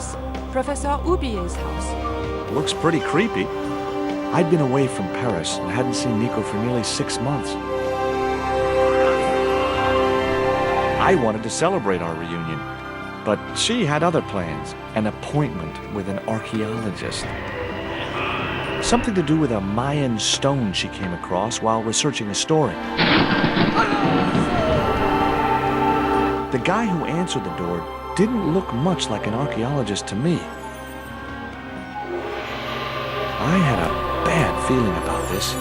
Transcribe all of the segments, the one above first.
house, Professor Ubier's house. Looks pretty creepy. I'd been away from Paris and hadn't seen Nico for nearly 6 months. I wanted to celebrate our reunion, but she had other plans, an appointment with an archaeologist. Something to do with a Mayan stone she came across while researching a story. The guy who answered the door didn't look much like an archaeologist to me. I had a bad feeling about this.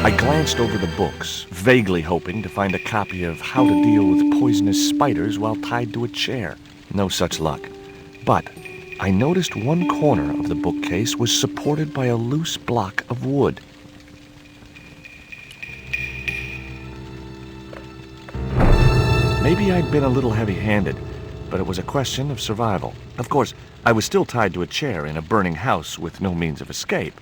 I glanced over the books, vaguely hoping to find a copy of How to Deal with Poisonous Spiders While Tied to a Chair. No such luck. But I noticed one corner of the bookcase was supported by a loose block of wood. Maybe I'd been a little heavy-handed, but it was a question of survival. Of course, I was still tied to a chair in a burning house with no means of escape.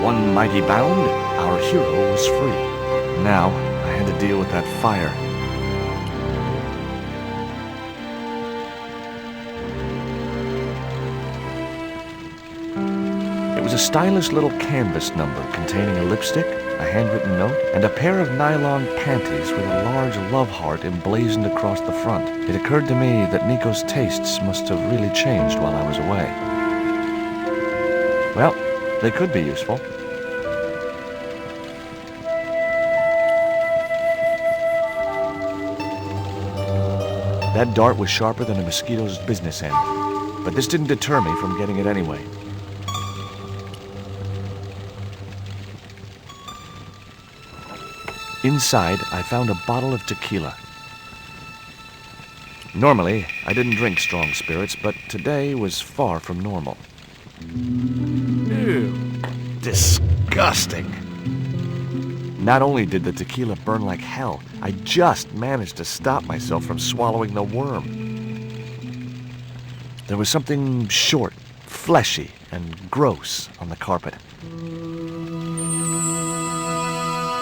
One mighty bound, our hero was free. Now, I had to deal with that fire. It was a stylish little canvas number containing a lipstick, a handwritten note, and a pair of nylon panties with a large love heart emblazoned across the front. It occurred to me that Nico's tastes must have really changed while I was away. Well, they could be useful. That dart was sharper than a mosquito's business end, but this didn't deter me from getting it anyway. Inside, I found a bottle of tequila. Normally, I didn't drink strong spirits, but today was far from normal. Ew. Disgusting. Not only did the tequila burn like hell, I just managed to stop myself from swallowing the worm. There was something short, fleshy, and gross on the carpet.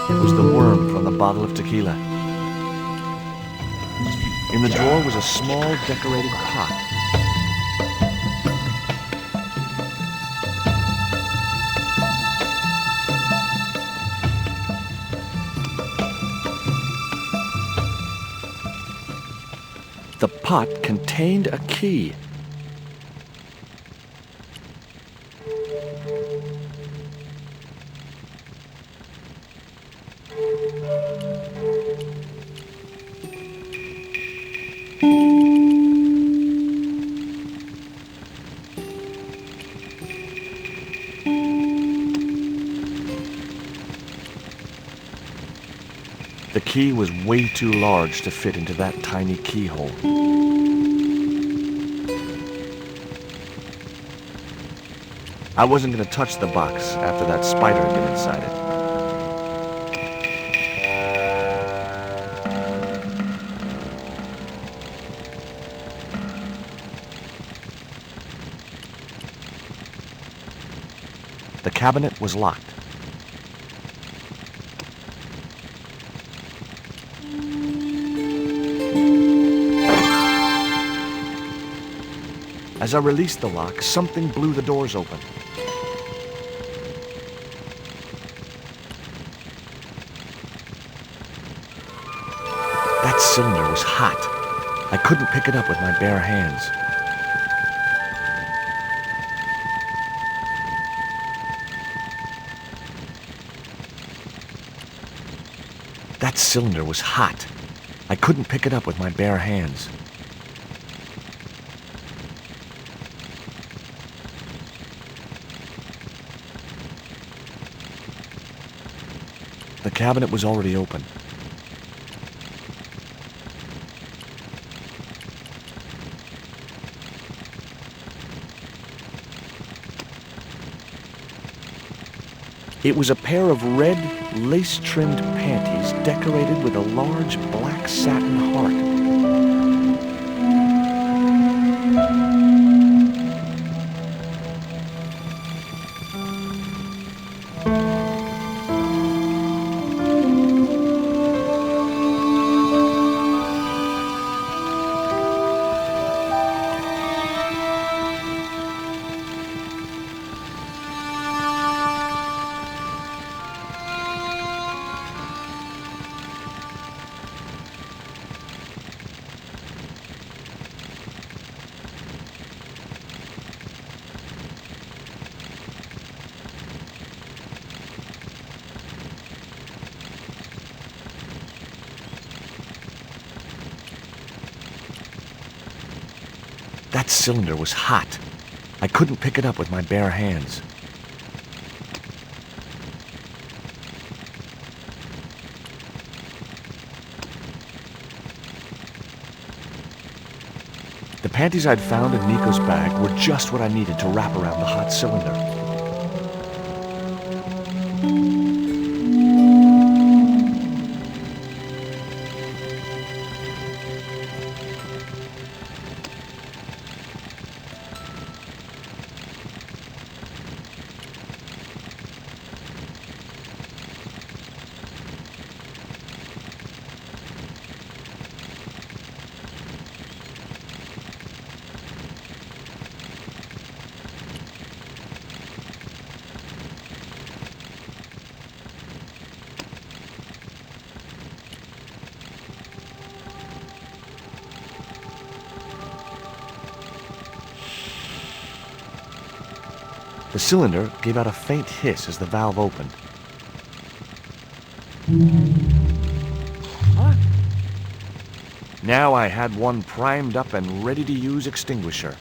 It was the worm from the bottle of tequila. In the drawer was a small decorated pot. The pot contained a key. The key was way too large to fit into that tiny keyhole. I wasn't going to touch the box after that spider had been inside it. The cabinet was locked. As I released the lock, something blew the doors open. That cylinder was hot. I couldn't pick it up with my bare hands. That cylinder was hot. I couldn't pick it up with my bare hands. The cabinet was already open. It was a pair of red, lace-trimmed panties decorated with a large black satin heart. That cylinder was hot. I couldn't pick it up with my bare hands. The panties I'd found in Nico's bag were just what I needed to wrap around the hot cylinder. The cylinder gave out a faint hiss as the valve opened. What? Now I had one primed up and ready to use extinguisher.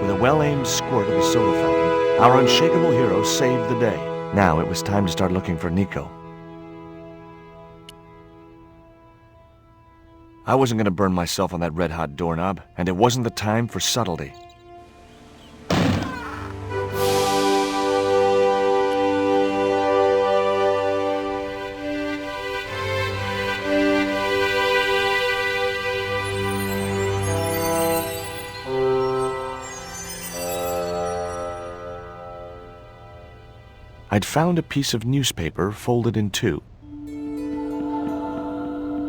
With a well-aimed squirt of the soda fountain, our unshakable hero saved the day. Now it was time to start looking for Nico. I wasn't going to burn myself on that red-hot doorknob, and it wasn't the time for subtlety. I'd found a piece of newspaper folded in two.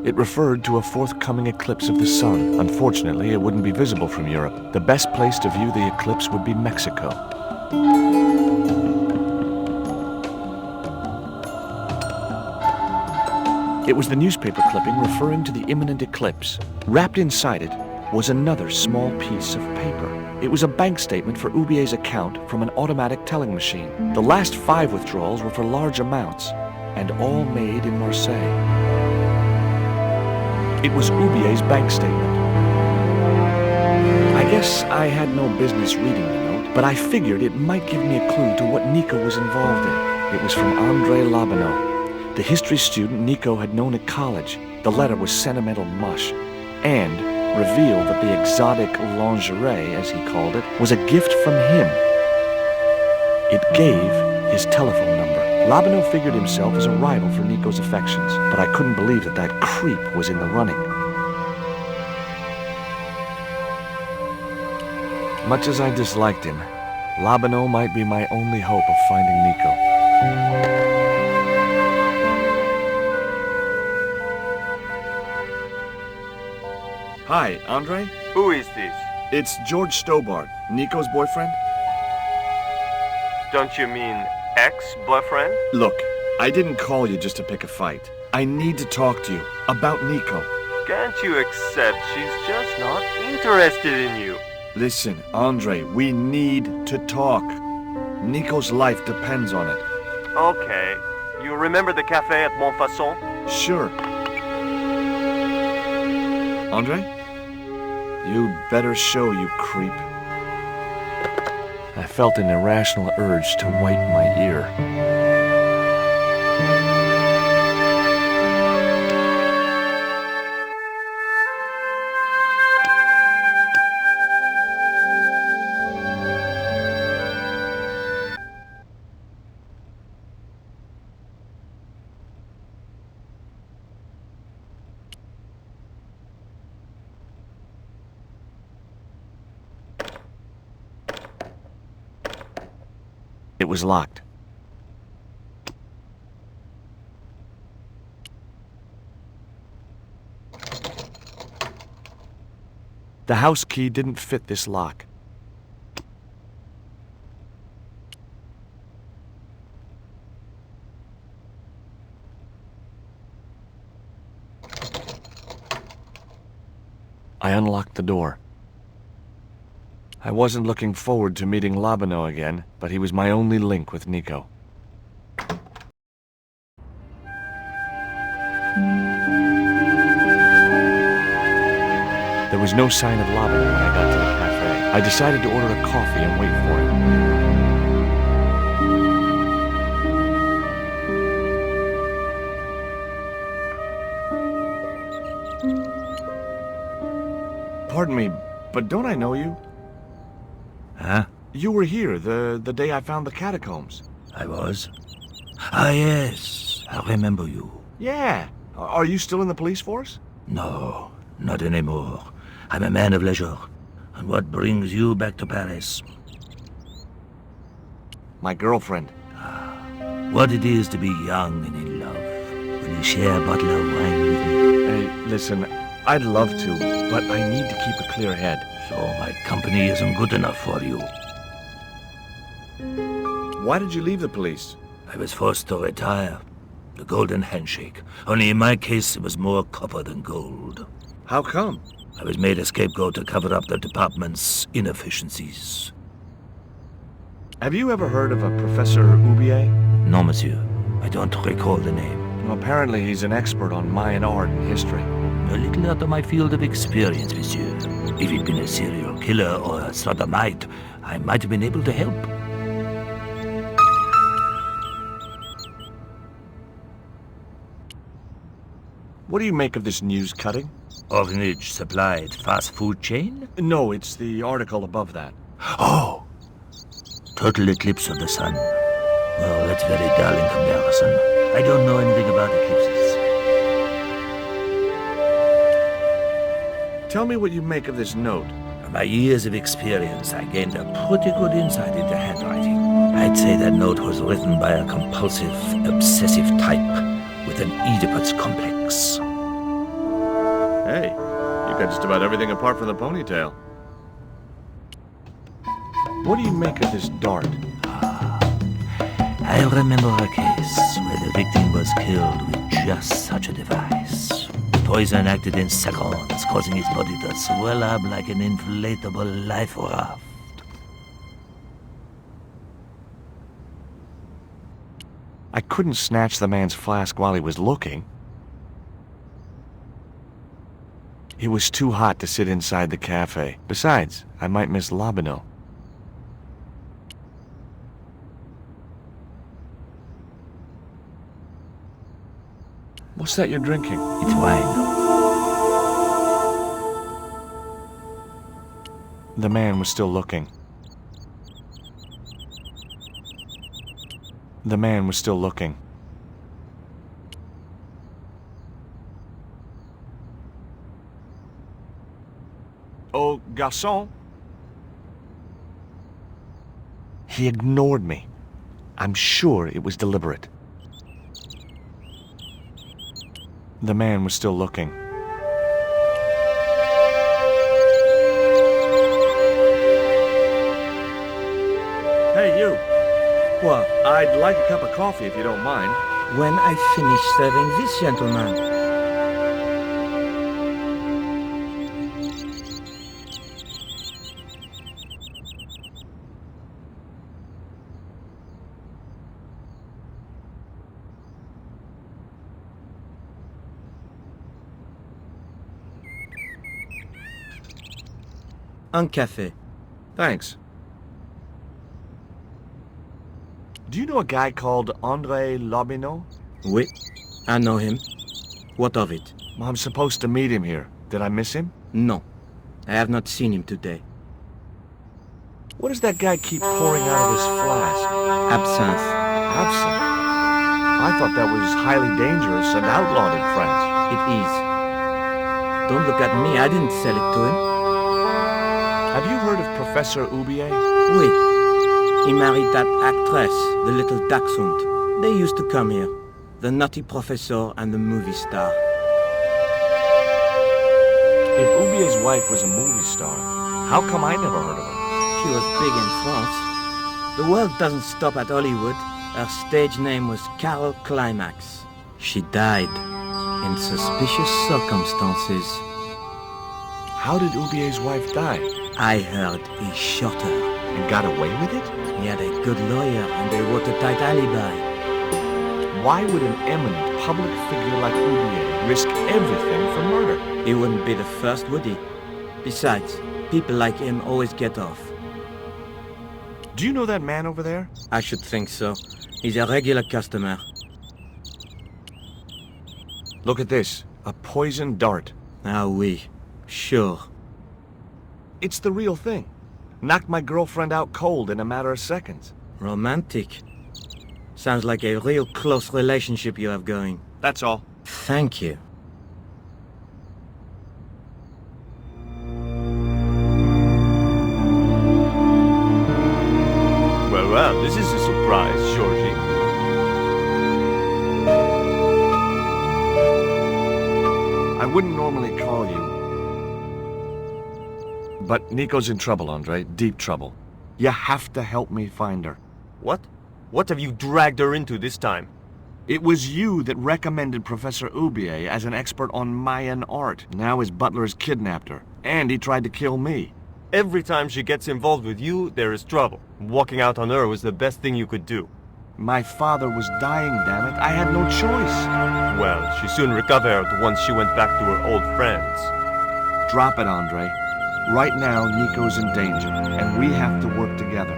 It referred to a forthcoming eclipse of the sun. Unfortunately, it wouldn't be visible from Europe. The best place to view the eclipse would be Mexico. It was the newspaper clipping referring to the imminent eclipse. Wrapped inside it was another small piece of paper. It was a bank statement for Ubier's account from an automatic telling machine. The last 5 withdrawals were for large amounts, and all made in Marseille. It was Ubier's bank statement. I guess I had no business reading the note, but I figured it might give me a clue to what Nico was involved in. It was from André Labanau. The history student Nico had known at college. The letter was sentimental mush, and revealed that the exotic lingerie, as he called it, was a gift from him. It gave his telephone number. Labino figured himself as a rival for Nico's affections, but I couldn't believe that that creep was in the running. Much as I disliked him, Labino might be my only hope of finding Nico. Hi, Andre? Who is this? It's George Stobart, Nico's boyfriend. Don't you mean ex-boyfriend? Look, I didn't call you just to pick a fight. I need to talk to you about Nico. Can't you accept she's just not interested in you? Listen, Andre, we need to talk. Nico's life depends on it. Okay. You remember the cafe at Montfaucon? Sure. Andre? You'd better show, you creep. I felt an irrational urge to wipe my ear. It was locked. The house key didn't fit this lock. I unlocked the door. I wasn't looking forward to meeting Labino again, but he was my only link with Nico. There was no sign of Labino when I got to the cafe. I decided to order a coffee and wait for him. Pardon me, but don't I know you? Huh? You were here the day I found the catacombs. I was? Ah, yes. I remember you. Yeah. Are you still in the police force? No, not anymore. I'm a man of leisure. And what brings you back to Paris? My girlfriend. What it is to be young and in love. Will you share a bottle of wine with me? Hey, listen, I'd love to, but I need to keep a clear head. So my company isn't good enough for you. Why did you leave the police? I was forced to retire. The golden handshake. Only in my case, it was more copper than gold. How come? I was made a scapegoat to cover up the department's inefficiencies. Have you ever heard of a Professor Oubier? No, monsieur. I don't recall the name. Well, apparently he's an expert on Mayan art and history. A little out of my field of experience, monsieur. If he'd been a serial killer or a sodomite, I might have been able to help. What do you make of this news cutting? Orphanage supplied fast food chain? No, it's the article above that. Oh! Total eclipse of the sun. Well, that's very dull in comparison. I don't know anything about eclipses. Tell me what you make of this note. From my years of experience, I gained a pretty good insight into handwriting. I'd say that note was written by a compulsive, obsessive type with an Oedipus complex. Hey, you got just about everything apart from the ponytail. What do you make of this dart? I remember a case where the victim was killed with just such a device. Poison acted in seconds, causing his body to swell up like an inflatable life raft. I couldn't snatch the man's flask while he was looking. It was too hot to sit inside the cafe. Besides, I might miss Labino. What's that you're drinking? It's wine. The man was still looking. The man was still looking. Oh, garçon? He ignored me. I'm sure it was deliberate. The man was still looking. Hey, you. Well, I'd like a cup of coffee if you don't mind. When I finish serving this gentleman. Un café. Thanks. Do you know a guy called André Lobineau? Oui, I know him. What of it? I'm supposed to meet him here. Did I miss him? No, I have not seen him today. What does that guy keep pouring out of his flask? Absinthe. Absinthe? I thought that was highly dangerous and outlawed in France. It is. Don't look at me, I didn't sell it to him. Have you heard of Professor Oubier? Oui. He married that actress, the little dachshund. They used to come here. The nutty professor and the movie star. If Oubier's wife was a movie star, how come I never heard of her? She was big in France. The world doesn't stop at Hollywood. Her stage name was Carol Climax. She died in suspicious circumstances. How did Oubier's wife die? I heard he shot her. And got away with it? He had a good lawyer and a watertight alibi. Why would an eminent public figure like Oubier risk everything for murder? He wouldn't be the first, would he? Besides, people like him always get off. Do you know that man over there? I should think so. He's a regular customer. Look at this. A poison dart. Ah oui, sure. It's the real thing. Knocked my girlfriend out cold in a matter of seconds. Romantic. Sounds like a real close relationship you have going. That's all. Thank you. Well, this is a surprise, Georgie. I wouldn't normally call you. But Nico's in trouble, Andre. Deep trouble. You have to help me find her. What? What have you dragged her into this time? It was you that recommended Professor Oubier as an expert on Mayan art. Now his butler has kidnapped her. And he tried to kill me. Every time she gets involved with you, there is trouble. Walking out on her was the best thing you could do. My father was dying, damn it. I had no choice. Well, she soon recovered once she went back to her old friends. Drop it, Andre. Right now, Nico's in danger, and we have to work together.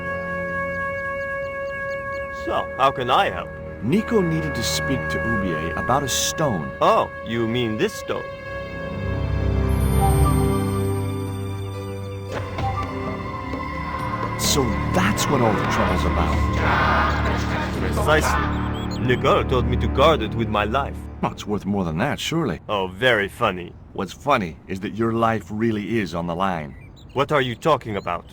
So, how can I help? Nico needed to speak to Oubier about a stone. Oh, you mean this stone? So that's what all the trouble's about. Precisely. Nicole told me to guard it with my life. Well, it's worth more than that, surely. Oh, very funny. What's funny is that your life really is on the line. What are you talking about?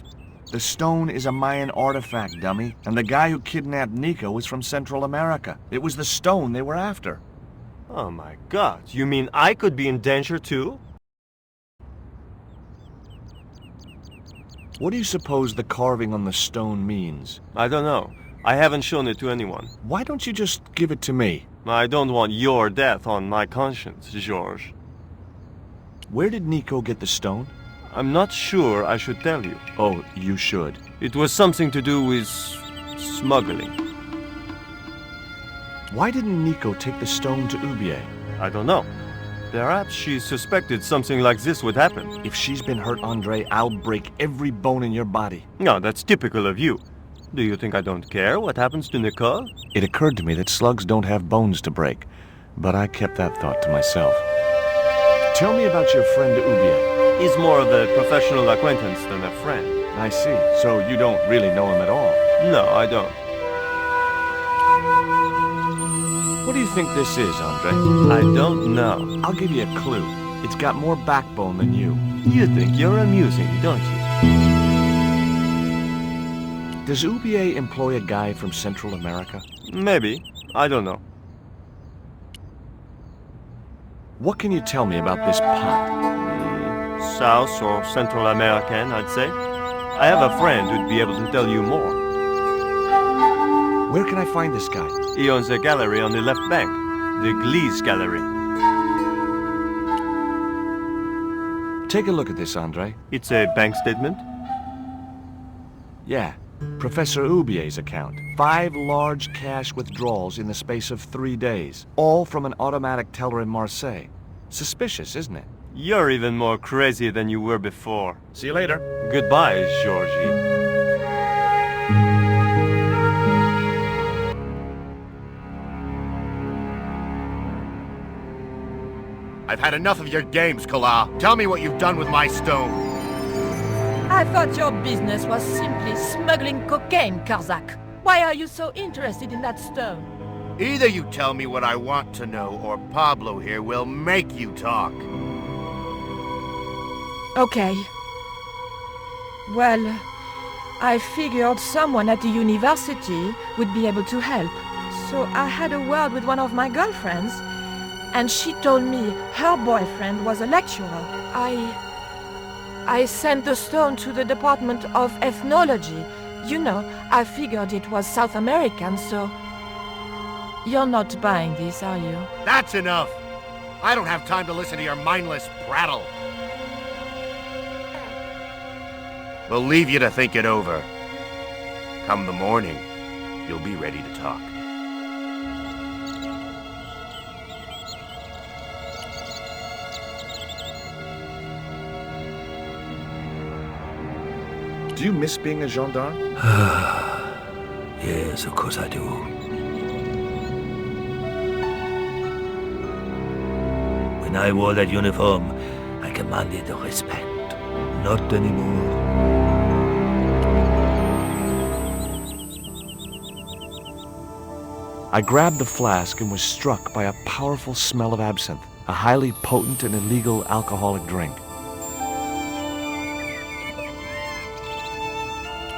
The stone is a Mayan artifact, dummy, and the guy who kidnapped Nico was from Central America. It was the stone they were after. Oh my god, you mean I could be in danger too? What do you suppose the carving on the stone means? I don't know. I haven't shown it to anyone. Why don't you just give it to me? I don't want your death on my conscience, George. Where did Nico get the stone? I'm not sure I should tell you. Oh, you should. It was something to do with smuggling. Why didn't Nico take the stone to Oubier? I don't know. Perhaps she suspected something like this would happen. If she's been hurt, Andre, I'll break every bone in your body. No, that's typical of you. Do you think I don't care what happens to Nicole? It occurred to me that slugs don't have bones to break. but I kept that thought to myself. Tell me about your friend Ubier. He's more of a professional acquaintance than a friend. I see. So you don't really know him at all? No, I don't. What do you think this is, Andre? I don't know. I'll give you a clue. It's got more backbone than you. You think you're amusing, don't you? Does Ubier employ a guy from Central America? Maybe. I don't know. What can you tell me about this pot? South or Central American, I'd say. I have a friend who'd be able to tell you more. Where can I find this guy? He owns a gallery on the left bank. The Glees Gallery. Take a look at this, Andre. It's a bank statement? Yeah. Professor Ubier's account. 5 large cash withdrawals in the space of 3 days. All from an automatic teller in Marseille. Suspicious, isn't it? You're even more crazy than you were before. See you later. Goodbye, Georgie. I've had enough of your games, Kala. Tell me what you've done with my stone. I thought your business was simply smuggling cocaine, Karzak. Why are you so interested in that stone? Either you tell me what I want to know, or Pablo here will make you talk. Okay. Well, I figured someone at the university would be able to help. So I had a word with one of my girlfriends, and she told me her boyfriend was a lecturer. I sent the stone to the Department of Ethnology. You know, I figured it was South American, so... You're not buying this, are you? That's enough! I don't have time to listen to your mindless prattle. We'll leave you to think it over. Come the morning, you'll be ready to talk. Do you miss being a gendarme? Yes, of course I do. When I wore that uniform, I commanded respect. Not anymore. I grabbed the flask and was struck by a powerful smell of absinthe, a highly potent and illegal alcoholic drink.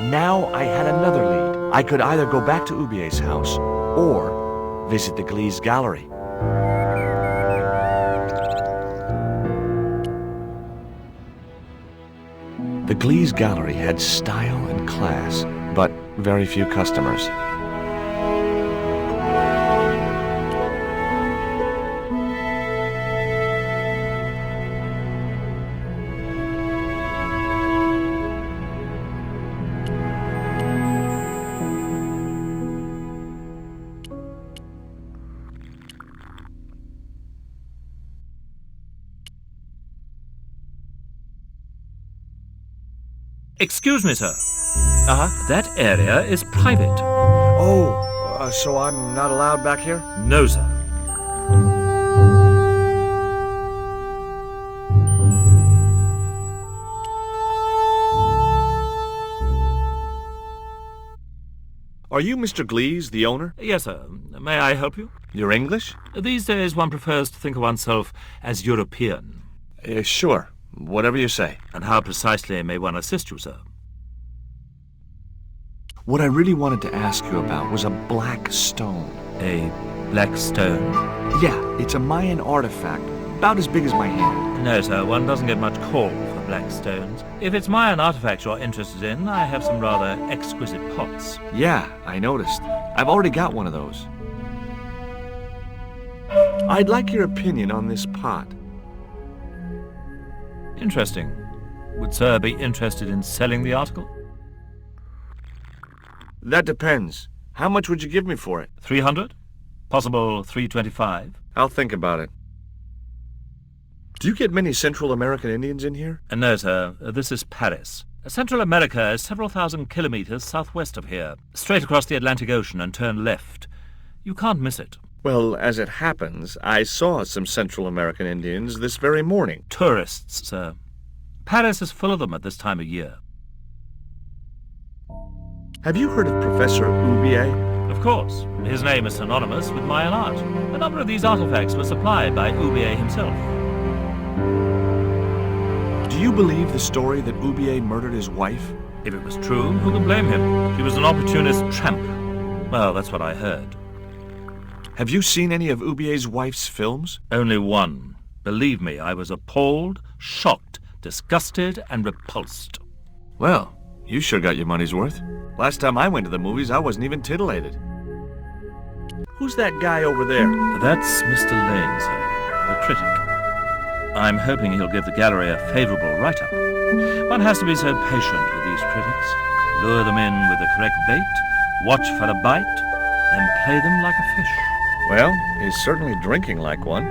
Now I had another lead. I could either go back to Ubier's house or visit the Glees Gallery. The Glees Gallery had style and class, but very few customers. Excuse me, sir. Uh-huh. That area is private. Oh, so I'm not allowed back here? No, sir. Are you Mr. Glees, the owner? Yes, sir. May I help you? You're English? These days one prefers to think of oneself as European. Sure. Whatever you say. And how precisely may one assist you, sir? What I really wanted to ask you about was a black stone. A black stone? Yeah, it's a Mayan artifact, about as big as my hand. No, sir, one doesn't get much call for black stones. If it's Mayan artifacts you're interested in, I have some rather exquisite pots. Yeah, I noticed. I've already got one of those. I'd like your opinion on this pot. Interesting. Would sir be interested in selling the article? That depends. How much would you give me for it? 300? Possible 325? I'll think about it. Do you get many Central American Indians in here? No, sir. This is Paris. Central America is several thousand kilometers southwest of here. Straight across the Atlantic Ocean and turn left. You can't miss it. Well, as it happens, I saw some Central American Indians this very morning. Tourists, sir. Paris is full of them at this time of year. Have you heard of Professor Oubier? Of course. His name is synonymous with Mayan art. A number of these artifacts were supplied by Oubier himself. Do you believe the story that Oubier murdered his wife? If it was true, who can blame him? She was an opportunist tramp. Well, that's what I heard. Have you seen any of Oubier's wife's films? Only one. Believe me, I was appalled, shocked, disgusted, and repulsed. Well, you sure got your money's worth. Last time I went to the movies, I wasn't even titillated. Who's that guy over there? That's Mr. Lane, sir, the critic. I'm hoping he'll give the gallery a favorable write-up. One has to be so patient with these critics. Lure them in with the correct bait, watch for a bite, then play them like a fish. Well, he's certainly drinking like one.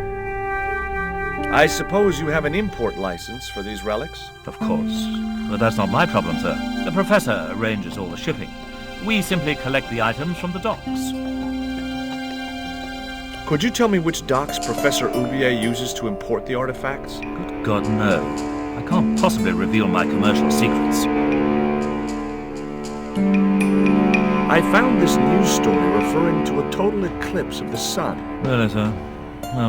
I suppose you have an import license for these relics? Of course. But that's not my problem, sir. The professor arranges all the shipping. We simply collect the items from the docks. Could you tell me which docks Professor Oubier uses to import the artifacts? Good God, no. I can't possibly reveal my commercial secrets. I found this news story referring to a total eclipse of the sun. Really, sir?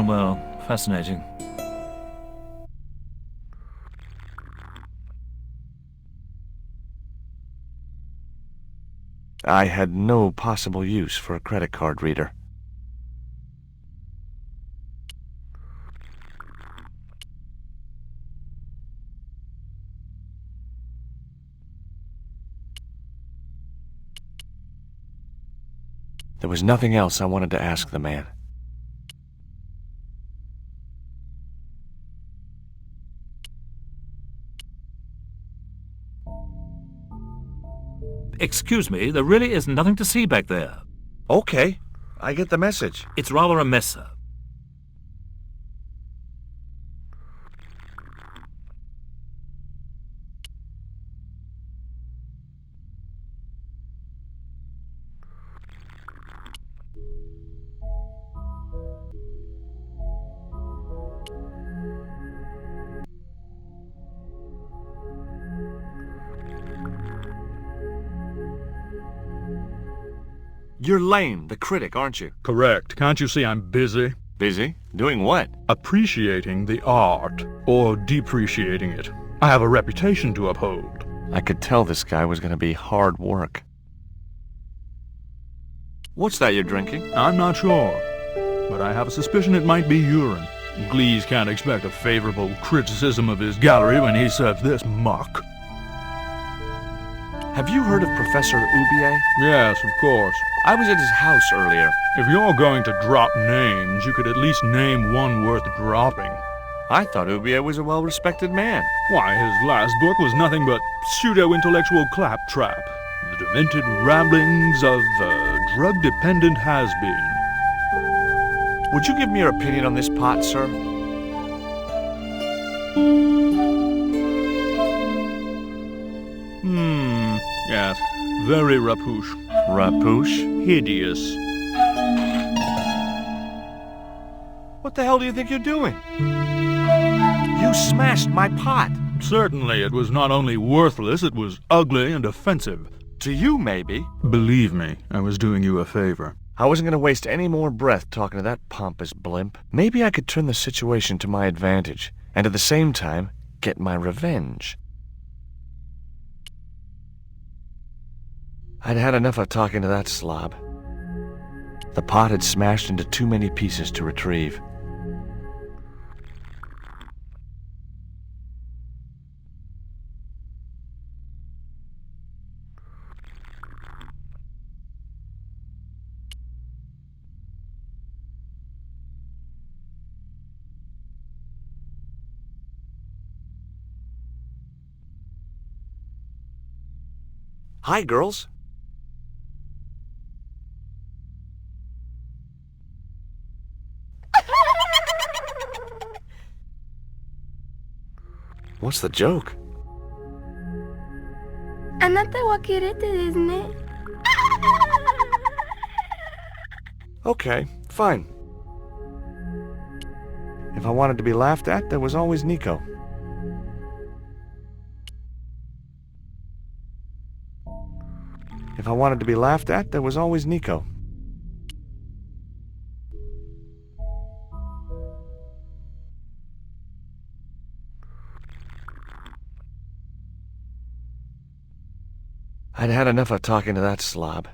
Well, fascinating. I had no possible use for a credit card reader. There was nothing else I wanted to ask the man. Excuse me, there really is nothing to see back there. Okay, I get the message. It's rather a mess, sir. You're Lane, the critic, aren't you? Correct. Can't you see I'm busy? Busy? Doing what? Appreciating the art, or depreciating it. I have a reputation to uphold. I could tell this guy was going to be hard work. What's that you're drinking? I'm not sure, but I have a suspicion it might be urine. Glees can't expect a favorable criticism of his gallery when he serves this muck. Have you heard of Professor Oubier? Yes, of course. I was at his house earlier. If you're going to drop names, you could at least name one worth dropping. I thought Oubier was a well-respected man. Why, his last book was nothing but pseudo-intellectual claptrap. The demented ramblings of a drug-dependent has-been. Would you give me your opinion on this pot, sir? Yes. Very rapouche. Rapouche? Hideous. What the hell do you think you're doing? You smashed my pot. Certainly, it was not only worthless, it was ugly and offensive. To you, maybe. Believe me, I was doing you a favor. I wasn't going to waste any more breath talking to that pompous blimp. Maybe I could turn the situation to my advantage, and at the same time, get my revenge. I'd had enough of talking to that slob. The pot had smashed into too many pieces to retrieve. Hi, girls. What's the joke? あなたはキレてですね。 Okay, fine. If I wanted to be laughed at, there was always Nico. If I wanted to be laughed at, there was always Nico. I'd had enough of talking to that slob.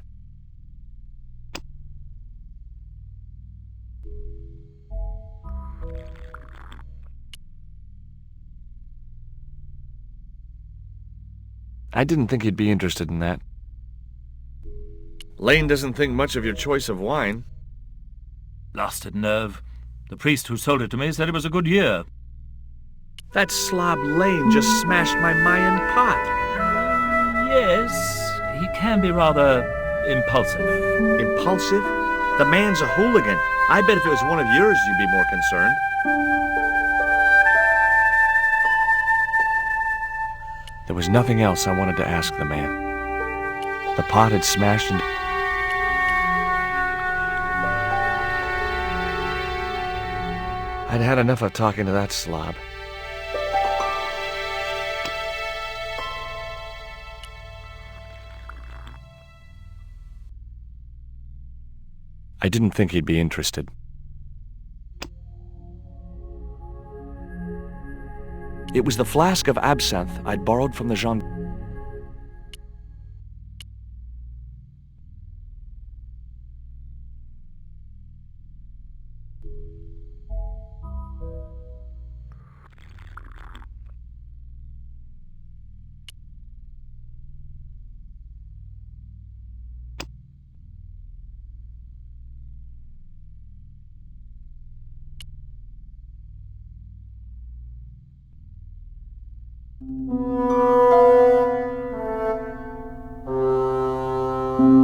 I didn't think he'd be interested in that. Lane doesn't think much of your choice of wine. Lasted nerve. The priest who sold it to me said it was a good year. That slob Lane just smashed my Mayan pot. Yes, he can be rather impulsive. Impulsive? The man's a hooligan. I bet if it was one of yours, you'd be more concerned. There was nothing else I wanted to ask the man. The pot had smashed into... I'd had enough of talking to that slob. I didn't think he'd be interested. It was the flask of absinthe I'd borrowed from the gendarme.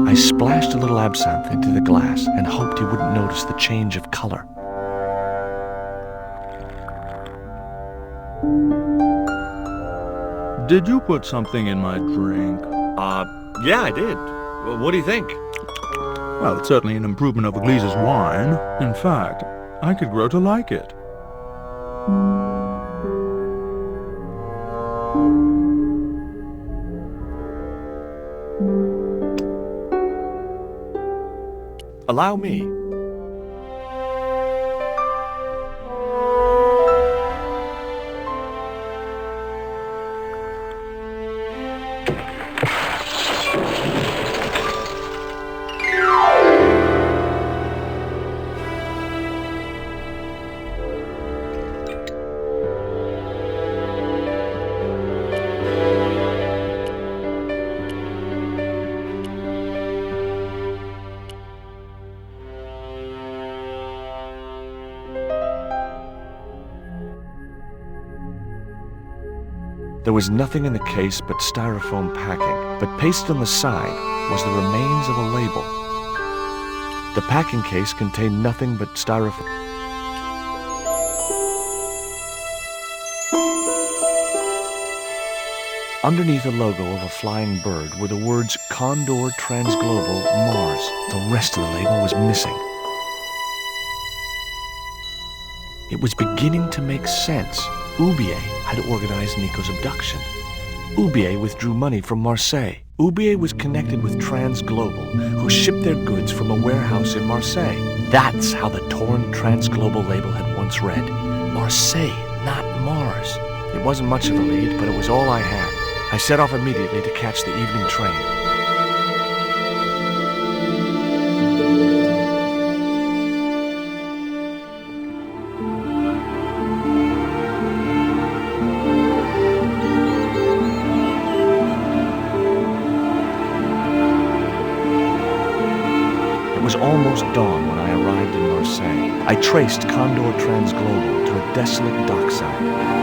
I splashed a little absinthe into the glass and hoped he wouldn't notice the change of color. Did you put something in my drink? Yeah, I did. Well, what do you think? Well, it's certainly an improvement over Gleese's wine. In fact, I could grow to like it. Allow me. There was nothing in the case but styrofoam packing, but pasted on the side was the remains of a label. The packing case contained nothing but styrofoam. Underneath the logo of a flying bird were the words Condor Transglobal Mars. The rest of the label was missing. It was beginning to make sense. Oubier had organized Nico's abduction. Oubier withdrew money from Marseille. Oubier was connected with Transglobal, who shipped their goods from a warehouse in Marseille. That's how the torn Transglobal label had once read. Marseille, not Mars. It wasn't much of a lead, but it was all I had. I set off immediately to catch the evening train. It was almost dawn when I arrived in Marseille. I traced Condor Transglobal to a desolate dockside.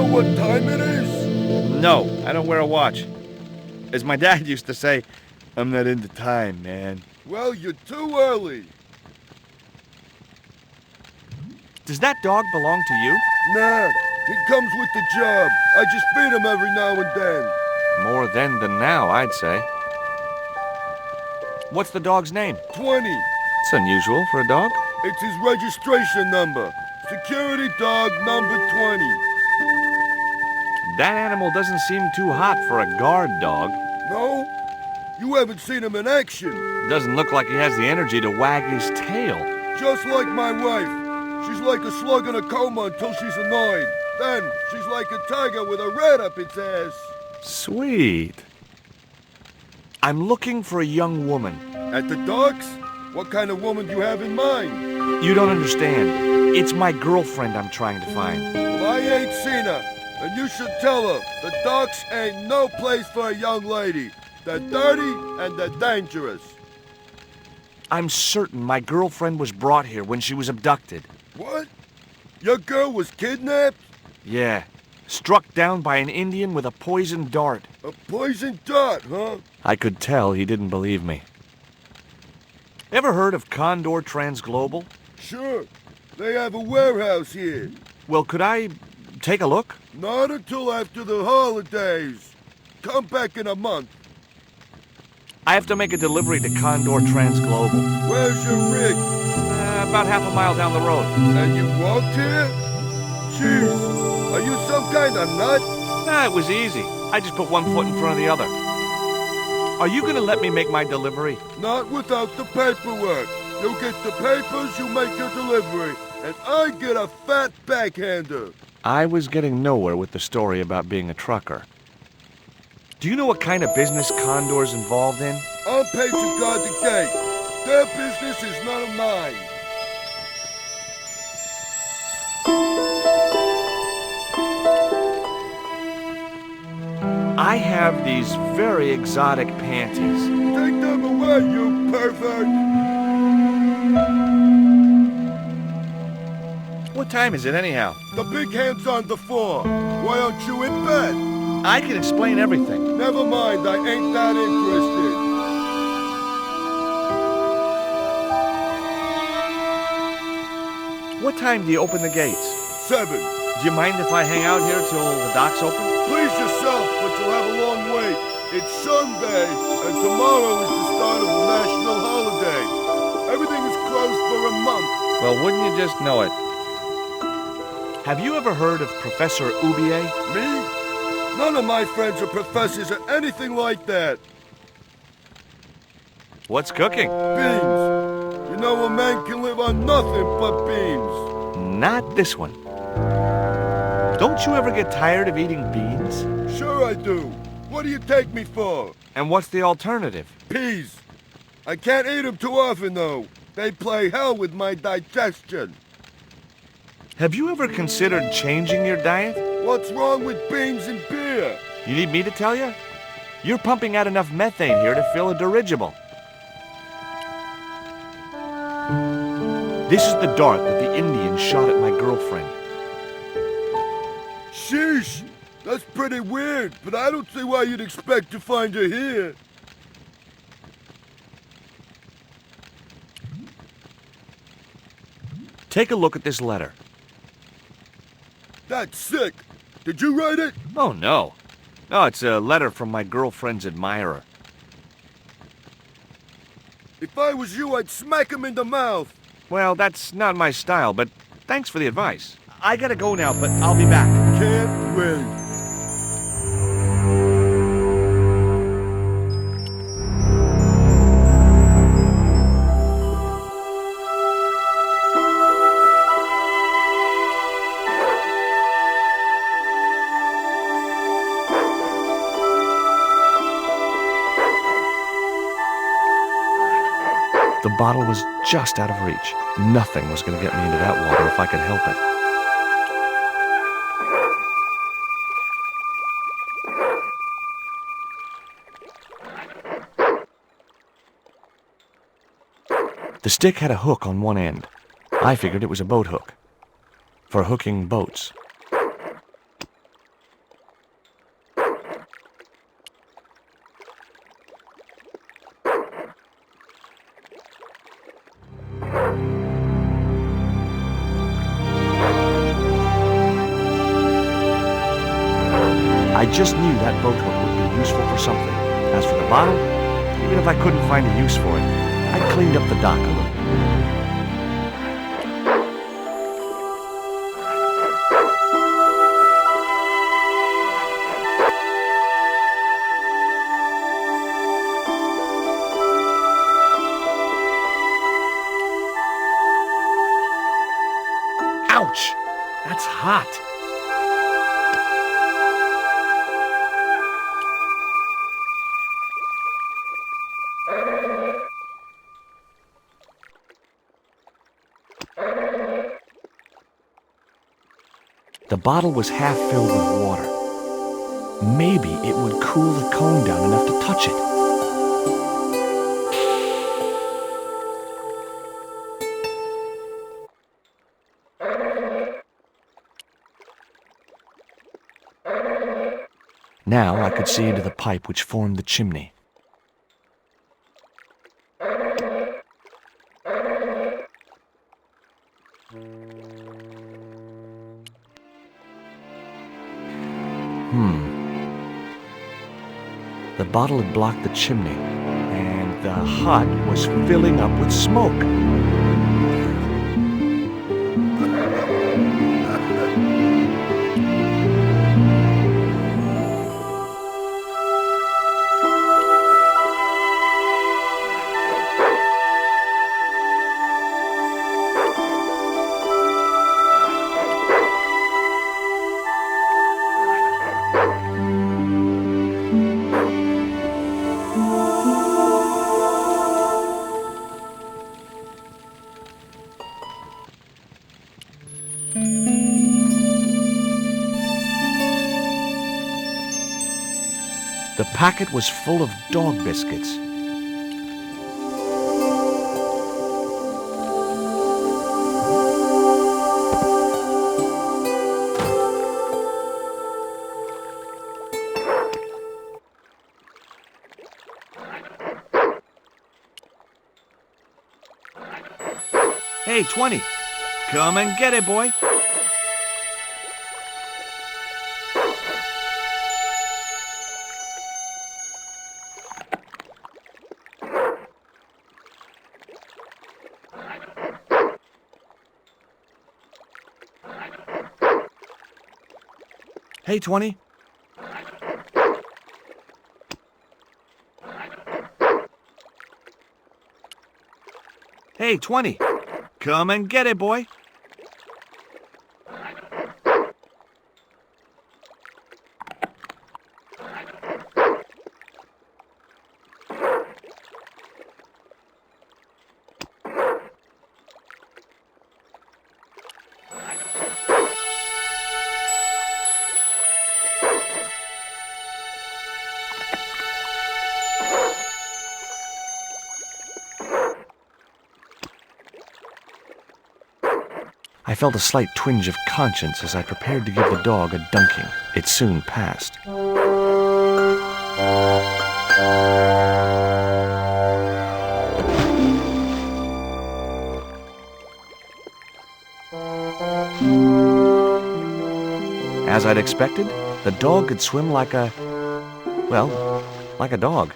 know what time it is? No, I don't wear a watch. As my dad used to say, I'm not into time, man. Well, you're too early. Does that dog belong to you? Nah, he comes with the job. I just feed him every now and then. More then than now, I'd say. What's the dog's name? 20. It's unusual for a dog. It's his registration number. Security dog number 20. That animal doesn't seem too hot for a guard dog. No? You haven't seen him in action. Doesn't look like he has the energy to wag his tail. Just like my wife. She's like a slug in a coma until she's annoyed. Then, she's like a tiger with a rat up its ass. Sweet. I'm looking for a young woman. At the docks? What kind of woman do you have in mind? You don't understand. It's my girlfriend I'm trying to find. Well, I ain't seen her. And you should tell her, the docks ain't no place for a young lady. They're dirty and they're dangerous. I'm certain my girlfriend was brought here when she was abducted. What? Your girl was kidnapped? Yeah. Struck down by an Indian with a poisoned dart. A poisoned dart, huh? I could tell he didn't believe me. Ever heard of Condor Transglobal? Sure. They have a warehouse here. Well, could I take a look? Not until after the holidays. Come back in a month. I have to make a delivery to Condor Transglobal. Where's your rig? About half a mile down the road. And you walked here? Jeez, are you some kind of nut? Nah, it was easy. I just put one foot in front of the other. Are you gonna let me make my delivery? Not without the paperwork. You get the papers, you make your delivery, and I get a fat backhander. I was getting nowhere with the story about being a trucker. Do you know what kind of business Condor's involved in? I'm paid to guard the gate. Their business is none of mine. I have these very exotic panties. Take them away, you pervert! What time is it anyhow? The big hand's on the floor. Why aren't you in bed? I can explain everything. Never mind, I ain't that interested. What time do you open the gates? 7. Do you mind if I hang out here till the docks open? Please yourself, but you'll have a long wait. It's Sunday, and tomorrow is the start of the national holiday. Everything is closed for a month. Well, wouldn't you just know it? Have you ever heard of Professor Oubier? Me? None of my friends are professors or anything like that. What's cooking? Beans. You know a man can live on nothing but beans. Not this one. Don't you ever get tired of eating beans? Sure I do. What do you take me for? And what's the alternative? Peas. I can't eat them too often, though. They play hell with my digestion. Have you ever considered changing your diet? What's wrong with beans and beer? You need me to tell you? You're pumping out enough methane here to fill a dirigible. This is the dart that the Indian shot at my girlfriend. Sheesh! That's pretty weird, but I don't see why you'd expect to find her here. Take a look at this letter. That's sick. Did you write it? Oh, no. No, it's a letter from my girlfriend's admirer. If I was you, I'd smack him in the mouth. Well, that's not my style, but thanks for the advice. I gotta go now, but I'll be back. Can't wait. The bottle was just out of reach. Nothing was going to get me into that water if I could help it. The stick had a hook on one end. I figured it was a boat hook. For hooking boats. I just knew that boat hook would be useful for something. As for the bottle, even if I couldn't find a use for it, I cleaned up the dock a little. Ouch! That's hot. The bottle was half filled with water. Maybe it would cool the cone down enough to touch it. Now I could see into the pipe which formed the chimney. The bottle had blocked the chimney, and the hut was filling up with smoke. The packet was full of dog biscuits. Hey, 20. Come and get it, boy. Hey, 20. Hey, 20. Come and get it, boy. I felt a slight twinge of conscience as I prepared to give the dog a dunking. It soon passed. As I'd expected, the dog could swim like a dog.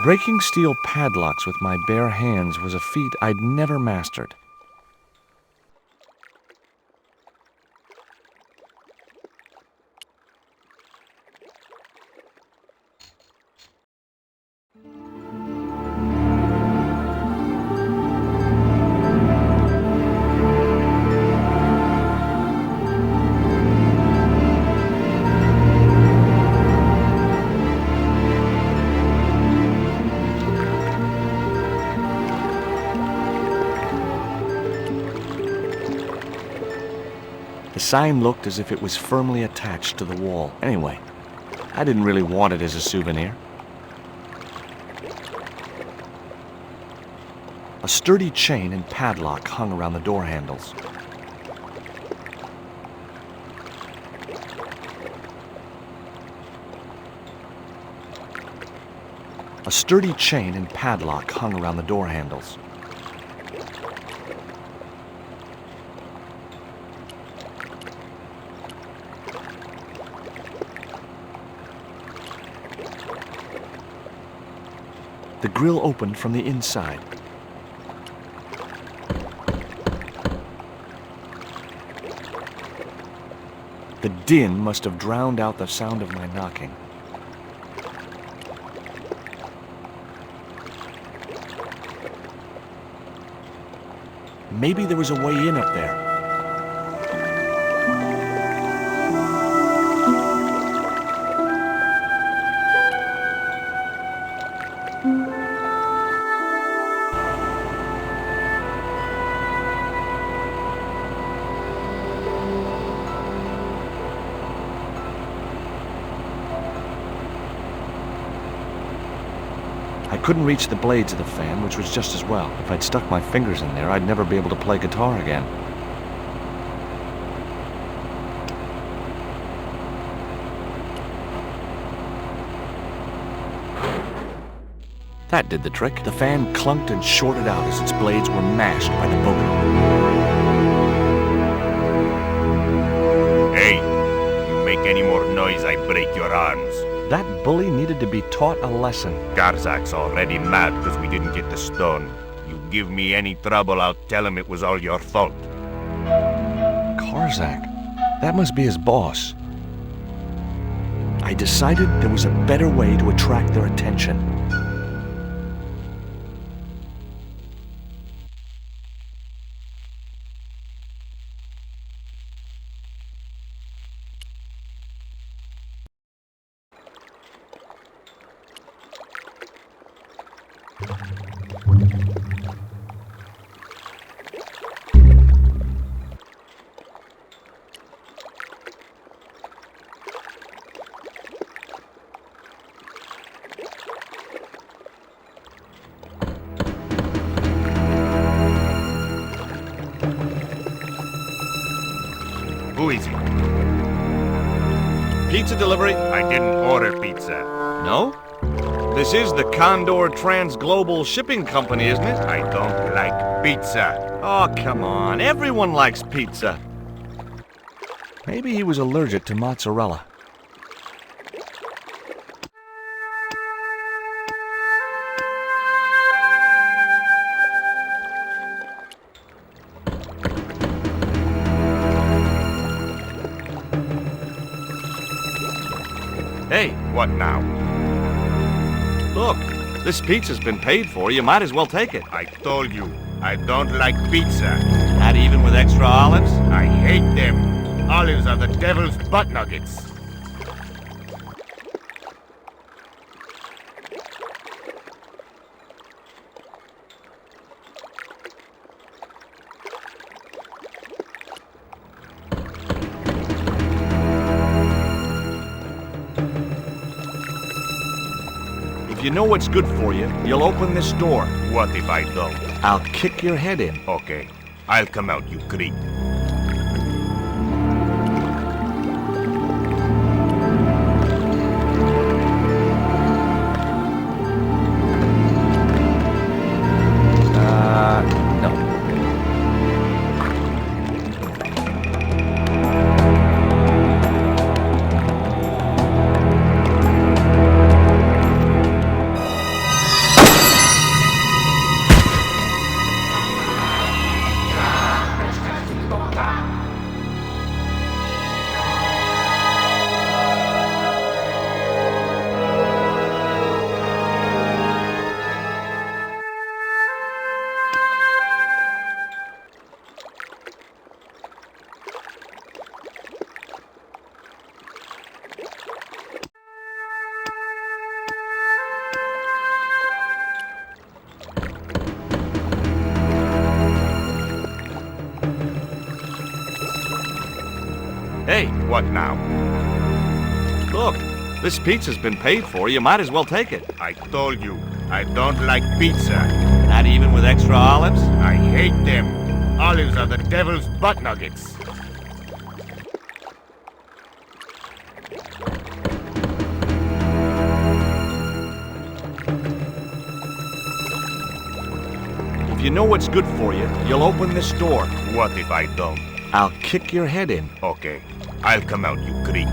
Breaking steel padlocks with my bare hands was a feat I'd never mastered. The sign looked as if it was firmly attached to the wall. Anyway, I didn't really want it as a souvenir. A sturdy chain and padlock hung around the door handles. A sturdy chain and padlock hung around the door handles. The grill opened from the inside. The din must have drowned out the sound of my knocking. Maybe there was a way in up there. I couldn't reach the blades of the fan, which was just as well. If I'd stuck my fingers in there, I'd never be able to play guitar again. That did the trick. The fan clunked and shorted out as its blades were mashed by the booger. Hey, you make any more noise, I break your arms. That bully needed to be taught a lesson. Garzak's already mad because we didn't get the stone. You give me any trouble, I'll tell him it was all your fault. Karzak? That must be his boss. I decided there was a better way to attract their attention. Who is he? Pizza delivery? I didn't order pizza. No? This is the Condor Trans-Global Shipping Company, isn't it? I don't like pizza. Oh, come on. Everyone likes pizza. Maybe he was allergic to mozzarella. Hey, What now? look. This pizza's been paid for. You might as well take it. I told you, I don't like pizza. Not even with extra olives? I hate them. Olives are the devil's butt nuggets. If you know what's good for you, you'll open this door. What if I don't? I'll kick your head in. Okay, I'll come out, you creep. No. Hey, What now? look, this pizza's been paid for. You might as well take it. I told you, I don't like pizza. Not even with extra olives? I hate them. Olives are the devil's butt nuggets. If you know what's good for you, you'll open this door. What if I don't? I'll kick your head in. Okay, I'll come out, you creep.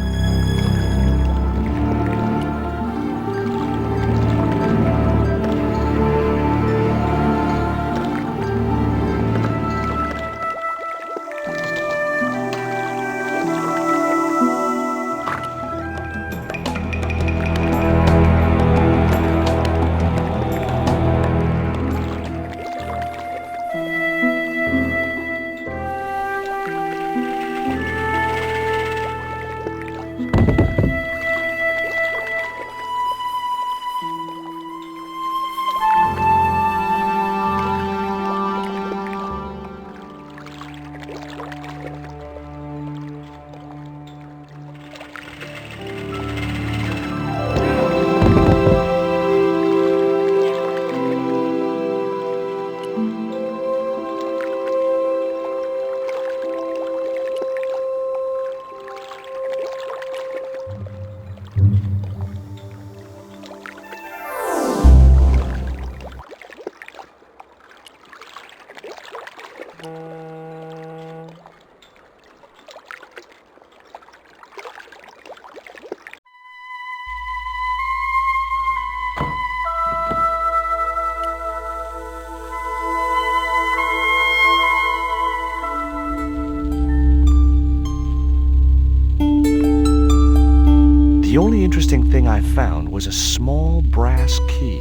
The only interesting thing I found was a small brass key.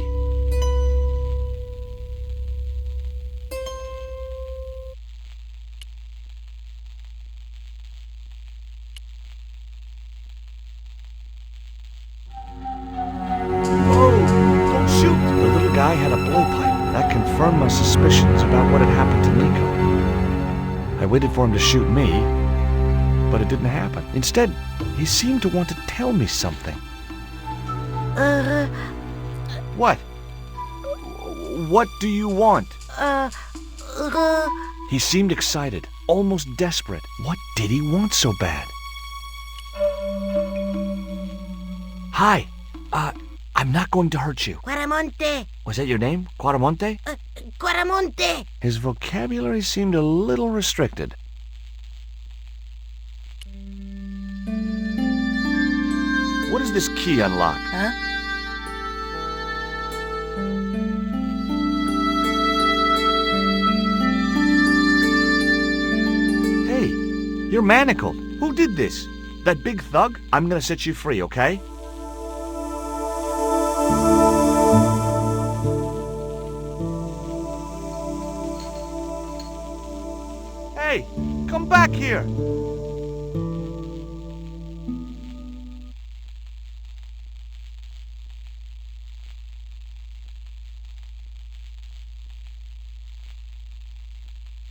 Whoa! Don't shoot! The little guy had a blowpipe. That confirmed my suspicions about what had happened to Nico. I waited for him to shoot me, but it didn't happen. Instead, he seemed to want to tell me something. What? What do you want? He seemed excited, almost desperate. What did he want so bad? Hi. I'm not going to hurt you. Quaramonte! Was that your name? Quaramonte? Quaramonte! His vocabulary seemed a little restricted. What does this key unlock? Huh? Hey, you're manacled. Who did this? That big thug? I'm gonna set you free, okay? Hey, come back here!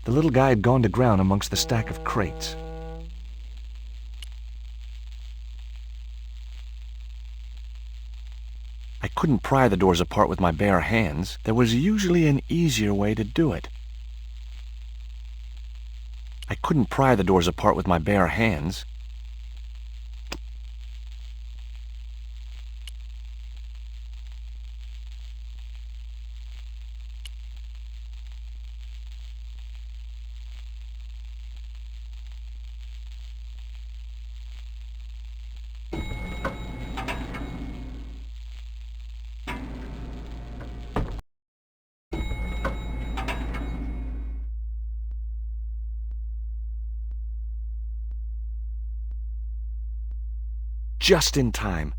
The little guy had gone to ground amongst the stack of crates. I couldn't pry the doors apart with my bare hands. There was usually an easier way to do it. I couldn't pry the doors apart with my bare hands. Just in time.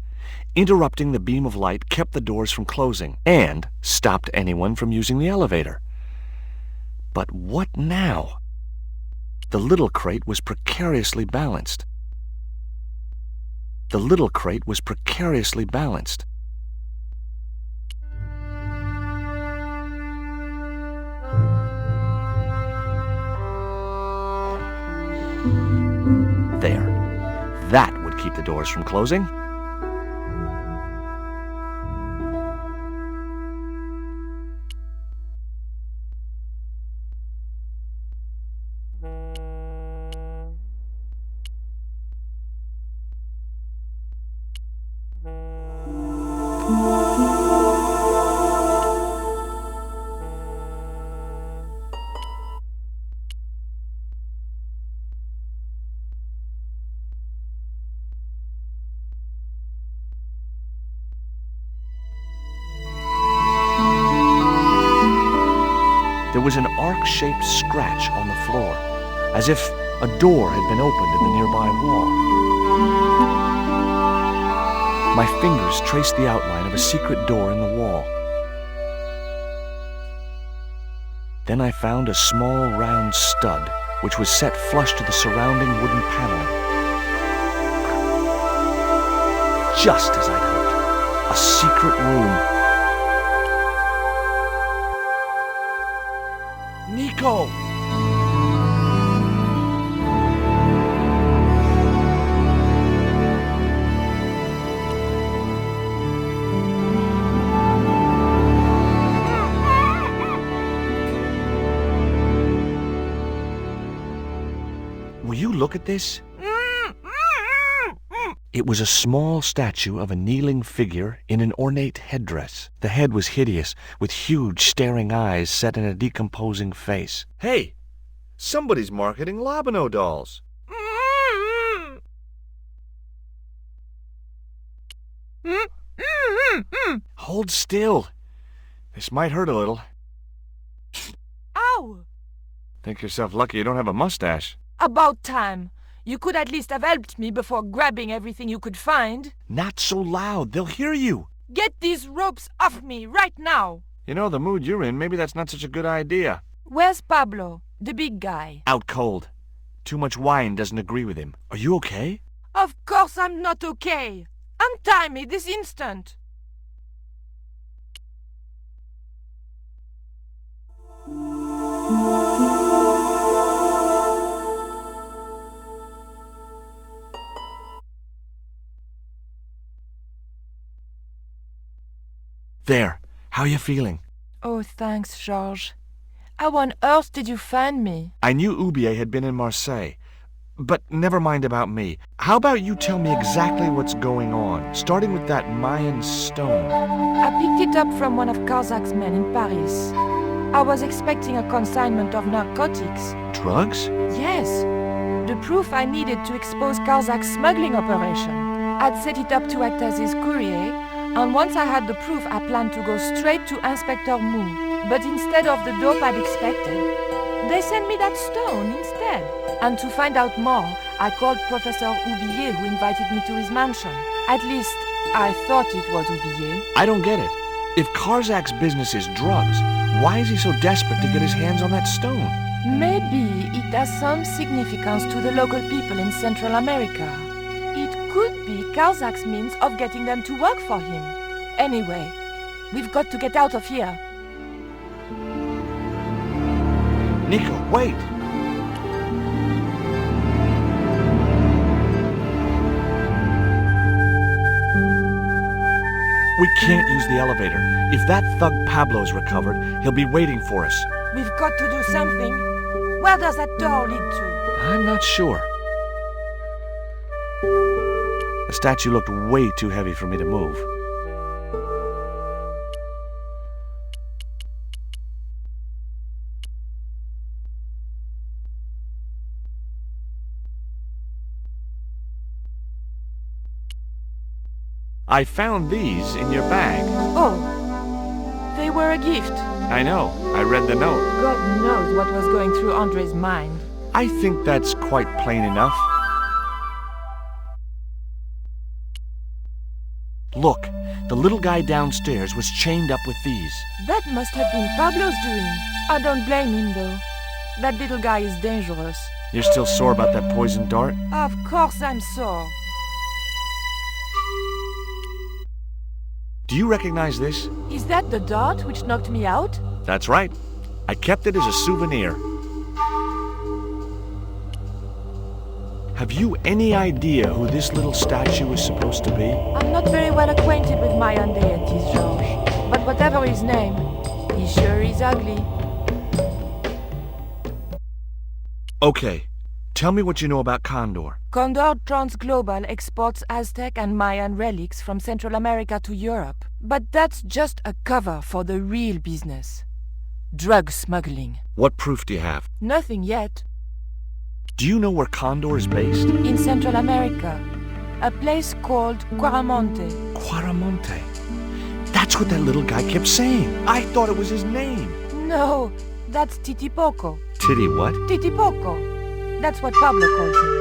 Interrupting the beam of light kept the doors from closing and stopped anyone from using the elevator. But what now? The little crate was precariously balanced. The little crate was precariously balanced. There. That would keep the doors from closing. There was an arc-shaped scratch on the floor, as if a door had been opened in the nearby wall. My fingers traced the outline of a secret door in the wall. Then I found a small round stud, which was set flush to the surrounding wooden paneling. Just as I'd hoped, a secret room. Nico! Will you look at this? It was a small statue of a kneeling figure in an ornate headdress. The head was hideous, with huge staring eyes set in a decomposing face. Hey! Somebody's marketing Labano dolls. Hold still. This might hurt a little. Ow! Think yourself lucky you don't have a mustache. About time. You could at least have helped me before grabbing everything you could find. Not so loud. They'll hear you. Get these ropes off me right now. You know, the mood you're in, maybe that's not such a good idea. Where's Pablo, the big guy? Out cold. Too much wine doesn't agree with him. Are you okay? Of course I'm not okay. Untie me this instant. There. How are you feeling? Oh, thanks, Georges. How on earth did you find me? I knew Ubier had been in Marseille. But never mind about me. How about you tell me exactly what's going on, starting with that Mayan stone? I picked it up from one of Karzak's men in Paris. I was expecting a consignment of narcotics. Drugs? Yes. The proof I needed to expose Karzak's smuggling operation. I'd set it up to act as his courier, and once I had the proof, I planned to go straight to Inspector Mou. But instead of the dope I'd expected, they sent me that stone instead. And to find out more, I called Professor Oublier, who invited me to his mansion. At least, I thought it was Oublier. I don't get it. If Karzak's business is drugs, why is he so desperate to get his hands on that stone? Maybe it has some significance to the local people in Central America. It could be Karzak's means of getting them to work for him. Anyway, we've got to get out of here. Nico, wait! We can't use the elevator. If that thug Pablo's recovered, he'll be waiting for us. We've got to do something. Where does that door lead to? I'm not sure. The statue looked way too heavy for me to move. I found these in your bag. Oh, they were a gift. I know. I read the note. God knows what was going through Andre's mind. I think that's quite plain enough. Look, the little guy downstairs was chained up with these. That must have been Pablo's doing. I don't blame him, though. That little guy is dangerous. You're still sore about that poison dart? Of course I'm sore. Do you recognize this? Is that the dart which knocked me out? That's right. I kept it as a souvenir. Have you any idea who this little statue is supposed to be? I'm not very well acquainted with Mayan deities, George. But whatever his name, he sure is ugly. Okay, tell me what you know about Condor. Condor Transglobal exports Aztec and Mayan relics from Central America to Europe. But that's just a cover for the real business. Drug smuggling. What proof do you have? Nothing yet. Do you know where Condor is based? In Central America. A place called Quaramonte. Quaramonte. That's what that little guy kept saying. I thought it was his name. No, that's Titipoco. Titty what? Titipoco. That's what Pablo calls him.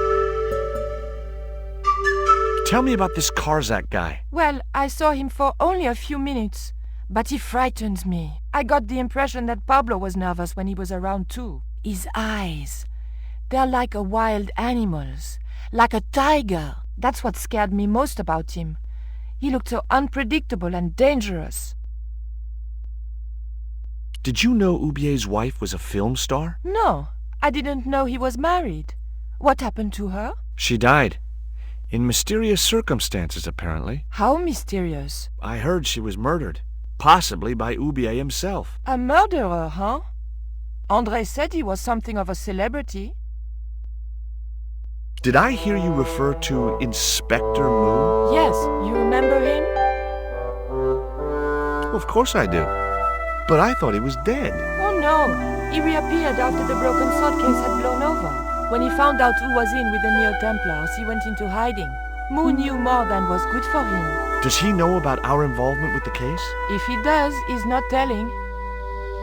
Tell me about this Karzak guy. Well, I saw him for only a few minutes, but he frightened me. I got the impression that Pablo was nervous when he was around too. His eyes. They're like a wild animal's, like a tiger. That's what scared me most about him. He looked so unpredictable and dangerous. Did you know Ubier's wife was a film star? No, I didn't know he was married. What happened to her? She died. In mysterious circumstances, apparently. How mysterious? I heard she was murdered. Possibly by Ubier himself. A murderer, huh? André said he was something of a celebrity. Did I hear you refer to Inspector Moon? Yes, you remember him? Of course I do. But I thought he was dead. Oh no, he reappeared after the broken sword case had blown over. When he found out who was in with the Neo-Templars, he went into hiding. Moon knew more than was good for him. Does he know about our involvement with the case? If he does, he's not telling.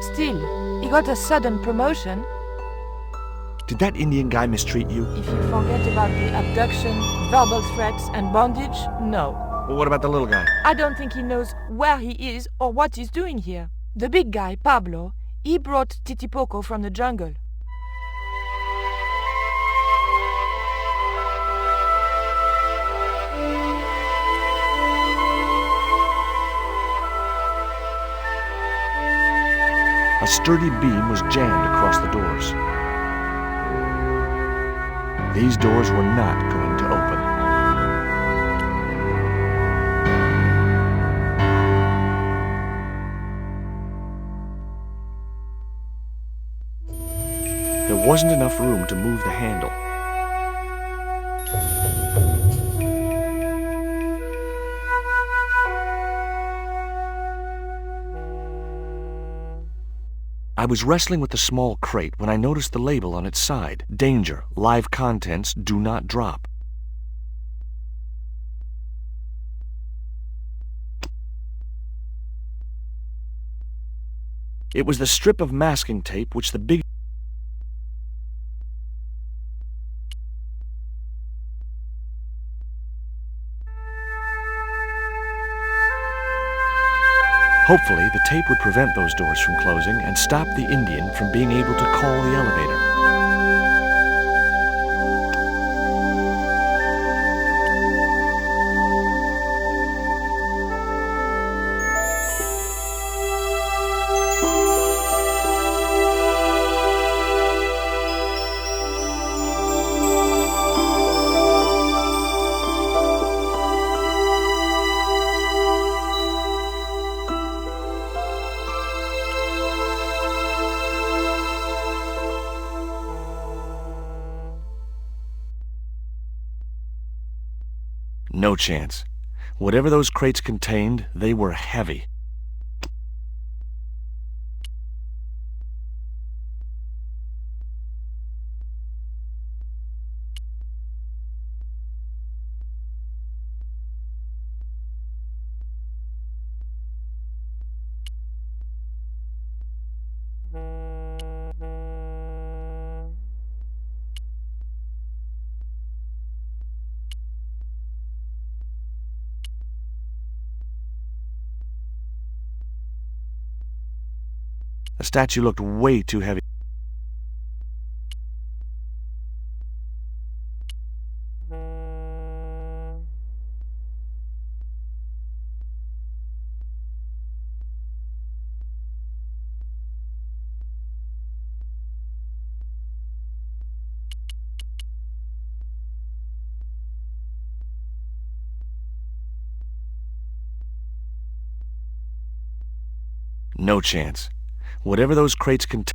Still, he got a sudden promotion. Did that Indian guy mistreat you? If you forget about the abduction, verbal threats, and bondage, no. Well, what about the little guy? I don't think he knows where he is or what he's doing here. The big guy, Pablo, he brought Titipoco from the jungle. A sturdy beam was jammed across the doors. These doors were not going to open. There wasn't enough room to move the handle. I was wrestling with the small crate when I noticed the label on its side. Danger, live contents do not drop. It was the strip of masking tape which the big... Hopefully, the tape would prevent those doors from closing and stop the Indian from being able to call the elevator. No chance. Whatever those crates contained, they were heavy. The statue looked way too heavy. No chance. Whatever those crates contain...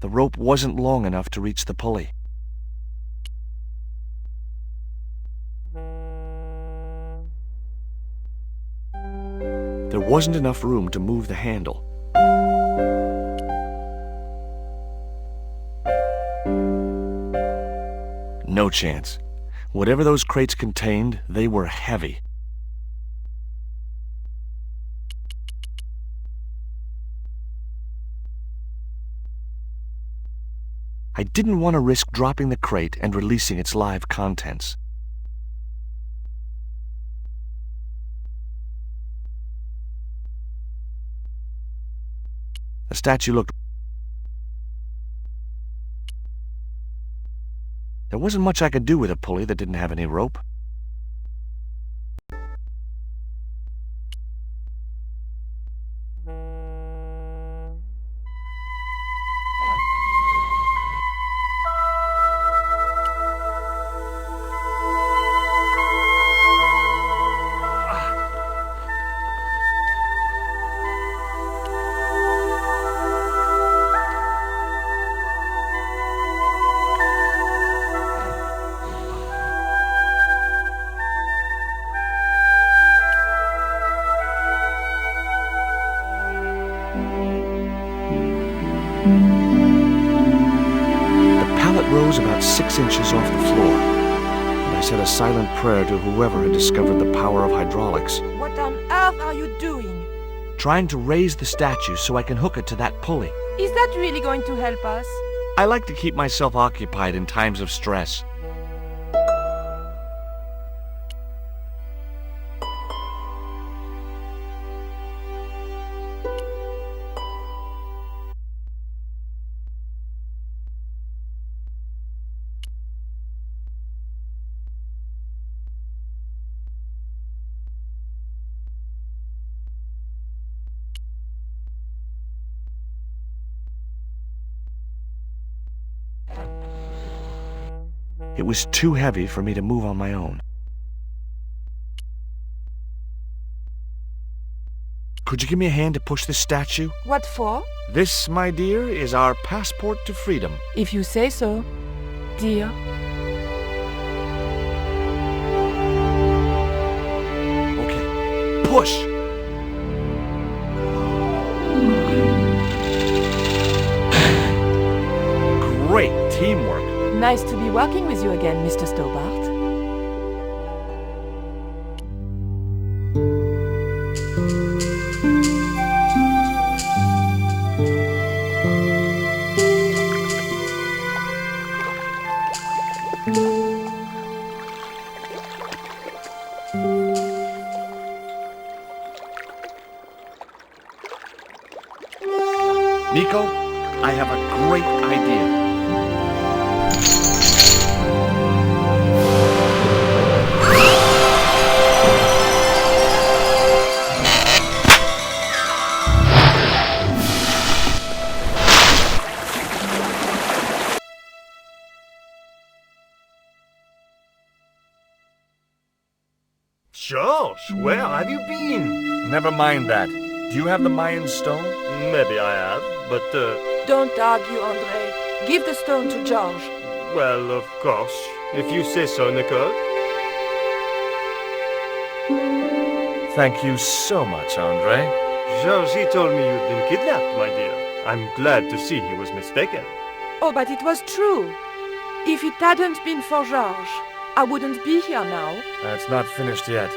The rope wasn't long enough to reach the pulley. There wasn't enough room to move the handle. No chance. Whatever those crates contained, they were heavy. I didn't want to risk dropping the crate and releasing its live contents. The statue looked... There wasn't much I could do with a pulley that didn't have any rope. Rose about 6 inches off the floor, and I said a silent prayer to whoever had discovered the power of hydraulics. What on earth are you doing? Trying to raise the statue so I can hook it to that pulley. Is that really going to help us? I like to keep myself occupied in times of stress. It was too heavy for me to move on my own. Could you give me a hand to push this statue? What for? This, my dear, is our passport to freedom. If you say so, dear. Okay, push! Great teamwork. Nice to be working with you again, Mr. Stobart. Nico, I have a great idea. George, where have you been? Never mind that. Do you have the Mayan stone? Maybe I have, but, Don't argue, André. Give the stone to George. well, of course. If you say so, Nicole. Thank you so much, Andre. George, he told me you'd been kidnapped, my dear. I'm glad to see he was mistaken. Oh, but it was true. If it hadn't been for George, I wouldn't be here now. That's not finished yet.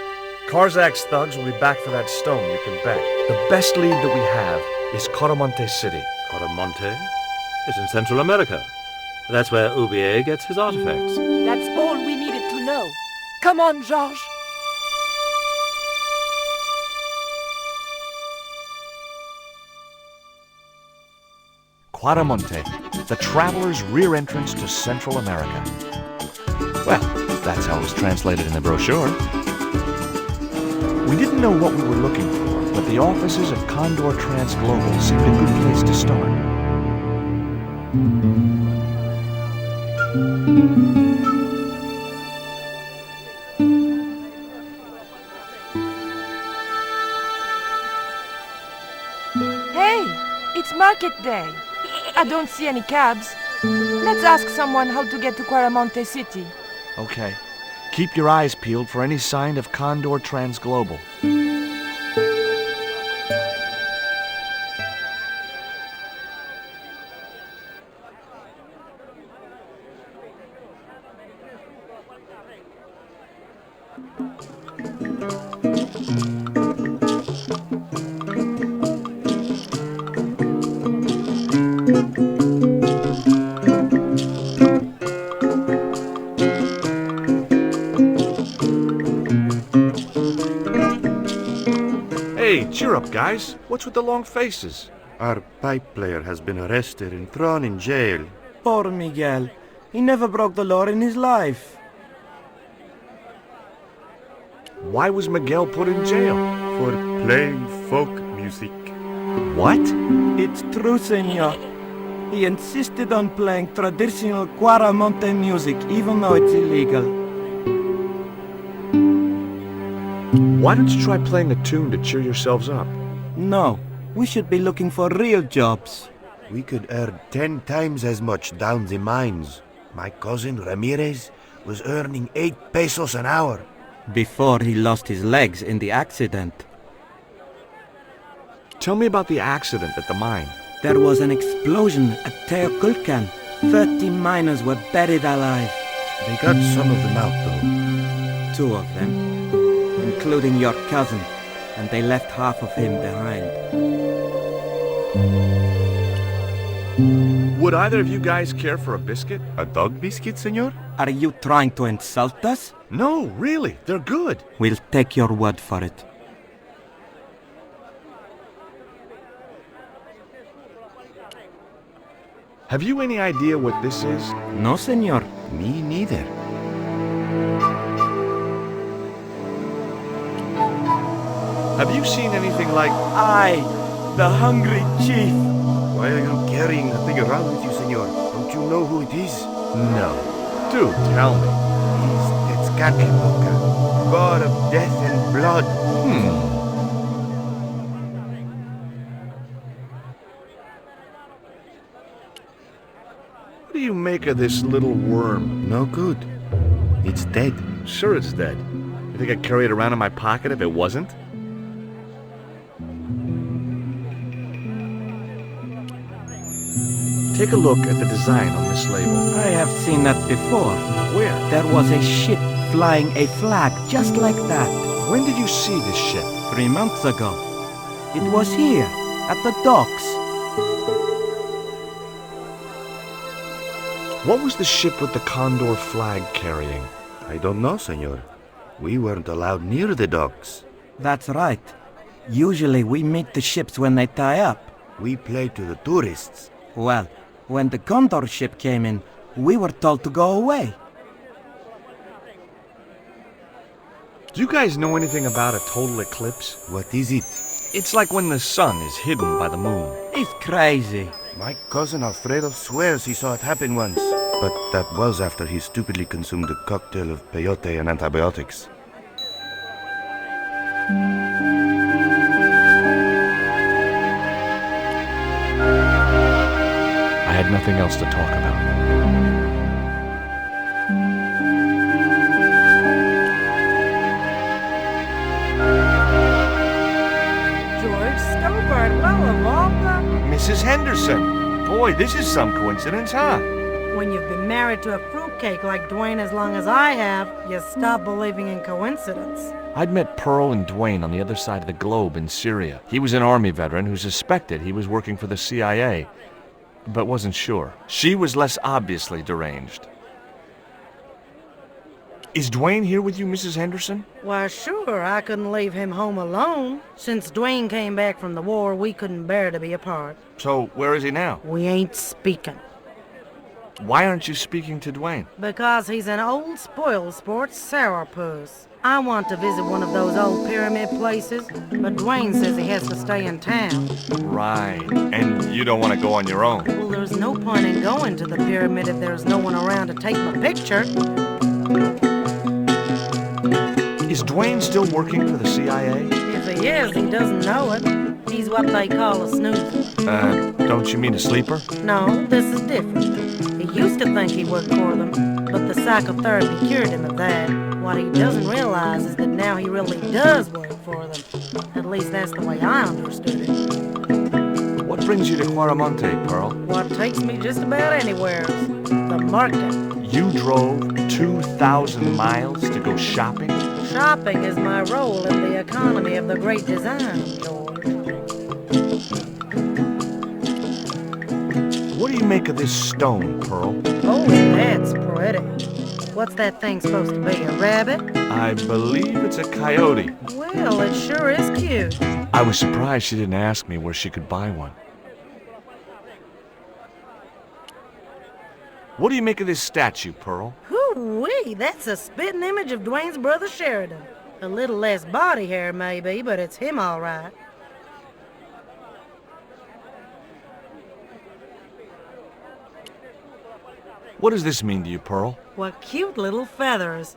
Karzak's thugs will be back for that stone, you can bet. The best lead that we have is Coromonte City. Coromonte is in Central America. That's where Ubier gets his artifacts. That's all we needed to know. Come on, George. Quaramonte, the traveler's rear entrance to Central America. Well, that's how it was translated in the brochure. We didn't know what we were looking for, but the offices of Condor Trans Global seemed a good place to start. Hey, it's market day. I don't see any cabs. Let's ask someone how to get to Quaramonte City. Okay. Keep your eyes peeled for any sign of Condor Transglobal. Hey, cheer up, guys. What's with the long faces? Our pipe player has been arrested and thrown in jail. Poor Miguel. He never broke the law in his life. Why was Miguel put in jail? For playing folk music. What? It's true, senor. He insisted on playing traditional Quaramonte music, even though it's illegal. Why don't you try playing a tune to cheer yourselves up? No, we should be looking for real jobs. We could earn 10 times as much down the mines. My cousin Ramirez was earning 8 pesos an hour. Before he lost his legs in the accident. Tell me about the accident at the mine. There was an explosion at Teoculcan. 30 miners were buried alive. They got some of them out, though. 2 of them, including your cousin, and they left half of him behind. Would either of you guys care for a biscuit? A dog biscuit, senor? Are you trying to insult us? No, really. They're good. We'll take your word for it. Have you any idea what this is? No, senor. Me neither. Have you seen anything like... I, the hungry chief. Why are you carrying the thing around with you, senor? Don't you know who it is? No. Do tell me. He's Tezcatlipoca, god of death and blood. What do you make of this little worm? No good. It's dead. Sure it's dead. You think I'd carry it around in my pocket if it wasn't? Take a look at the design on this label. I have seen that before. Where? There was a ship flying a flag just like that. When did you see this ship? 3 months ago. It was here, at the docks. What was the ship with the Condor flag carrying? I don't know, senor. We weren't allowed near the docks. That's right. Usually we meet the ships when they tie up. We play to the tourists. Well, when the Condor ship came in, we were told to go away. Do you guys know anything about a total eclipse? What is it? It's like when the sun is hidden by the moon. He's crazy. My cousin Alfredo swears he saw it happen once. But that was after he stupidly consumed a cocktail of peyote and antibiotics. I had nothing else to talk about. George Stobart, Mrs. Henderson. Boy, this is some coincidence, huh? When you've been married to a fruitcake like Dwayne as long as I have, you stop believing in coincidence. I'd met Pearl and Dwayne on the other side of the globe in Syria. He was an Army veteran who suspected he was working for the CIA, but wasn't sure. She was less obviously deranged. Is Dwayne here with you, Mrs. Henderson? Why, sure, I couldn't leave him home alone. Since Dwayne came back from the war, we couldn't bear to be apart. So, where is he now? We ain't speaking. Why aren't you speaking to Dwayne? Because he's an old spoil sport sourpuss. I want to visit one of those old pyramid places, but Dwayne says he has to stay in town. Right. And you don't want to go on your own. Well, there's no point in going to the pyramid if there's no one around to take my picture. Is Dwayne still working for the CIA? If he is, he doesn't know it. He's what they call a snoozer. Don't you mean a sleeper? No, this is different. He used to think he worked for them, but the psychotherapy cured him of that. What he doesn't realize is that now he really does work for them. At least that's the way I understood it. What brings you to Quaramonte, Pearl? What takes me just about anywhere is the market. You drove 2,000 miles to go shopping? Shopping is my role in the economy of the great design, George. What do you make of this stone, Pearl? Oh, that's pretty. What's that thing supposed to be, a rabbit? I believe it's a coyote. Well, it sure is cute. I was surprised she didn't ask me where she could buy one. What do you make of this statue, Pearl? Hoo-wee, that's a spitting image of Dwayne's brother Sheridan. A little less body hair, maybe, but it's him all right. What does this mean to you, Pearl? What cute little feathers.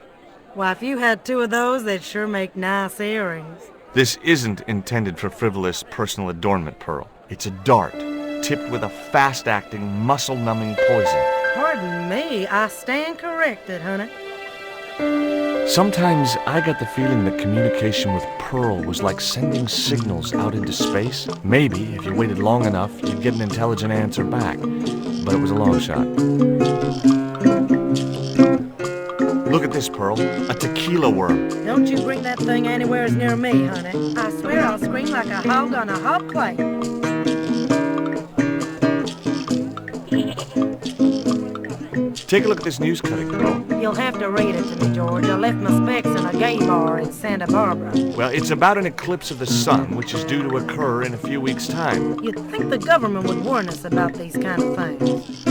Why, if you had two of those, they'd sure make nice earrings. This isn't intended for frivolous personal adornment, Pearl. It's a dart, tipped with a fast-acting, muscle-numbing poison. Pardon me, I stand corrected, honey. Sometimes I got the feeling that communication with Pearl was like sending signals out into space. Maybe, if you waited long enough, you'd get an intelligent answer back. But it was a long shot. Look at this, Pearl. A tequila worm. Don't you bring that thing anywhere near me, honey. I swear I'll scream like a hog on a hot plate. Take a look at this news cutting, Pearl. You'll have to read it to me, George. I left my specs in a gay bar in Santa Barbara. Well, it's about an eclipse of the sun, which is due to occur in a few weeks' time. You'd think the government would warn us about these kind of things.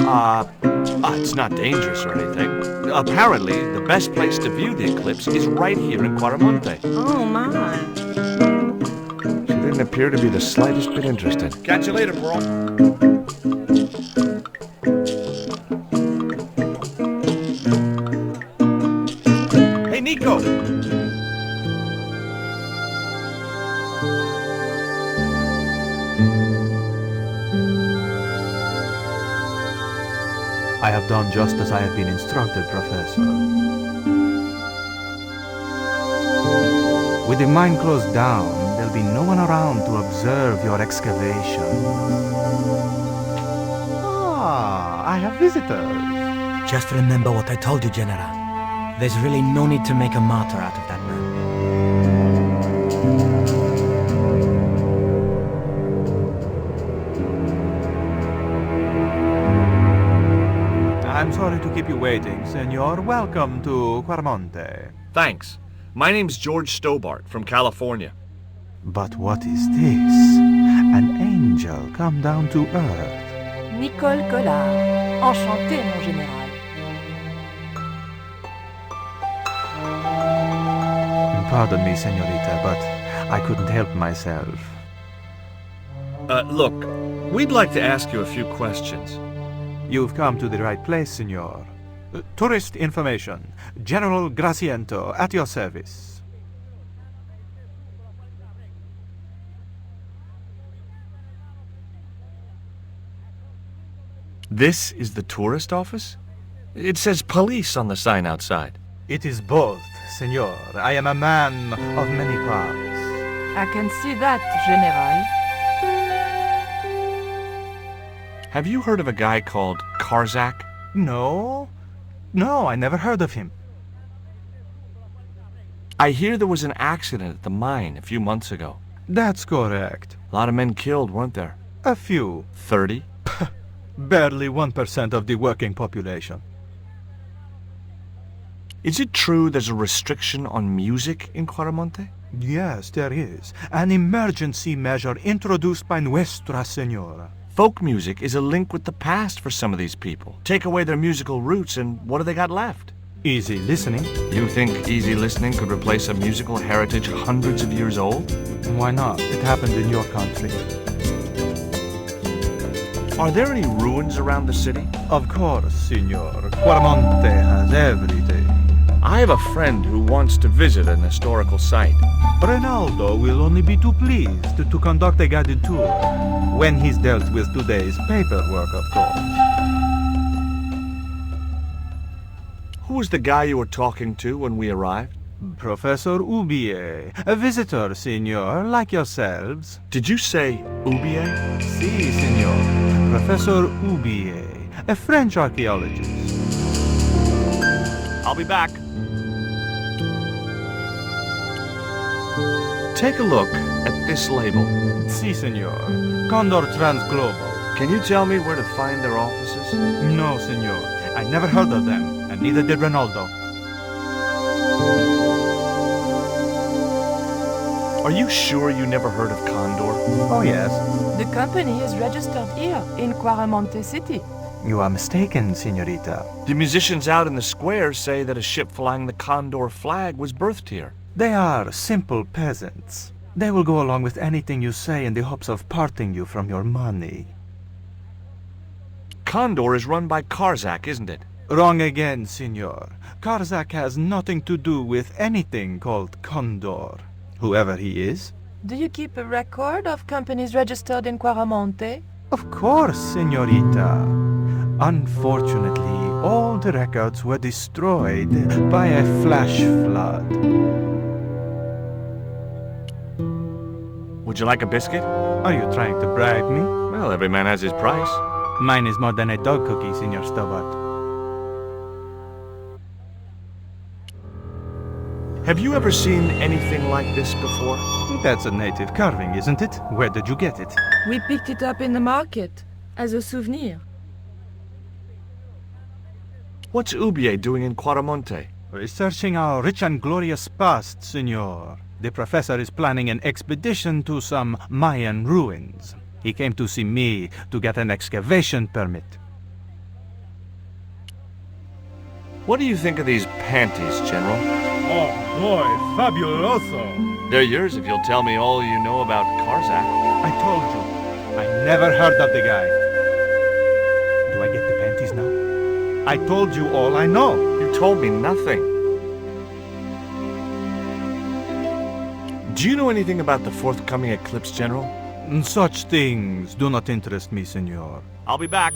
It's not dangerous or anything. Apparently, the best place to view the eclipse is right here in Quaramonte. Oh, my. She didn't appear to be the slightest bit interested. Catch you later, Pearl. Hey, Nico! I have done just as I have been instructed, Professor. With the mine closed down, there'll be no one around to observe your excavation. Ah, I have visitors. Just remember what I told you, General. There's really no need to make a martyr out of that man. I'm sorry to keep you waiting, Senor. Welcome to Quaramonte. Thanks. My name's George Stobart from California. But what is this? An angel come down to earth. Nicole Collard. Enchantée, mon général. Pardon me, senorita, but I couldn't help myself. Look, we'd like to ask you a few questions. You've come to the right place, senor. Tourist information. General Graciento, at your service. This is the tourist office? It says police on the sign outside. It is both, senor. I am a man of many parts. I can see that, General. Have you heard of a guy called Karzak? No, I never heard of him. I hear there was an accident at the mine a few months ago. That's correct. A lot of men killed, weren't there? A few. 30? Barely 1% of the working population. Is it true there's a restriction on music in Quaramonte? Yes, there is. An emergency measure introduced by Nuestra Senora. Folk music is a link with the past for some of these people. Take away their musical roots and what do they got left? Easy listening. You think easy listening could replace a musical heritage hundreds of years old? Why not? It happened in your country. Are there any ruins around the city? Of course, Signor. Quaramonte has everything. I have a friend who wants to visit an historical site. Ronaldo will only be too pleased to conduct a guided tour, when he's dealt with today's paperwork, of course. Who was the guy you were talking to when we arrived? Professor Ubier, a visitor, Signor, like yourselves. Did you say Ubier? Si, Signor. Professor Ubier, a French archaeologist. I'll be back. Take a look at this label. Si, Signor. Condor Transglobal. Can you tell me where to find their offices? No, Signor. I never heard of them, and neither did Ronaldo. Are you sure you never heard of Condor? Oh, yes. The company is registered here in Quaramonte City. You are mistaken, Signorita. The musicians out in the square say that a ship flying the Condor flag was birthed here. They are simple peasants. They will go along with anything you say in the hopes of parting you from your money. Condor is run by Karzak, isn't it? Wrong again, Signor. Karzak has nothing to do with anything called Condor, whoever he is. Do you keep a record of companies registered in Quaramonte? Of course, Signorita. Unfortunately, all the records were destroyed by a flash flood. Would you like a biscuit? Are you trying to bribe me? Well, every man has his price. Mine is more than a dog cookie, Signor Stobart. Have you ever seen anything like this before? That's a native carving, isn't it? Where did you get it? We picked it up in the market as a souvenir. What's Ubier doing in Quaramonte? Researching our rich and glorious past, Signor. The professor is planning an expedition to some Mayan ruins. He came to see me to get an excavation permit. What do you think of these panties, General? Oh boy, fabuloso! They're yours if you'll tell me all you know about Karzak. I told you, I never heard of the guy. Do I get the panties now? I told you all I know. You told me nothing. Do you know anything about the forthcoming eclipse, General? Such things do not interest me, Signor. I'll be back.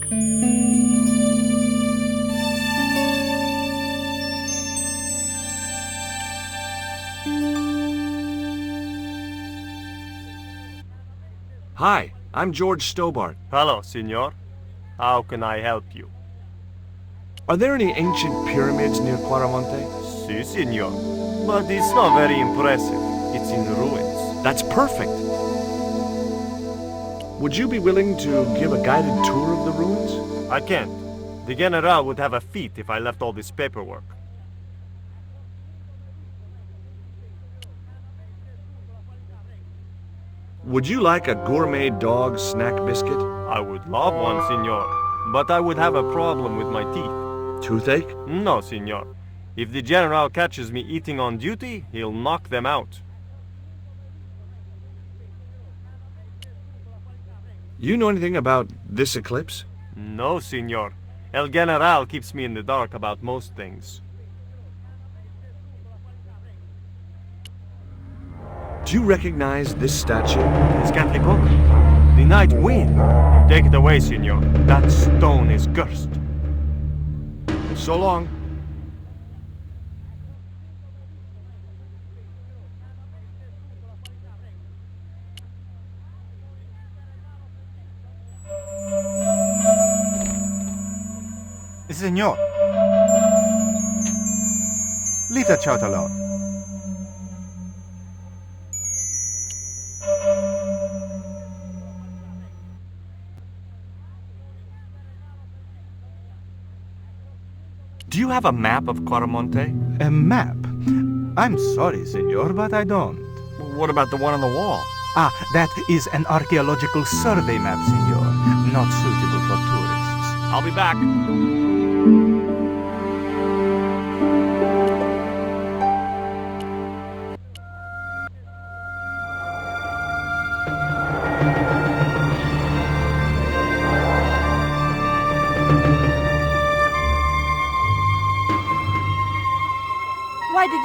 Hi, I'm George Stobart. Hello, senor. How can I help you? Are there any ancient pyramids near Quaramonte? Si, senor. But it's not very impressive. It's in ruins. That's perfect. Would you be willing to give a guided tour of the ruins? I can't. The General would have a fit if I left all this paperwork. Would you like a gourmet dog snack biscuit? I would love one, senor. But I would have a problem with my teeth. Toothache? No, senor. If the General catches me eating on duty, he'll knock them out. You know anything about this eclipse? No, senor. El General keeps me in the dark about most things. Do you recognize this statue? It's Book. The night wind. Take it away, senor. That stone is cursed. So long. Signor. Leave that child alone. Do you have a map of Quaramonte? A map? I'm sorry, Signor, but I don't. What about the one on the wall? Ah, that is an archaeological survey map, Signor. Not suitable for tourists. I'll be back.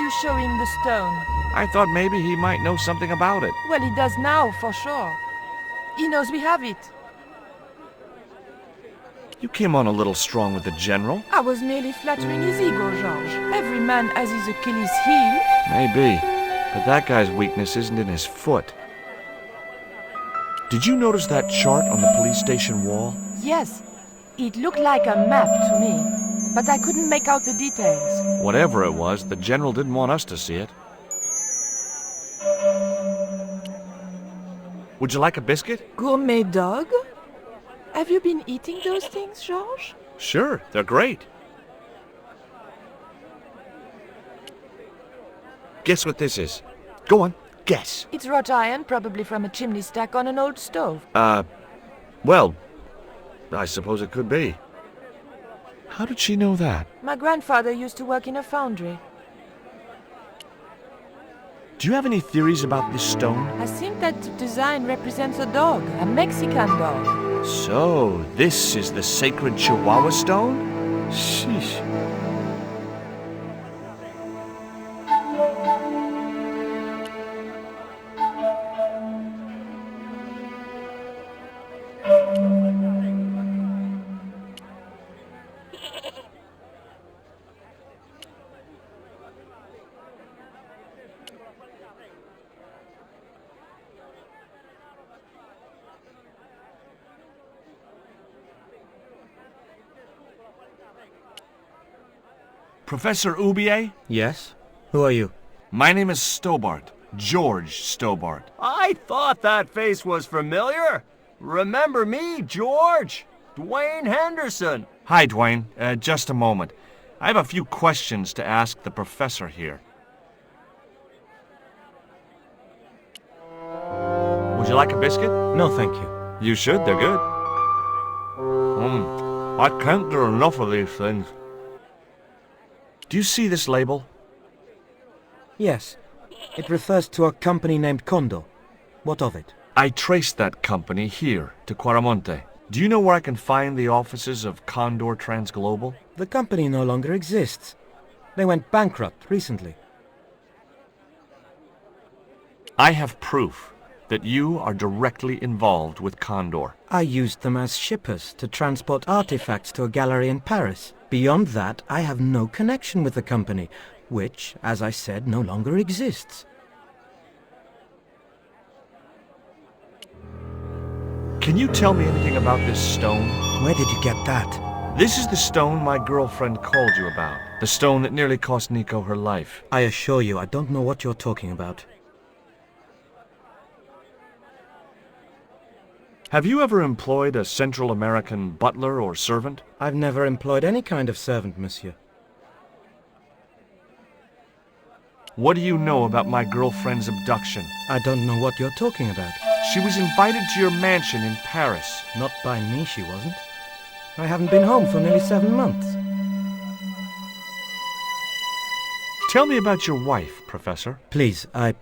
you show him the stone? I thought maybe he might know something about it. Well, he does now, for sure. He knows we have it. You came on a little strong with the general. I was merely flattering his ego, Georges. Every man has his Achilles heel. Maybe, but that guy's weakness isn't in his foot. Did you notice that chart on the police station wall? Yes. It looked like a map to me, but I couldn't make out the details. Whatever it was, the general didn't want us to see it. Would you like a biscuit? Gourmet dog? Have you been eating those things, Georges? Sure, they're great. Guess what this is? Go on, guess. It's wrought iron, probably from a chimney stack on an old stove. Well, I suppose it could be. How did she know that? My grandfather used to work in a foundry. Do you have any theories about this stone? I think that the design represents a dog, a Mexican dog. So, this is the sacred Chihuahua stone? Sheesh. Professor Oubier? Yes? Who are you? My name is Stobart. George Stobart. I thought that face was familiar. Remember me, George? Dwayne Henderson. Hi, Dwayne. Just a moment. I have a few questions to ask the professor here. Would you like a biscuit? No, thank you. You should. They're good. I can't get enough of these things. Do you see this label? Yes. It refers to a company named Condor. What of it? I traced that company here to Quaramonte. Do you know where I can find the offices of Condor Transglobal? The company no longer exists. They went bankrupt recently. I have proof that you are directly involved with Condor. I used them as shippers to transport artifacts to a gallery in Paris. Beyond that, I have no connection with the company, which, as I said, no longer exists. Can you tell me anything about this stone? Where did you get that? This is the stone my girlfriend called you about. The stone that nearly cost Nico her life. I assure you, I don't know what you're talking about. Have you ever employed a Central American butler or servant? I've never employed any kind of servant, monsieur. What do you know about my girlfriend's abduction? I don't know what you're talking about. She was invited to your mansion in Paris. Not by me, she wasn't. I haven't been home for nearly 7 months. Tell me about your wife, Professor. Please, I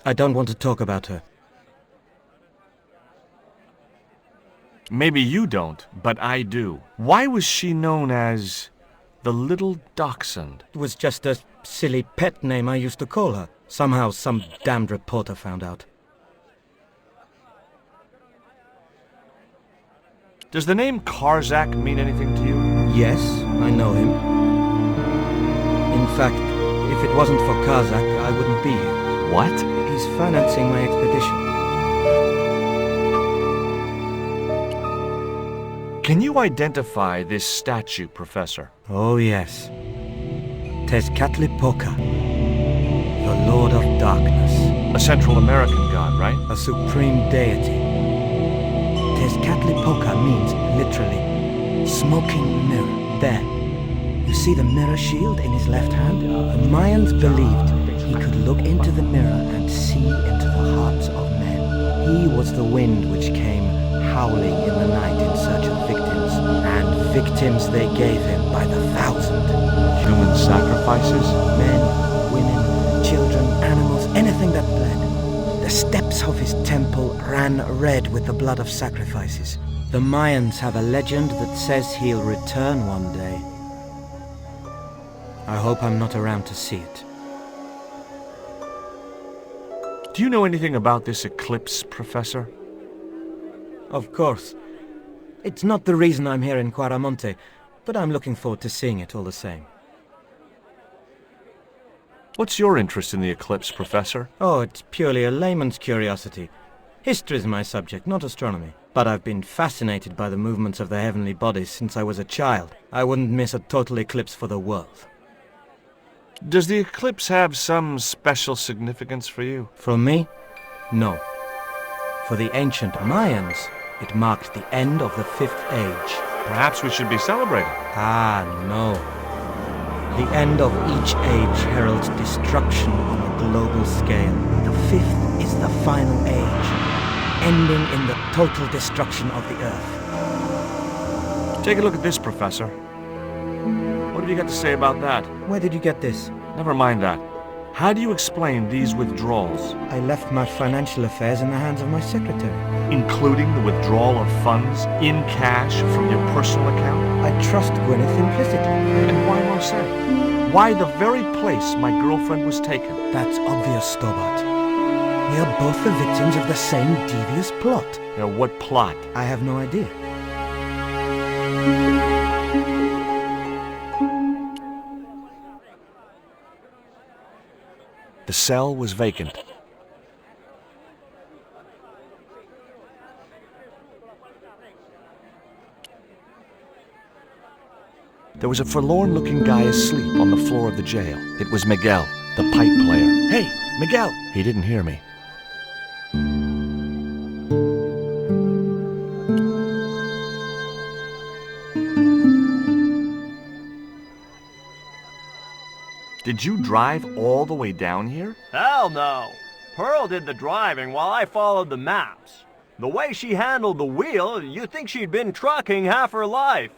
don't want to talk about her. Maybe you don't, but I do. Why was she known as the Little Dachshund? It was just a silly pet name I used to call her. Somehow some damned reporter found out. Does the name Karzak mean anything to you? Yes, I know him. In fact, if it wasn't for Karzak, I wouldn't be here. What? He's financing my expedition. Can you identify this statue, Professor? Oh, yes. Tezcatlipoca, the Lord of Darkness. A Central American god, right? A supreme deity. Tezcatlipoca means, literally, smoking mirror. There. You see the mirror shield in his left hand? The Mayans believed he could look into the mirror and see into the hearts of men. He was the wind which came howling in the night in search of victims, and victims they gave him by the thousand. Human sacrifices? Men, women, children, animals, anything that bled. The steps of his temple ran red with the blood of sacrifices. The Mayans have a legend that says he'll return one day. I hope I'm not around to see it. Do you know anything about this eclipse, Professor? Of course. It's not the reason I'm here in Quaramonte, but I'm looking forward to seeing it all the same. What's your interest in the eclipse, Professor? Oh, it's purely a layman's curiosity. History's my subject, not astronomy. But I've been fascinated by the movements of the heavenly bodies since I was a child. I wouldn't miss a total eclipse for the world. Does the eclipse have some special significance for you? For me? No. For the ancient Mayans, it marked the end of the Fifth Age. Perhaps we should be celebrating. Ah, no. The end of each age heralds destruction on a global scale. The fifth is the final age, ending in the total destruction of the Earth. Take a look at this, Professor. What have you got to say about that? Where did you get this? Never mind that. How do you explain these withdrawals? I left my financial affairs in the hands of my secretary. Including the withdrawal of funds in cash from your personal account? I trust Gwyneth implicitly. And why Marseille? Why the very place my girlfriend was taken? That's obvious, Stobart. We are both the victims of the same devious plot. What plot? I have no idea. The cell was vacant. There was a forlorn-looking guy asleep on the floor of the jail. It was Miguel, the pipe player. Hey, Miguel! He didn't hear me. Did you drive all the way down here? Hell no. Pearl did the driving while I followed the maps. The way she handled the wheel, you'd think she'd been trucking half her life.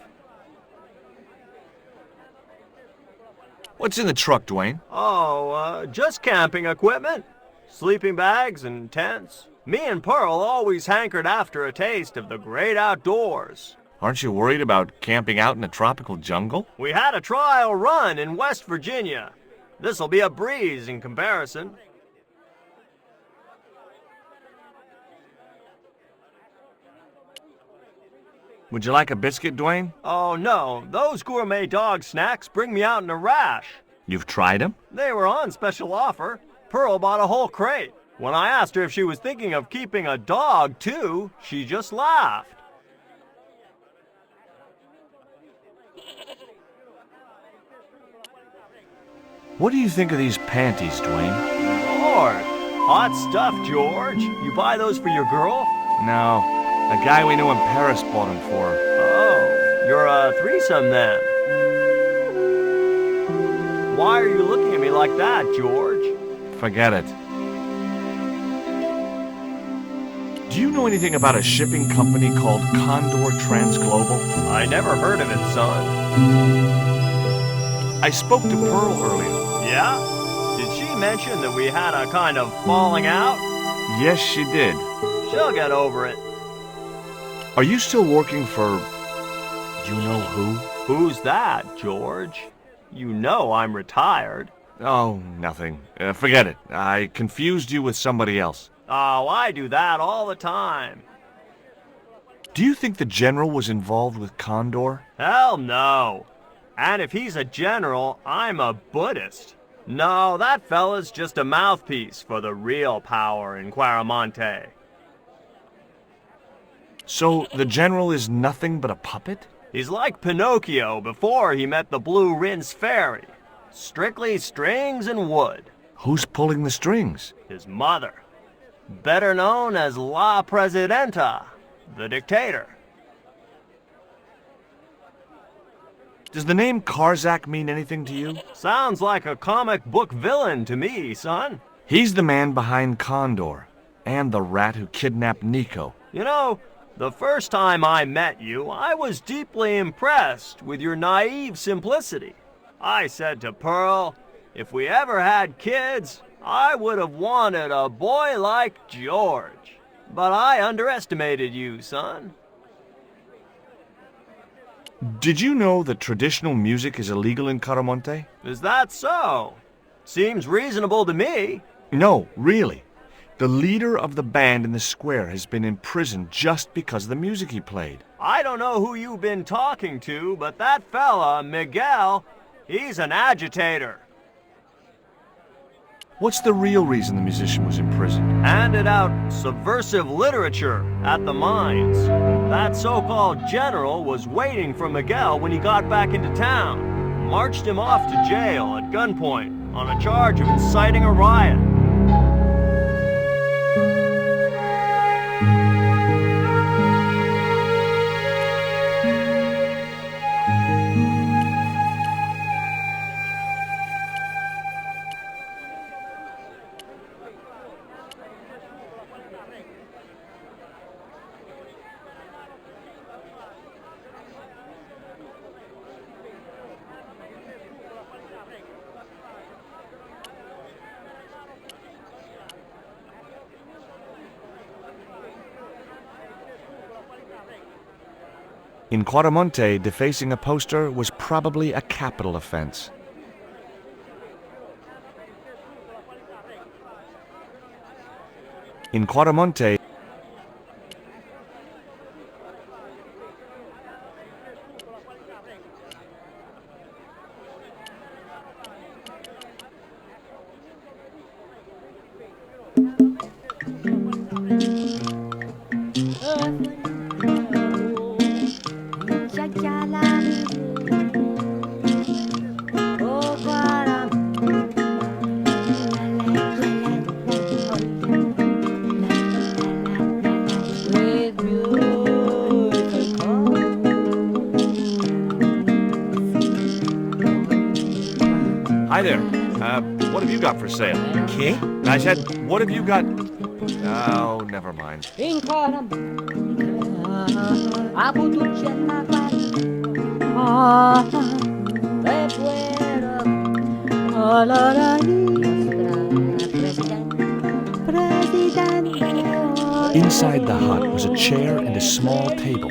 What's in the truck, Dwayne? Oh, just camping equipment. Sleeping bags and tents. Me and Pearl always hankered after a taste of the great outdoors. Aren't you worried about camping out in a tropical jungle? We had a trial run in West Virginia. This'll be a breeze in comparison. Would you like a biscuit, Dwayne? Oh no, those gourmet dog snacks bring me out in a rash. You've tried them? They were on special offer. Pearl bought a whole crate. When I asked her if she was thinking of keeping a dog too, she just laughed. What do you think of these panties, Dwayne? Lord, hot stuff, George. You buy those for your girl? No, a guy we knew in Paris bought them for her. Oh, you're a threesome then. Why are you looking at me like that, George? Forget it. Do you know anything about a shipping company called Condor Transglobal? I never heard of it, son. I spoke to Pearl earlier. Yeah? Did she mention that we had a kind of falling out? Yes, she did. She'll get over it. Are you still working for... do you know who? Who's that, George? You know I'm retired. Oh, nothing. Forget it. I confused you with somebody else. Oh, I do that all the time. Do you think the general was involved with Condor? Hell no. And if he's a general, I'm a Buddhist. No, that fella's just a mouthpiece for the real power in Quaramonte. So the general is nothing but a puppet? He's like Pinocchio before he met the Blue Rinse Fairy. Strictly strings and wood. Who's pulling the strings? His mother. Better known as La Presidenta, the dictator. Does the name Karzak mean anything to you? Sounds like a comic book villain to me, son. He's the man behind Condor, and the rat who kidnapped Nico. You know, the first time I met you, I was deeply impressed with your naive simplicity. I said to Pearl, if we ever had kids, I would have wanted a boy like George. But I underestimated you, son. Did you know that traditional music is illegal in Caramonte? Is that so? Seems reasonable to me. No, really. The leader of the band in the square has been imprisoned just because of the music he played. I don't know who you've been talking to, but that fella, Miguel, he's an agitator. What's the real reason the musician was imprisoned? Handed out subversive literature at the mines. That so-called general was waiting for Miguel when he got back into town. Marched him off to jail at gunpoint on a charge of inciting a riot. In Quaramonte, defacing a poster was probably a capital offense. In Quaramonte, Hi there. What have you got for sale? Okay. I said, what have you got? Oh, never mind. Inside the hut was a chair and a small table.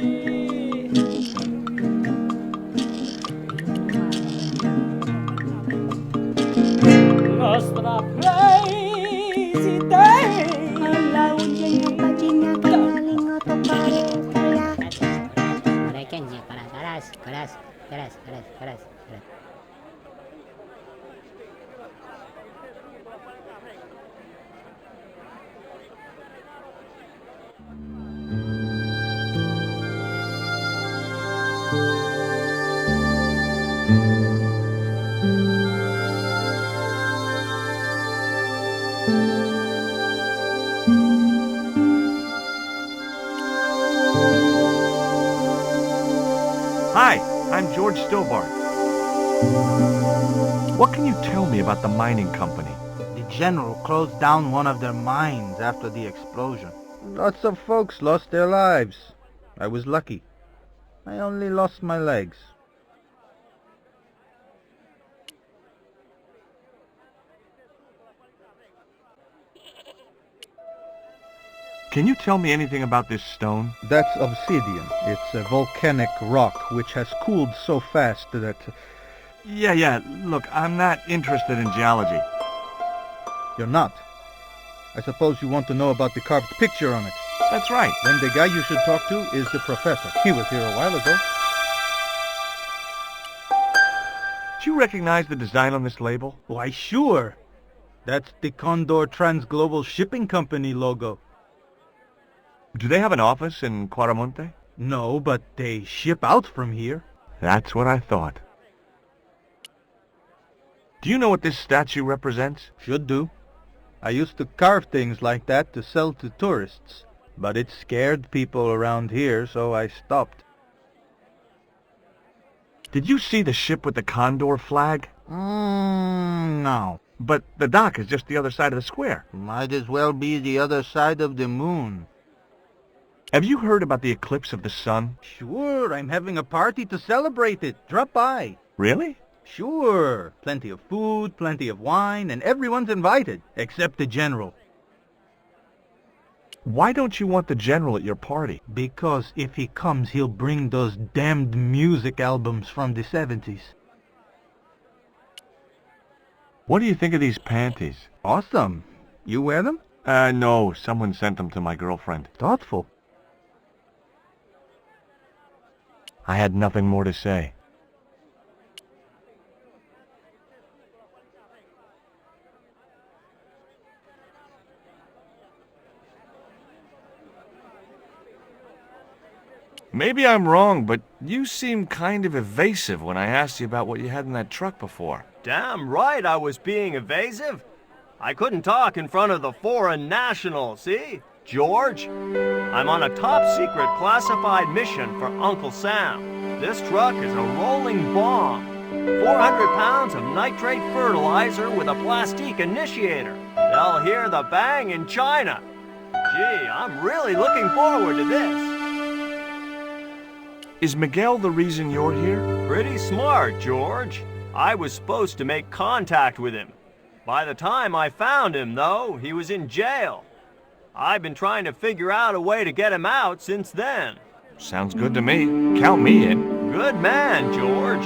Hi, I'm George Stillbart. What can you tell me about the mining company? The general closed down one of their mines after the explosion. Lots of folks lost their lives. I was lucky. I only lost my legs. Can you tell me anything about this stone? That's obsidian. It's a volcanic rock which has cooled so fast that... Yeah. Look, I'm not interested in geology. You're not? I suppose you want to know about the carved picture on it. That's right. Then the guy you should talk to is the professor. He was here a while ago. Do you recognize the design on this label? Why, sure. That's the Condor Transglobal Shipping Company logo. Do they have an office in Quaramonte? No, but they ship out from here. That's what I thought. Do you know what this statue represents? Should do. I used to carve things like that to sell to tourists, but it scared people around here, so I stopped. Did you see the ship with the Condor flag? No. But the dock is just the other side of the square. Might as well be the other side of the moon. Have you heard about the eclipse of the sun? Sure, I'm having a party to celebrate it. Drop by. Really? Sure. Plenty of food, plenty of wine, and everyone's invited, except the general. Why don't you want the general at your party? Because if he comes, he'll bring those damned music albums from the 70s. What do you think of these panties? Awesome. You wear them? No. Someone sent them to my girlfriend. Thoughtful. I had nothing more to say. Maybe I'm wrong, but you seemed kind of evasive when I asked you about what you had in that truck before. Damn right I was being evasive. I couldn't talk in front of the foreign national, see? George, I'm on a top-secret classified mission for Uncle Sam. This truck is a rolling bomb. 400 pounds of nitrate fertilizer with a plastique initiator. They'll hear the bang in China. Gee, I'm really looking forward to this. Is Miguel the reason you're here? Pretty smart, George. I was supposed to make contact with him. By the time I found him, though, he was in jail. I've been trying to figure out a way to get him out since then. Sounds good to me. Count me in. Good man, George.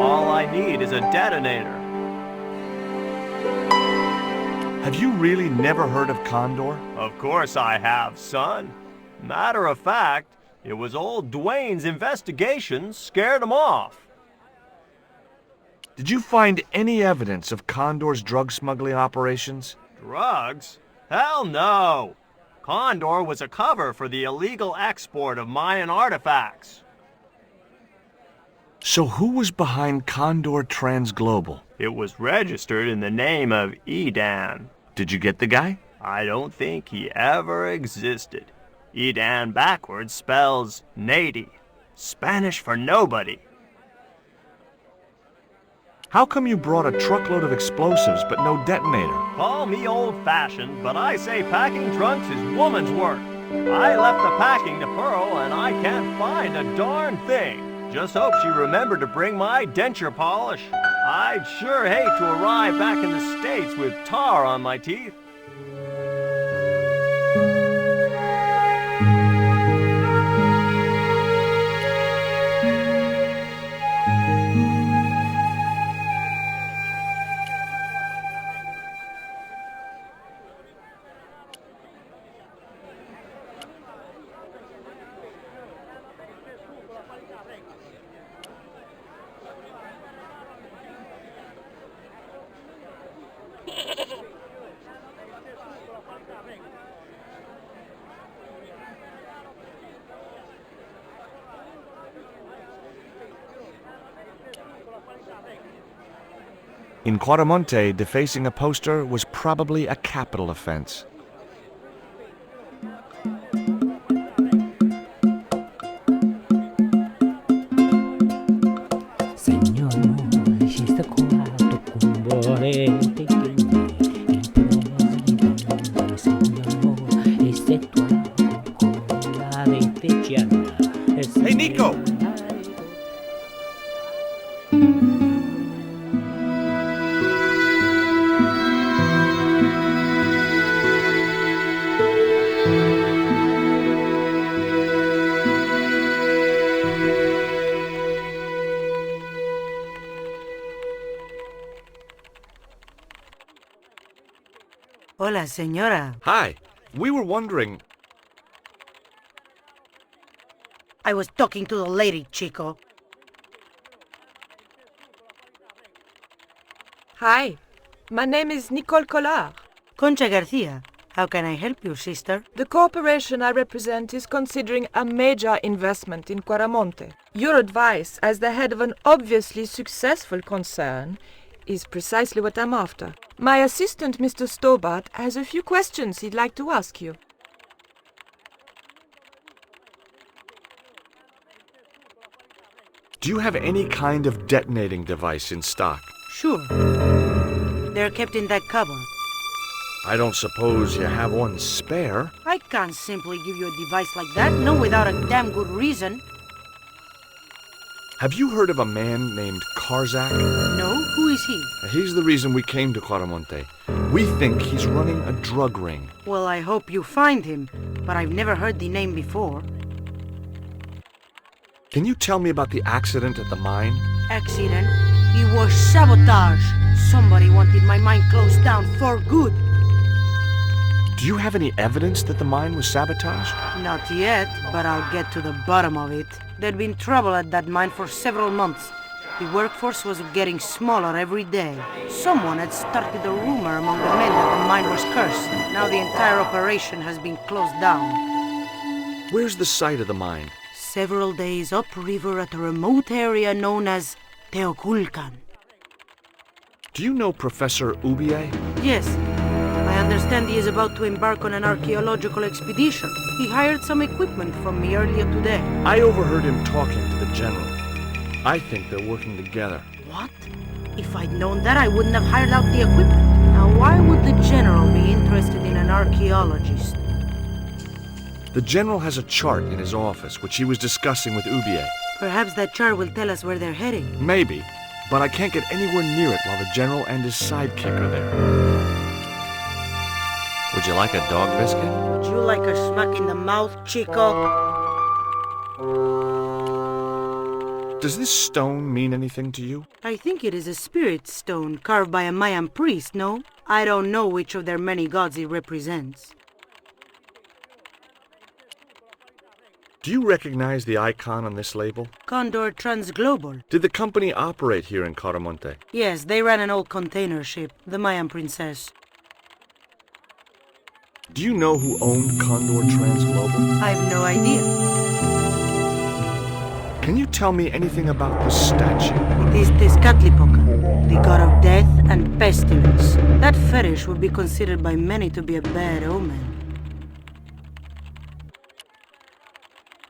All I need is a detonator. Have you really never heard of Condor? Of course I have, son. Matter of fact, it was old Dwayne's investigations scared him off. Did you find any evidence of Condor's drug smuggling operations? Drugs? Hell no! Condor was a cover for the illegal export of Mayan artifacts. So who was behind Condor Transglobal? It was registered in the name of Edan. Did you get the guy? I don't think he ever existed. Edan backwards spells Nady, Spanish for nobody. How come you brought a truckload of explosives but no detonator? Call me old-fashioned, but I say packing trunks is woman's work. I left the packing to Pearl and I can't find a darn thing. Just hope she remembered to bring my denture polish. I'd sure hate to arrive back in the States with tar on my teeth. In Quaramonte, defacing a poster was probably a capital offense. Hey, Nico! Hola, señora. Hi. We were wondering... I was talking to the lady, Chico. Hi, my name is Nicole Collard. Concha Garcia. How can I help you, sister? The corporation I represent is considering a major investment in Quaramonte. Your advice, as the head of an obviously successful concern, is precisely what I'm after. My assistant, Mr. Stobart, has a few questions he'd like to ask you. Do you have any kind of detonating device in stock? Sure. They're kept in that cupboard. I don't suppose you have one spare? I can't simply give you a device like that, no without a damn good reason. Have you heard of a man named Karzak? No? Who is he? He's the reason we came to Quaramonte. We think he's running a drug ring. Well, I hope you find him, but I've never heard the name before. Can you tell me about the accident at the mine? Accident? It was sabotage. Somebody wanted my mine closed down for good. Do you have any evidence that the mine was sabotaged? Not yet, but I'll get to the bottom of it. There'd been trouble at that mine for several months. The workforce was getting smaller every day. Someone had started a rumor among the men that the mine was cursed. Now the entire operation has been closed down. Where's the site of the mine? Several days upriver at a remote area known as Teoculcan. Do you know Professor Ubier? Yes. I understand he is about to embark on an archaeological expedition. He hired some equipment from me earlier today. I overheard him talking to the general. I think they're working together. What? If I'd known that, I wouldn't have hired out the equipment. Now, why would the general be interested in an archaeologist? The general has a chart in his office, which he was discussing with Ubier. Perhaps that chart will tell us where they're heading. Maybe, but I can't get anywhere near it while the general and his sidekick are there. Would you like a dog biscuit? Would you like a smack in the mouth, Chico? Does this stone mean anything to you? I think it is a spirit stone carved by a Mayan priest, no? I don't know which of their many gods it represents. Do you recognize the icon on this label? Condor Transglobal. Did the company operate here in Quaramonte? Yes, they ran an old container ship, the Mayan Princess. Do you know who owned Condor Transglobal? I have no idea. Can you tell me anything about the statue? It is Tezcatlipoca, the god of death and pestilence. That fetish would be considered by many to be a bad omen.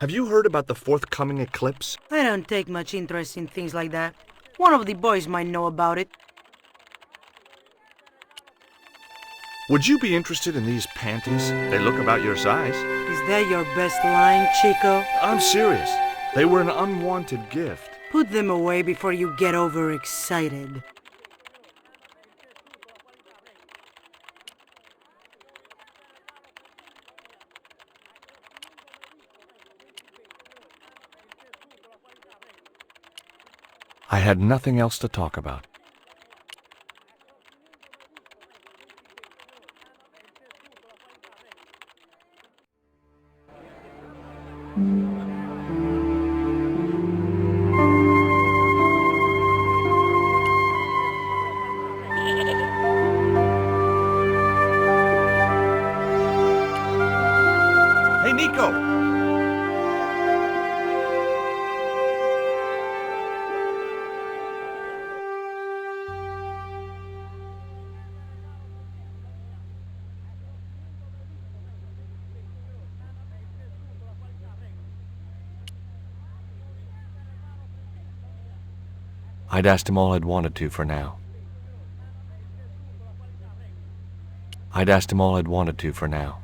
Have you heard about the forthcoming eclipse? I don't take much interest in things like that. One of the boys might know about it. Would you be interested in these panties? They look about your size. Is that your best line, Chico? I'm serious. They were an unwanted gift. Put them away before you get overexcited. I had nothing else to talk about. Hey, Nico! I'd asked him all I'd wanted to for now. I'd asked him all I'd wanted to for now.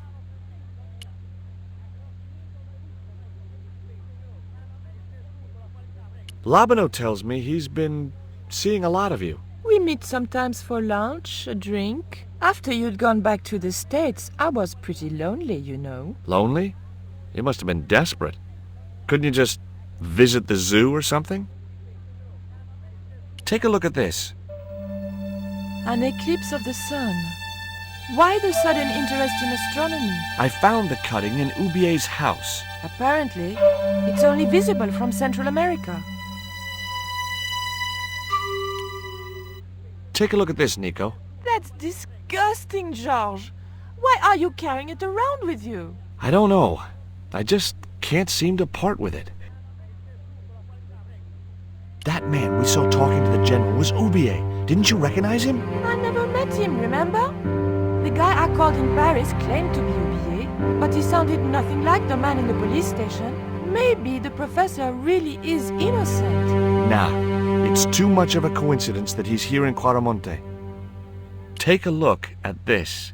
Labano tells me he's been seeing a lot of you. We meet sometimes for lunch, a drink. After you'd gone back to the States, I was pretty lonely, you know. Lonely? You must have been desperate. Couldn't you just visit the zoo or something? Take a look at this. An eclipse of the sun. Why the sudden interest in astronomy? I found the cutting in Ubier's house. Apparently, it's only visible from Central America. Take a look at this, Nico. That's disgusting, George. Why are you carrying it around with you? I don't know. I just can't seem to part with it. That man we saw talking to the general was Ubier. Didn't you recognize him? I never met him, remember? The guy I called in Paris claimed to be Ubier, but he sounded nothing like the man in the police station. Maybe the professor really is innocent. Nah, it's too much of a coincidence that he's here in Quaramonte. Take a look at this.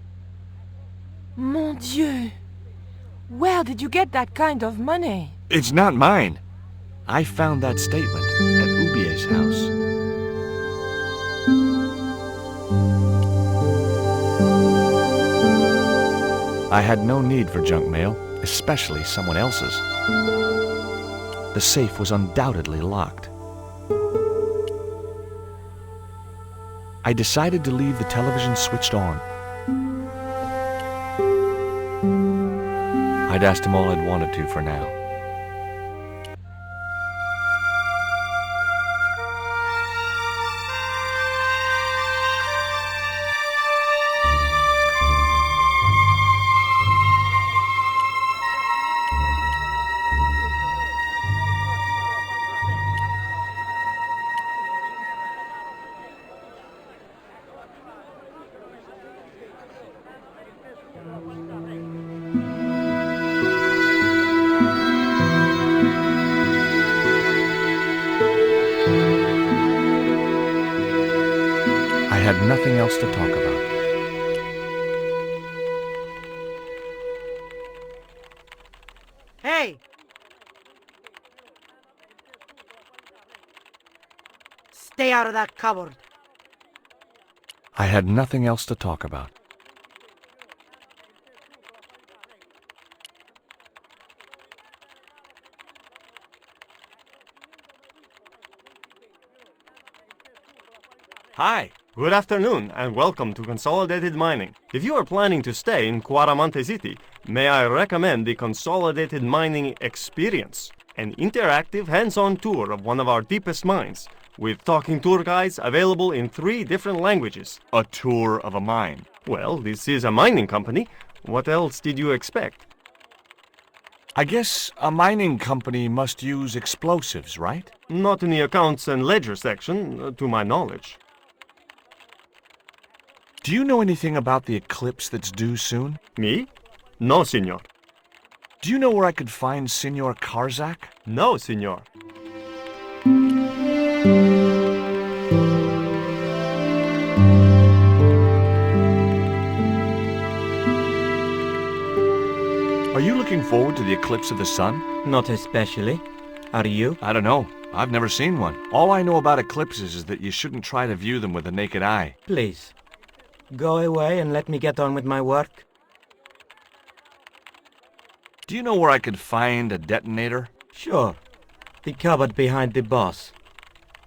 Mon Dieu! Where did you get that kind of money? It's not mine. I found that statement at Ubier's house. I had no need for junk mail, especially someone else's. The safe was undoubtedly locked. I decided to leave the television switched on. I'd asked him all I'd wanted to for now. I had nothing else to talk about. Hey! Stay out of that cupboard. I had nothing else to talk about. Hi, good afternoon, and welcome to Consolidated Mining. If you are planning to stay in Cuaramonte City, may I recommend the Consolidated Mining Experience, an interactive hands-on tour of one of our deepest mines, with talking tour guides available in 3 different languages. A tour of a mine. Well, this is a mining company. What else did you expect? I guess a mining company must use explosives, right? Not in the accounts and ledger section, to my knowledge. Do you know anything about the eclipse that's due soon? Me? No, senor. Do you know where I could find Senor Karzak? No, senor. Are you looking forward to the eclipse of the sun? Not especially. Are you? I don't know. I've never seen one. All I know about eclipses is that you shouldn't try to view them with the naked eye. Please, go away and let me get on with my work. Do you know where I could find a detonator? Sure. The cupboard behind the boss.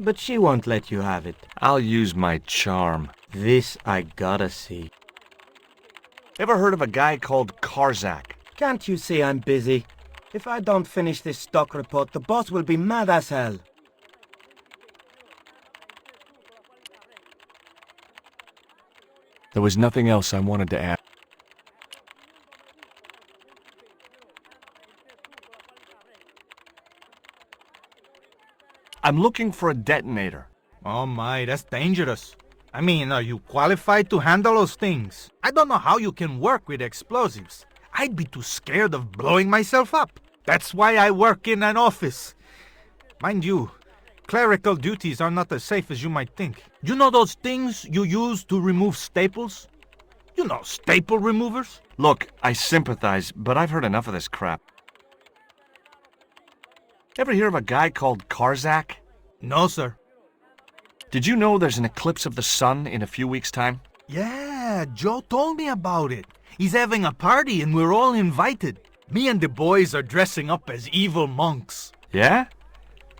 But she won't let you have it. I'll use my charm. This I gotta see. Ever heard of a guy called Karzak? Can't you see I'm busy? If I don't finish this stock report, the boss will be mad as hell. There was nothing else I wanted to add. I'm looking for a detonator. Oh my, that's dangerous. I mean, are you qualified to handle those things? I don't know how you can work with explosives. I'd be too scared of blowing myself up. That's why I work in an office. Mind you, clerical duties are not as safe as you might think. You know those things you use to remove staples? You know, staple removers? Look, I sympathize, but I've heard enough of this crap. Ever hear of a guy called Karzak? No, sir. Did you know there's an eclipse of the sun in a few weeks' time? Yeah, Joe told me about it. He's having a party and we're all invited. Me and the boys are dressing up as evil monks. Yeah?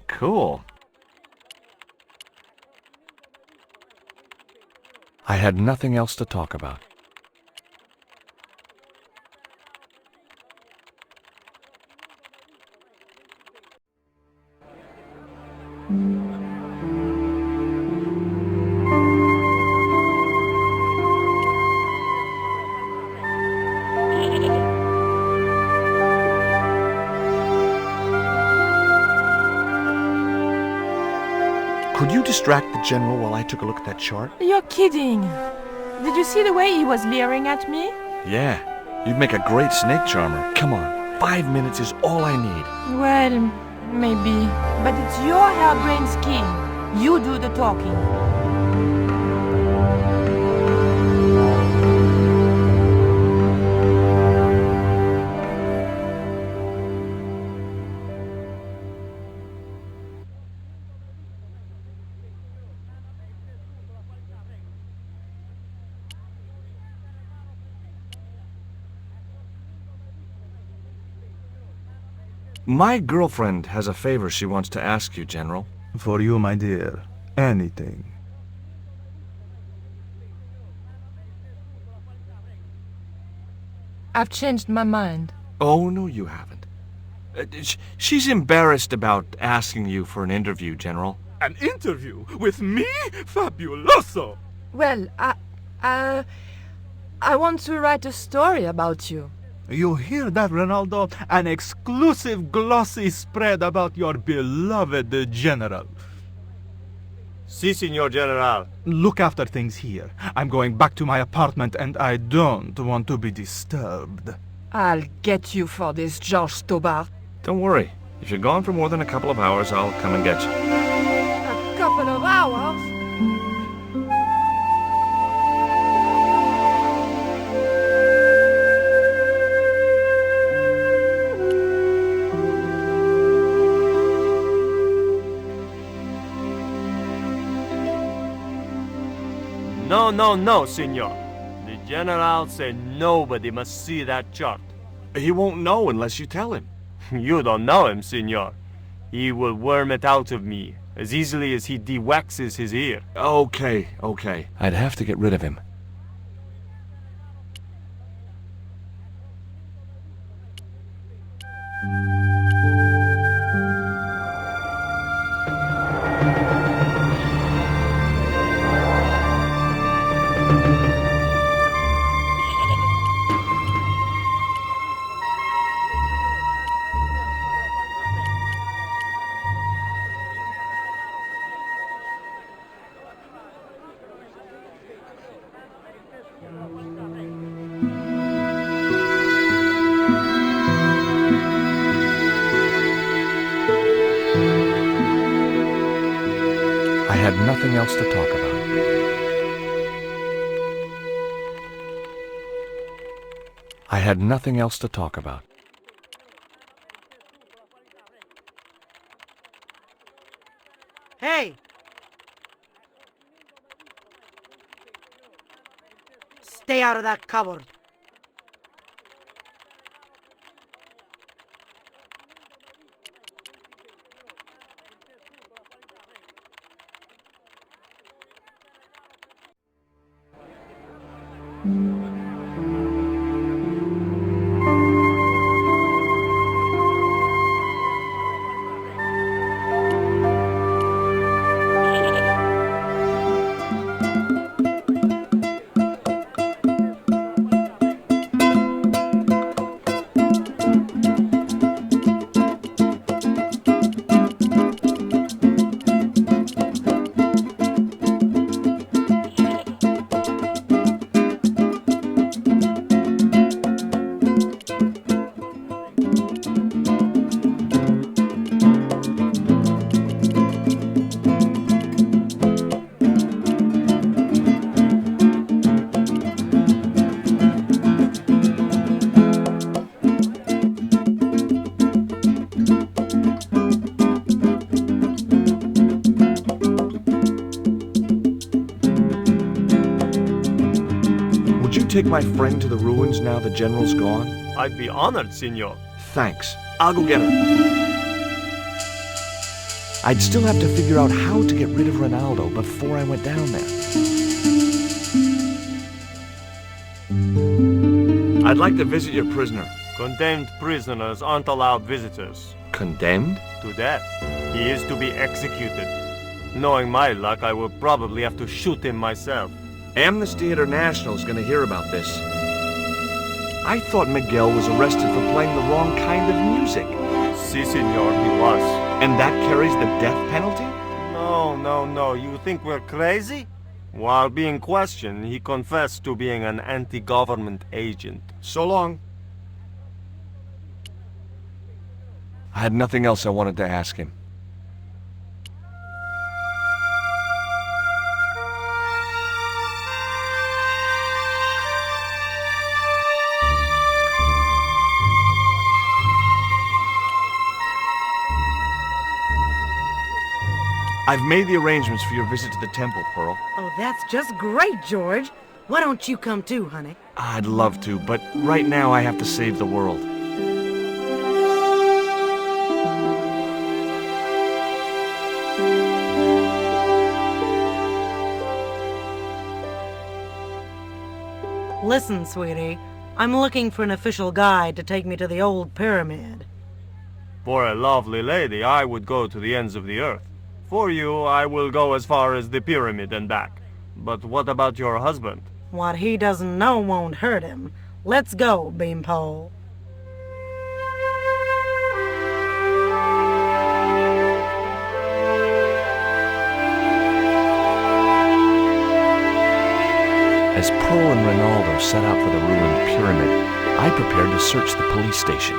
Cool. I had nothing else to talk about. Could you distract the general while I took a look at that chart? You're kidding. Did you see the way he was leering at me? Yeah, you'd make a great snake charmer. Come on, 5 minutes is all I need. Well, maybe. But it's your harebrained scheme. You do the talking. My girlfriend has a favor she wants to ask you, General. For you, my dear. Anything. I've changed my mind. Oh, no, you haven't. She's embarrassed about asking you for an interview, General. An interview with me? Fabuloso! Well, I want to write a story about you. You hear that, Ronaldo? An exclusive glossy spread about your beloved General. Si, Signor General. Look after things here. I'm going back to my apartment and I don't want to be disturbed. I'll get you for this, George Stobart. Don't worry. If you're gone for more than a couple of hours, I'll come and get you. A couple of hours? No, Signor. The General said nobody must see that chart. He won't know unless you tell him. You don't know him, Signor. He will worm it out of me as easily as he de-waxes his ear. Okay. I'd have to get rid of him. I had nothing else to talk about. I had nothing else to talk about. Hey! Stay out of that cupboard. Take my friend to the ruins now the General's gone? I'd be honored, Signor. Thanks. I'll go get her. I'd still have to figure out how to get rid of Ronaldo before I went down there. I'd like to visit your prisoner. Condemned prisoners aren't allowed visitors. Condemned? To death. He is to be executed. Knowing my luck, I will probably have to shoot him myself. Amnesty International is going to hear about this. I thought Miguel was arrested for playing the wrong kind of music. Si, Signor, he was. And that carries the death penalty? No. You think we're crazy? While being questioned, he confessed to being an anti-government agent. So long. I had nothing else I wanted to ask him. I've made the arrangements for your visit to the temple, Pearl. Oh, that's just great, George. Why don't you come too, honey? I'd love to, but right now I have to save the world. Listen, sweetie, I'm looking for an official guide to take me to the old pyramid. For a lovely lady, I would go to the ends of the earth. For you, I will go as far as the pyramid and back. But what about your husband? What he doesn't know won't hurt him. Let's go, Beanpole. As Pearl and Ronaldo set out for the ruined pyramid, I prepared to search the police station.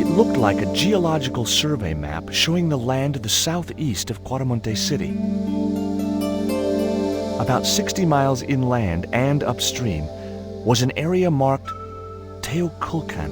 It looked like a geological survey map showing the land to the southeast of Cuaramonte City. About 60 miles inland and upstream was an area marked Teoculcan.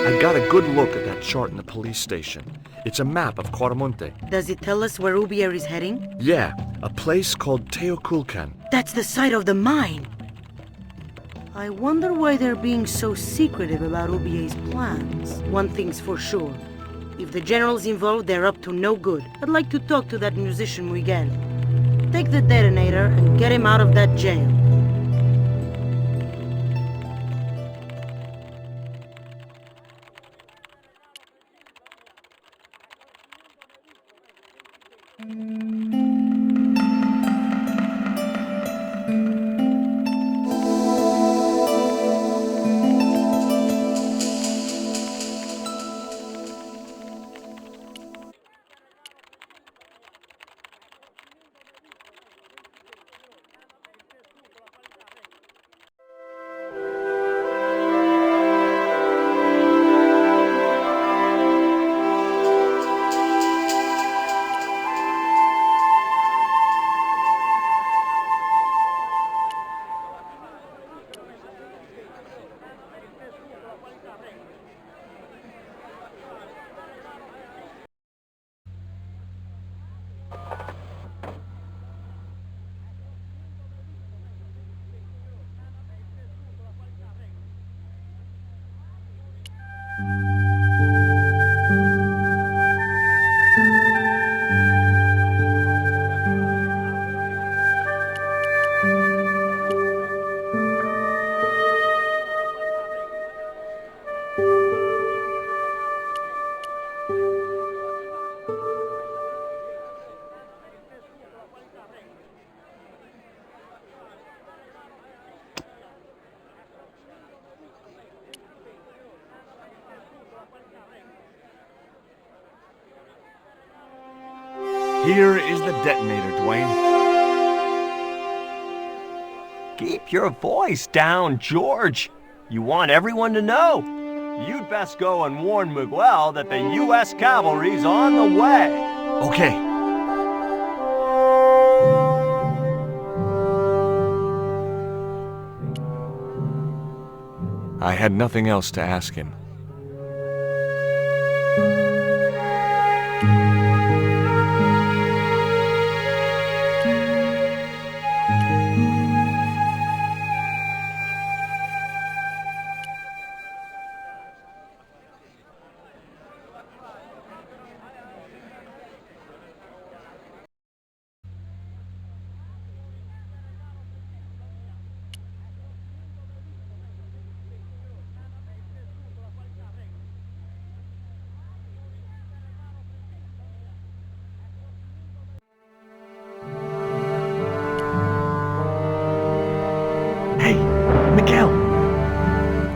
I got a good look at that chart in the police station. It's a map of Cuaramonte. Does it tell us where Ubier is heading? Yeah, a place called Teoculcan. That's the site of the mine! I wonder why they're being so secretive about Ubier's plans. One thing's for sure. If the general's involved, they're up to no good. I'd like to talk to that musician Miguel. Take the detonator and get him out of that jail. Here is the detonator, Dwayne. Keep your voice down, George. You want everyone to know. You'd best go and warn Miguel that the U.S. cavalry's on the way. Okay. I had nothing else to ask him.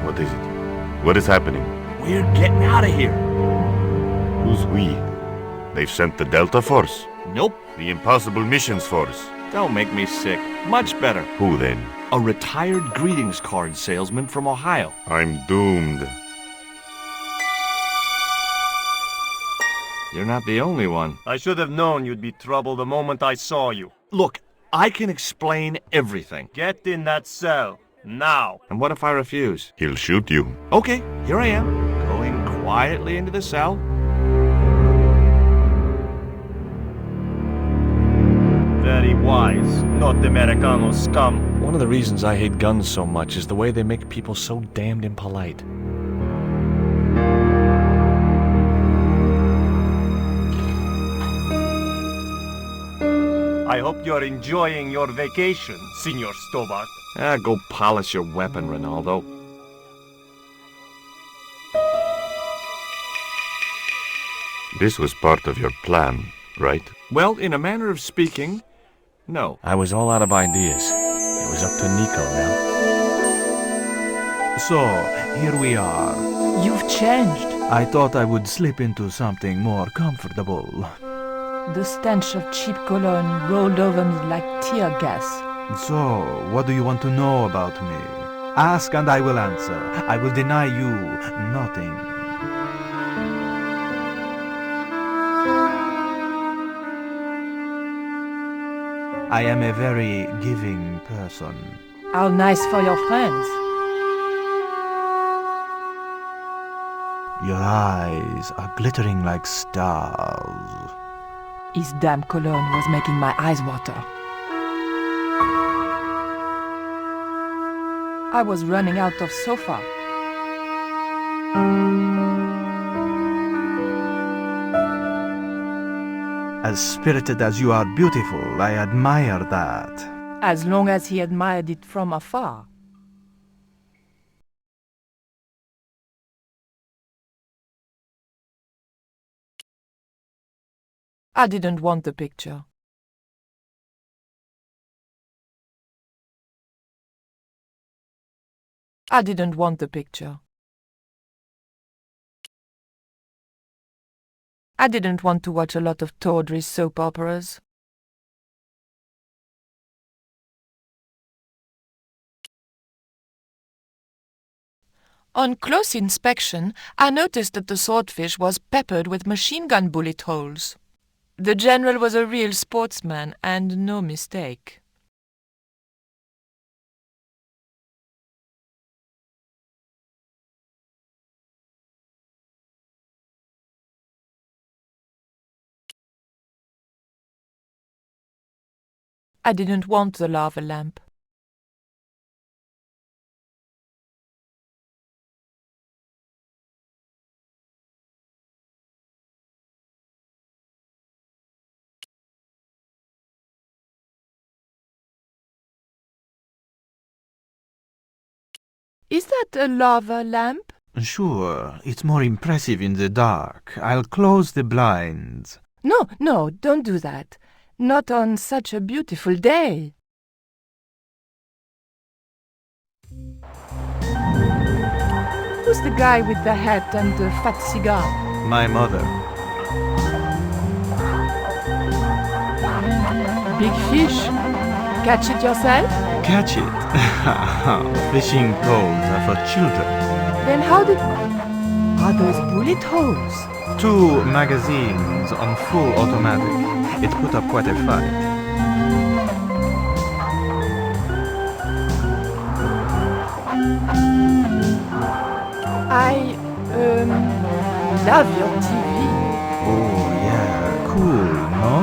What is it? What is happening? We're getting out of here. Who's we? They've sent the Delta Force? Nope. The Impossible Missions Force? Don't make me sick. Much better. Who then? A retired greetings card salesman from Ohio. I'm doomed. You're not the only one. I should have known you'd be trouble the moment I saw you. Look, I can explain everything. Get in that cell, now. And what if I refuse? He'll shoot you. Okay, here I am, going quietly into the cell. Very wise, not Americano scum. One of the reasons I hate guns so much is the way they make people so damned impolite. I hope you're enjoying your vacation, Senor Stobart. Go polish your weapon, Ronaldo. This was part of your plan, right? Well, in a manner of speaking, no. I was all out of ideas. It was up to Nico now. So, here we are. You've changed. I thought I would slip into something more comfortable. The stench of cheap cologne rolled over me like tear gas. So, what do you want to know about me? Ask and I will answer. I will deny you nothing. I am a very giving person. How nice for your friends. Your eyes are glittering like stars. His damn cologne was making my eyes water. I was running out of sofa. As spirited as you are beautiful, I admire that. As long as he admired it from afar. I didn't want the picture. I didn't want the picture. I didn't want to watch a lot of tawdry soap operas. On close inspection, I noticed that the swordfish was peppered with machine gun bullet holes. The general was a real sportsman, and no mistake. I didn't want the lava lamp. Is that a lava lamp? Sure, it's more impressive in the dark. I'll close the blinds. No, don't do that. Not on such a beautiful day. Who's the guy with the hat and the fat cigar? My mother. Big fish. Catch it yourself? Catch it? Fishing poles are for children. Then how did... Are those bullet holes? 2 magazines on full automatic. It put up quite a fight. I love your TV. Oh yeah, cool, no?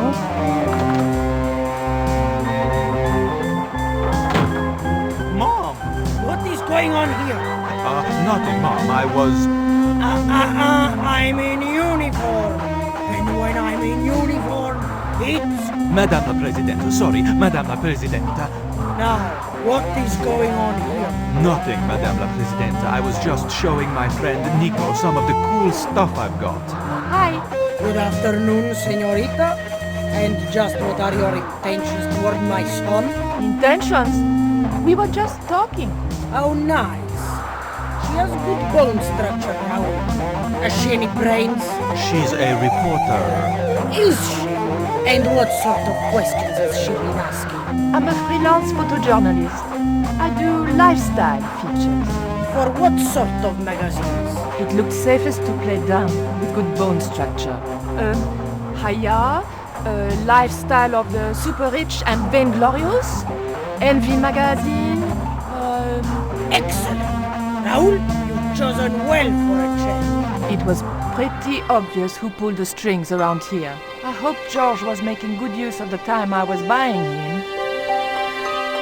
Mom, what is going on here? Nothing, Mom. I was... I'm in uniform. And when I'm in uniform, it's... Madame la Presidente, sorry, Madame la Presidente. Now, what is going on here? Nothing, Madame la Presidente. I was just showing my friend Nico some of the cool stuff I've got. Hi. Good afternoon, señorita. And just what are your intentions toward my son? Intentions? We were just talking. How nice. She has good bone structure, Raoul. Has she any brains? She's a reporter. Is she? And what sort of questions has she been asking? I'm a freelance photojournalist. I do lifestyle features. For what sort of magazines? It looked safest to play dumb with good bone structure. Haya, Lifestyle of the Super Rich and Vainglorious, Envy Magazine, Excellent! Raoul, you've chosen well for a change. It was pretty obvious who pulled the strings around here. I hope George was making good use of the time I was buying him.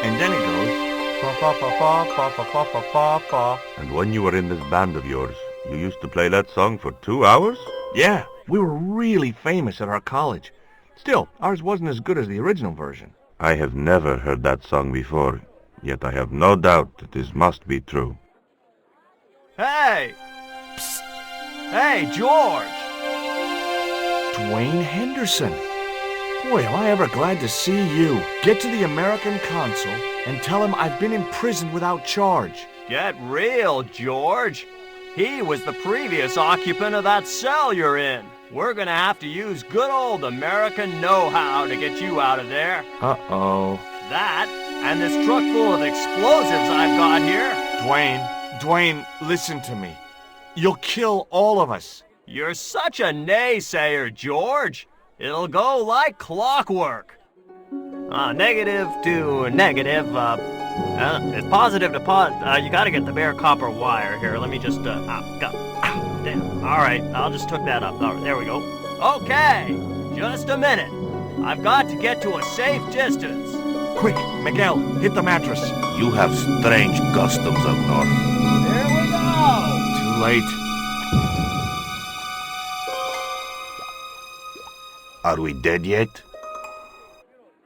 And then it goes, pa pa pa pa pa pa pa pa pa pa. And when you were in this band of yours, you used to play that song for 2 hours? Yeah, we were really famous at our college. Still, ours wasn't as good as the original version. I have never heard that song before, yet I have no doubt that this must be true. Hey! Psst! Hey, George! Dwayne Henderson. Boy, am I ever glad to see you. Get to the American consul and tell him I've been imprisoned without charge. Get real, George. He was the previous occupant of that cell you're in. We're gonna have to use good old American know-how to get you out of there. Uh-oh. That, and this truck full of explosives I've got here. Dwayne, listen to me. You'll kill all of us. You're such a naysayer, George. It'll go like clockwork. Negative to negative, it's positive to you gotta get the bare copper wire here. Let me just, damn. Alright, I'll just hook that up. All right, there we go. Okay, just a minute. I've got to get to a safe distance. Quick, Miguel, hit the mattress. You have strange customs up north. Here we go. Too late. Are we dead yet?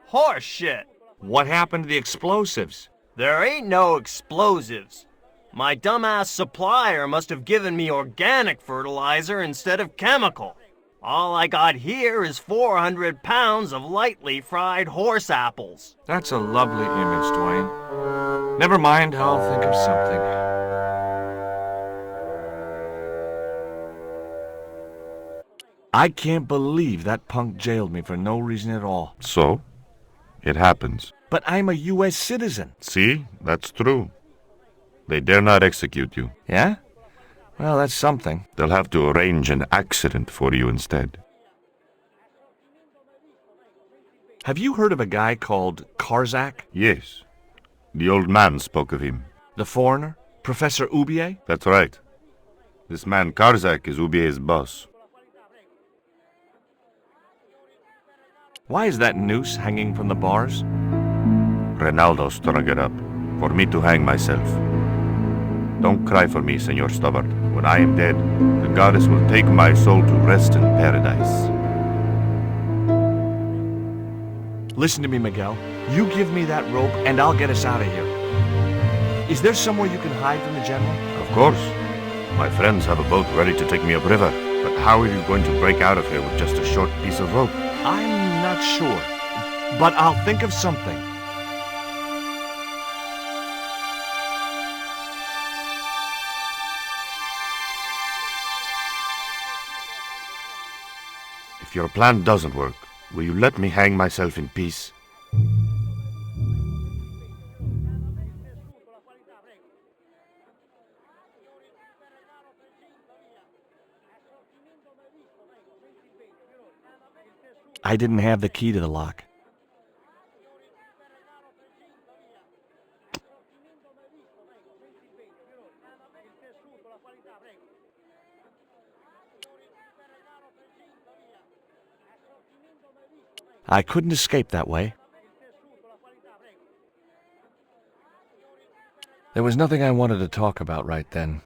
Horse shit. What happened to the explosives? There ain't no explosives. My dumbass supplier must have given me organic fertilizer instead of chemical. All I got here is 400 pounds of lightly fried horse apples. That's a lovely image, Dwayne. Never mind, I'll think of something. I can't believe that punk jailed me for no reason at all. So? It happens. But I'm a U.S. citizen. See? That's true. They dare not execute you. Yeah? Well, that's something. They'll have to arrange an accident for you instead. Have you heard of a guy called Karzak? Yes. The old man spoke of him. The foreigner? Professor Oubier? That's right. This man Karzak is Oubier's boss. Why is that noose hanging from the bars? Ronaldo strung it up, for me to hang myself. Don't cry for me, Senor Stubbard. When I am dead, the goddess will take my soul to rest in paradise. Listen to me, Miguel. You give me that rope, and I'll get us out of here. Is there somewhere you can hide from the General? Of course. My friends have a boat ready to take me upriver. But how are you going to break out of here with just a short piece of rope? I'm not sure, but I'll think of something. If your plan doesn't work, will you let me hang myself in peace? I didn't have the key to the lock. I couldn't escape that way. There was nothing I wanted to talk about right then.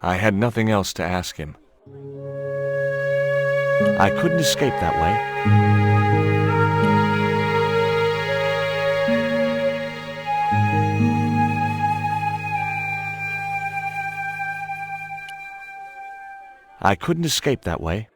I had nothing else to ask him. I couldn't escape that way. I couldn't escape that way.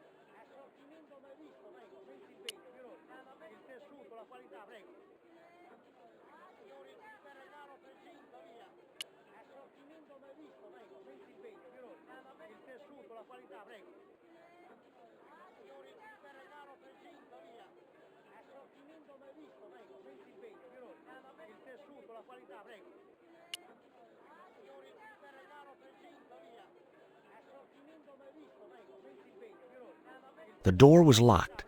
The door was locked.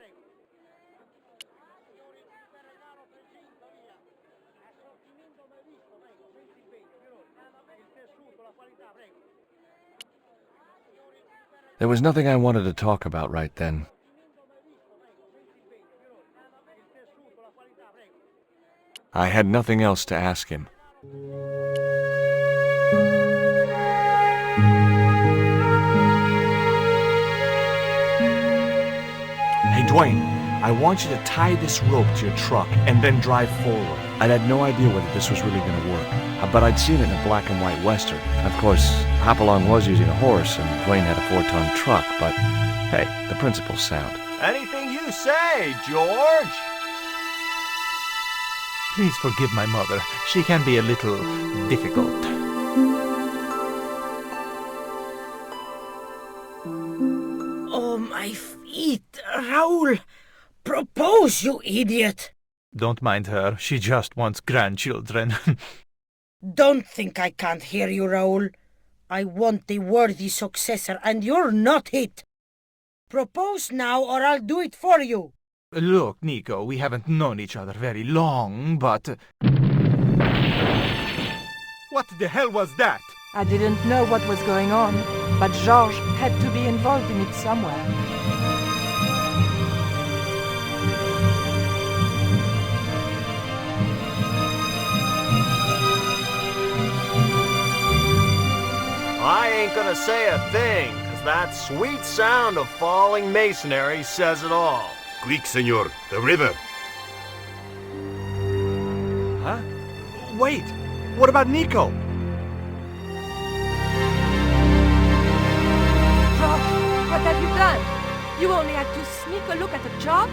There was nothing I wanted to talk about right then. I had nothing else to ask him. Hey, Dwayne, I want you to tie this rope to your truck and then drive forward. I'd had no idea whether this was really going to work, but I'd seen it in a black and white western. Of course, Hopalong was using a horse and Dwayne had a 4-ton truck, but hey, the principle's sound. Anything you say, George. Please forgive my mother. She can be a little difficult. Oh, my feet, Raoul! Propose, you idiot! Don't mind her. She just wants grandchildren. Don't think I can't hear you, Raoul. I want the worthy successor, and you're not it. Propose now, or I'll do it for you. Look, Nico, we haven't known each other very long, but... What the hell was that? I didn't know what was going on, but Georges had to be involved in it somewhere. I ain't gonna say a thing, 'cause that sweet sound of falling masonry says it all. Quick, senor, the river. Huh? Wait, what about Nico? Georges, what have you done? You only had to sneak a look at the chart,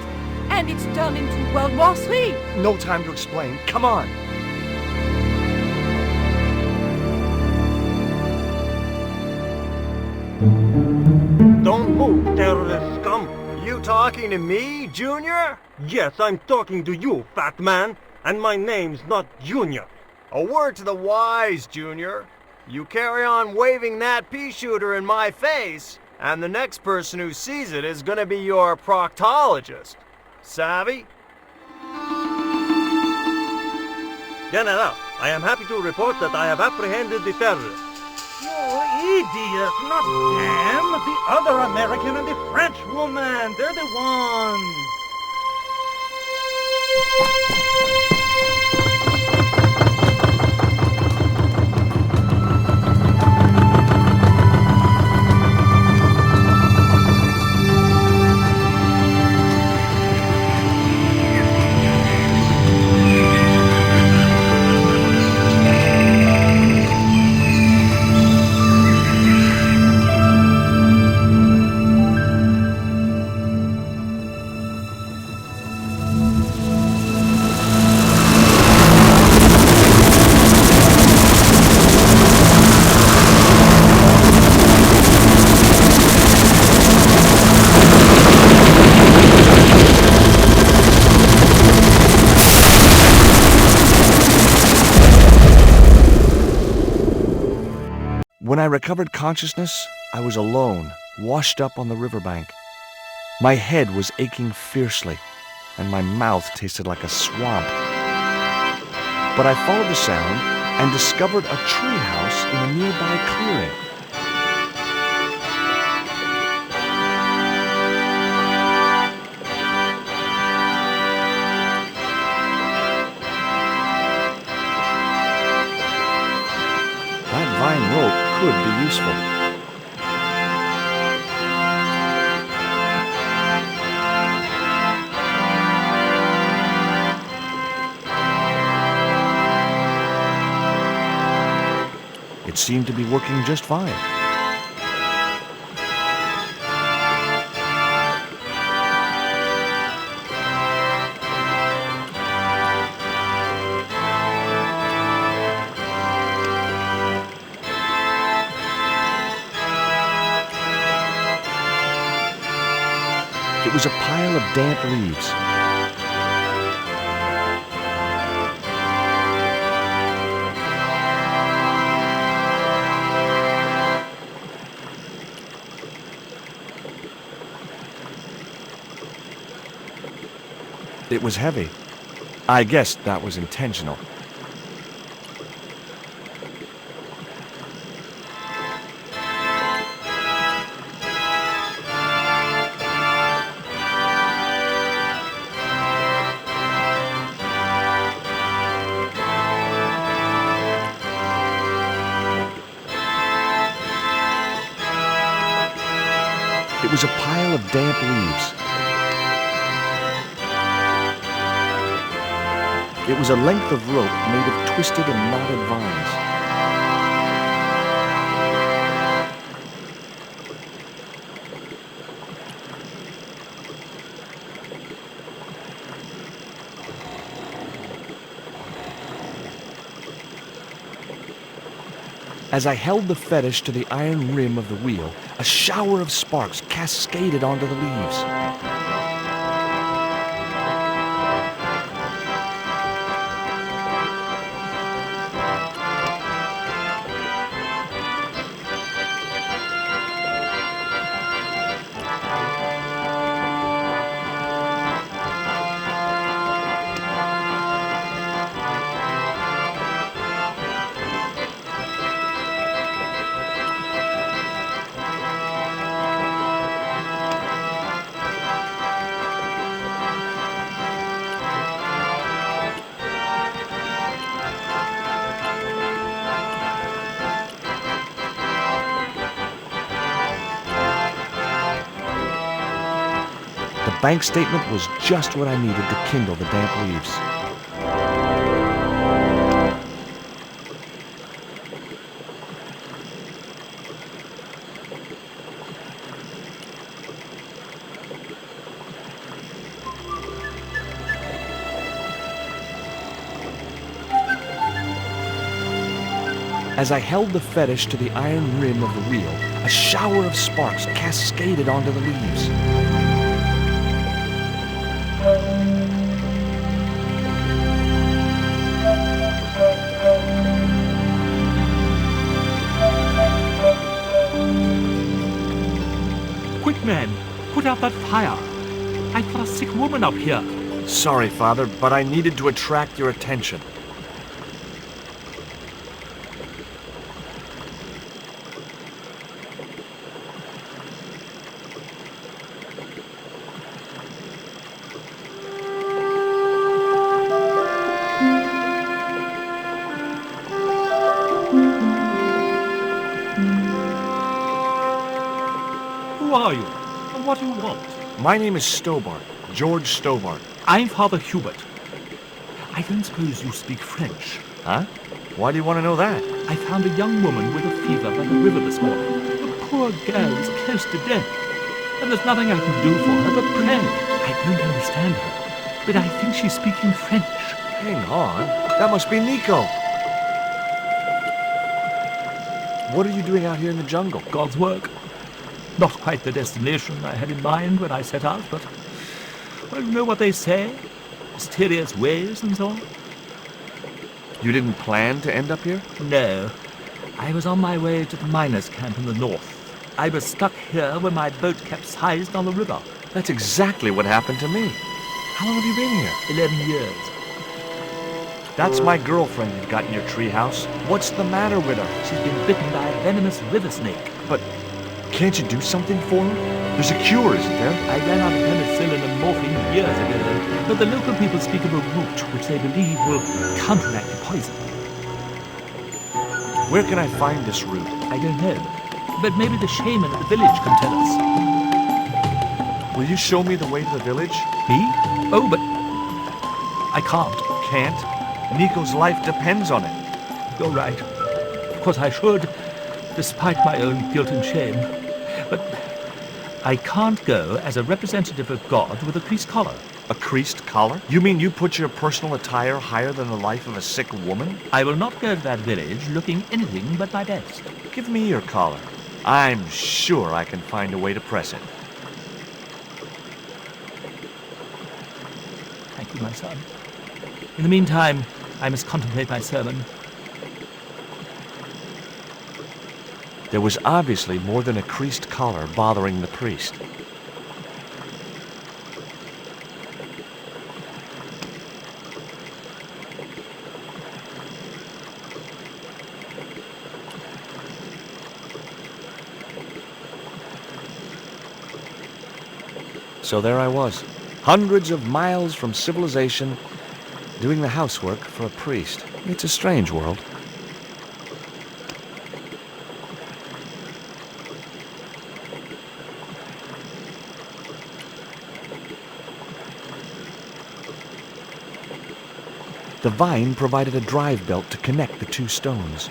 and it's turned into World War III. No time to explain. Come on. Don't move, terrorist scum! You talking to me, Junior? Yes, I'm talking to you, fat man, and my name's not Junior. A word to the wise, Junior. You carry on waving that pea shooter in my face, and the next person who sees it is gonna be your proctologist. Savvy? General, I am happy to report that I have apprehended the terrorists. You idiot, not them! The other American and the French woman! They're the ones! When I recovered consciousness, I was alone, washed up on the riverbank. My head was aching fiercely, and my mouth tasted like a swamp. But I followed the sound and discovered a treehouse in a nearby clearing. That vine rope could be useful. seemed to be working just fine. It was a pile of damp leaves. It was heavy. I guess that was intentional. It was a pile of damp leaves. It was a length of rope made of twisted and knotted vines. As I held the fetish to the iron rim of the wheel, a shower of sparks cascaded onto the leaves. The bank statement was just what I needed to kindle the damp leaves. As I held the fetish to the iron rim of the wheel, a shower of sparks cascaded onto the leaves. Quick, men! Put out that fire! I've got a sick woman up here! Sorry, Father, but I needed to attract your attention. Who are you? And what do you want? My name is Stobart, George Stobart. I'm Father Hubert. I don't suppose you speak French. Huh? Why do you want to know that? I found a young woman with a fever by the river this morning. The poor girl is close to death. And there's nothing I can do for her but pray. I don't understand her, but I think she's speaking French. Hang on. That must be Nico. What are you doing out here in the jungle? God's work. Not quite the destination I had in mind when I set out, but... well, you know what they say? Mysterious ways and so on. You didn't plan to end up here? No. I was on my way to the miners' camp in the north. I was stuck here when my boat capsized on the river. That's exactly what happened to me. How long have you been here? 11 years. That's my girlfriend you've got in your treehouse. What's the matter with her? She's been bitten by a venomous river snake. But can't you do something for her? There's a cure, isn't there? I ran out of penicillin and morphine years ago, but the local people speak of a root which they believe will counteract the poison. Where can I find this root? I don't know, but maybe the shaman at the village can tell us. Will you show me the way to the village? Me? Oh, but I can't. Can't? Nico's life depends on it. You're right. course I should, despite my own guilt and shame. But I can't go as a representative of God with a creased collar. A creased collar? You mean you put your personal attire higher than the life of a sick woman? I will not go to that village looking anything but my best. Give me your collar. I'm sure I can find a way to press it. Thank you, my son. In the meantime, I must contemplate my sermon. There was obviously more than a creased collar bothering the priest. So there I was, hundreds of miles from civilization, doing the housework for a priest. It's a strange world. The vine provided a drive belt to connect the two stones.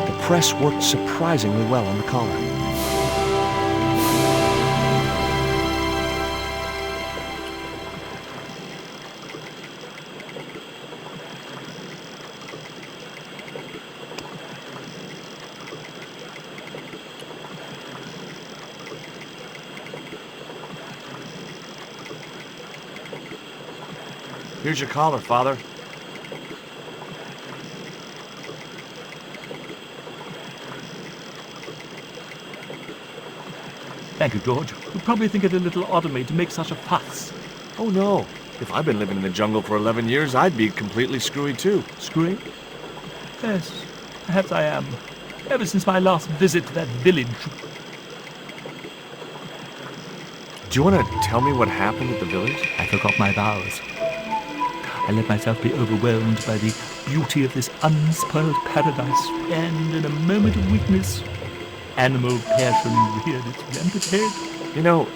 The press worked surprisingly well on the collar. Here's your collar, Father. Thank you, George. You'd probably think it a little odd of me to make such a fuss. Oh, no. If I'd been living in the jungle for 11 years, I'd be completely screwy, too. Screwy? Yes, perhaps I am. Ever since my last visit to that village. Do you want to tell me what happened at the village? I forgot my vows. I let myself be overwhelmed by the beauty of this unspoiled paradise, and in a moment of weakness, animal passion reared its rampant head. You know,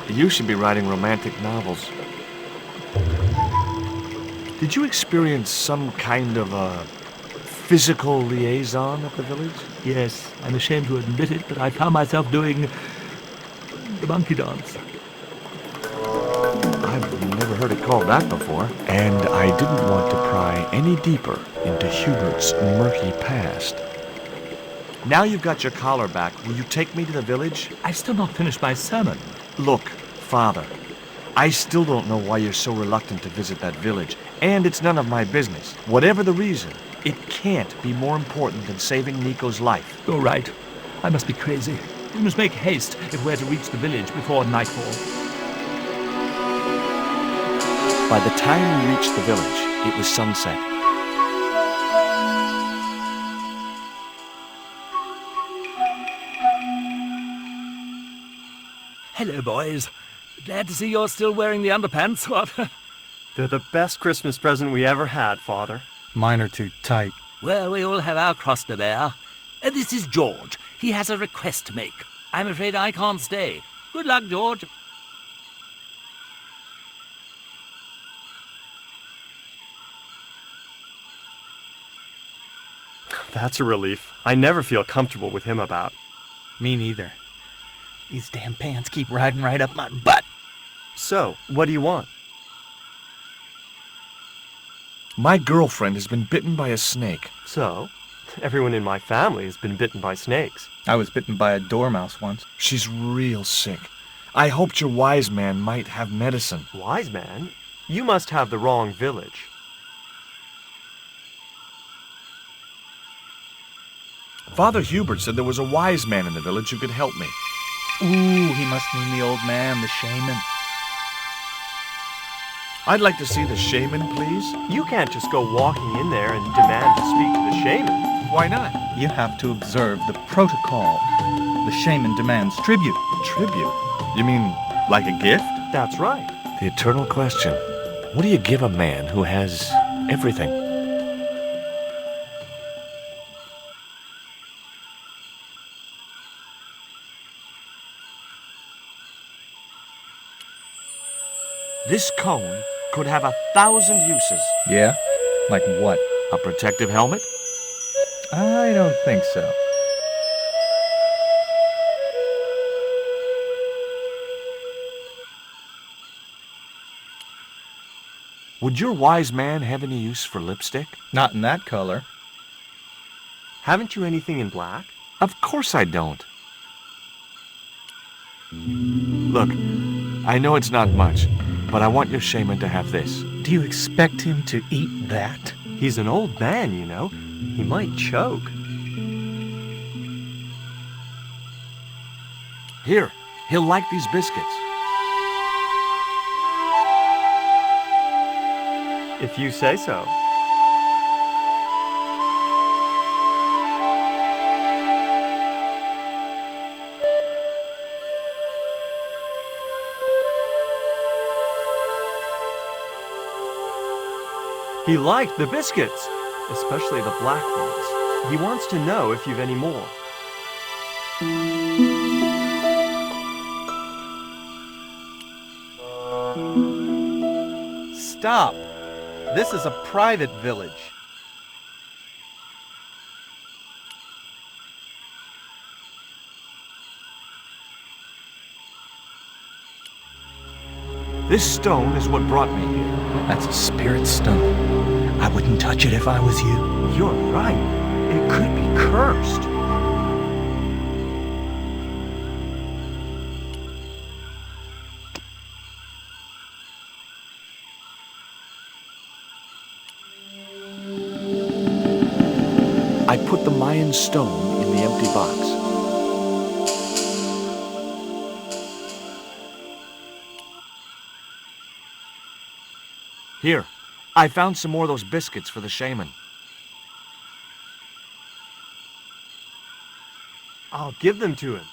you should be writing romantic novels. Did you experience some kind of a physical liaison at the village? Yes, I'm ashamed to admit it, but I found myself doing the monkey dance. I've never heard it called that before. And I didn't want to pry any deeper into Hubert's murky past. Now you've got your collar back, will you take me to the village? I've still not finished my sermon. Look, Father, I still don't know why you're so reluctant to visit that village, and it's none of my business. Whatever the reason, it can't be more important than saving Nico's life. You're right. I must be crazy. We must make haste if we're to reach the village before nightfall. By the time we reached the village, it was sunset. Hello, boys. Glad to see you're still wearing the underpants, what? They're the best Christmas present we ever had, Father. Mine are too tight. Well, we all have our cross to bear. This is George. He has a request to make. I'm afraid I can't stay. Good luck, George. That's a relief. I never feel comfortable with him about. Me neither. These damn pants keep riding right up my butt. So, what do you want? My girlfriend has been bitten by a snake. So, everyone in my family has been bitten by snakes. I was bitten by a dormouse once. She's real sick. I hoped your wise man might have medicine. Wise man? You must have the wrong village. Father Hubert said there was a wise man in the village who could help me. Ooh, he must mean the old man, the shaman. I'd like to see the shaman, please. You can't just go walking in there and demand to speak to the shaman. Why not? You have to observe the protocol. The shaman demands tribute. Tribute? You mean like a gift? That's right. The eternal question. What do you give a man who has everything? This cone could have 1,000 uses. Yeah? Like what? A protective helmet? I don't think so. Would your wise man have any use for lipstick? Not in that color. Haven't you anything in black? Of course I don't. Look, I know it's not much, but I want your shaman to have this. Do you expect him to eat that? He's an old man, you know. He might choke. Here, he'll like these biscuits. If you say so. He liked the biscuits, especially the black ones. He wants to know if you've any more. Stop! This is a private village. This stone is what brought me here. That's a spirit stone. I wouldn't touch it if I was you. You're right. It could be cursed. I put the Mayan stone in the empty box. Here, I found some more of those biscuits for the shaman. I'll give them to him.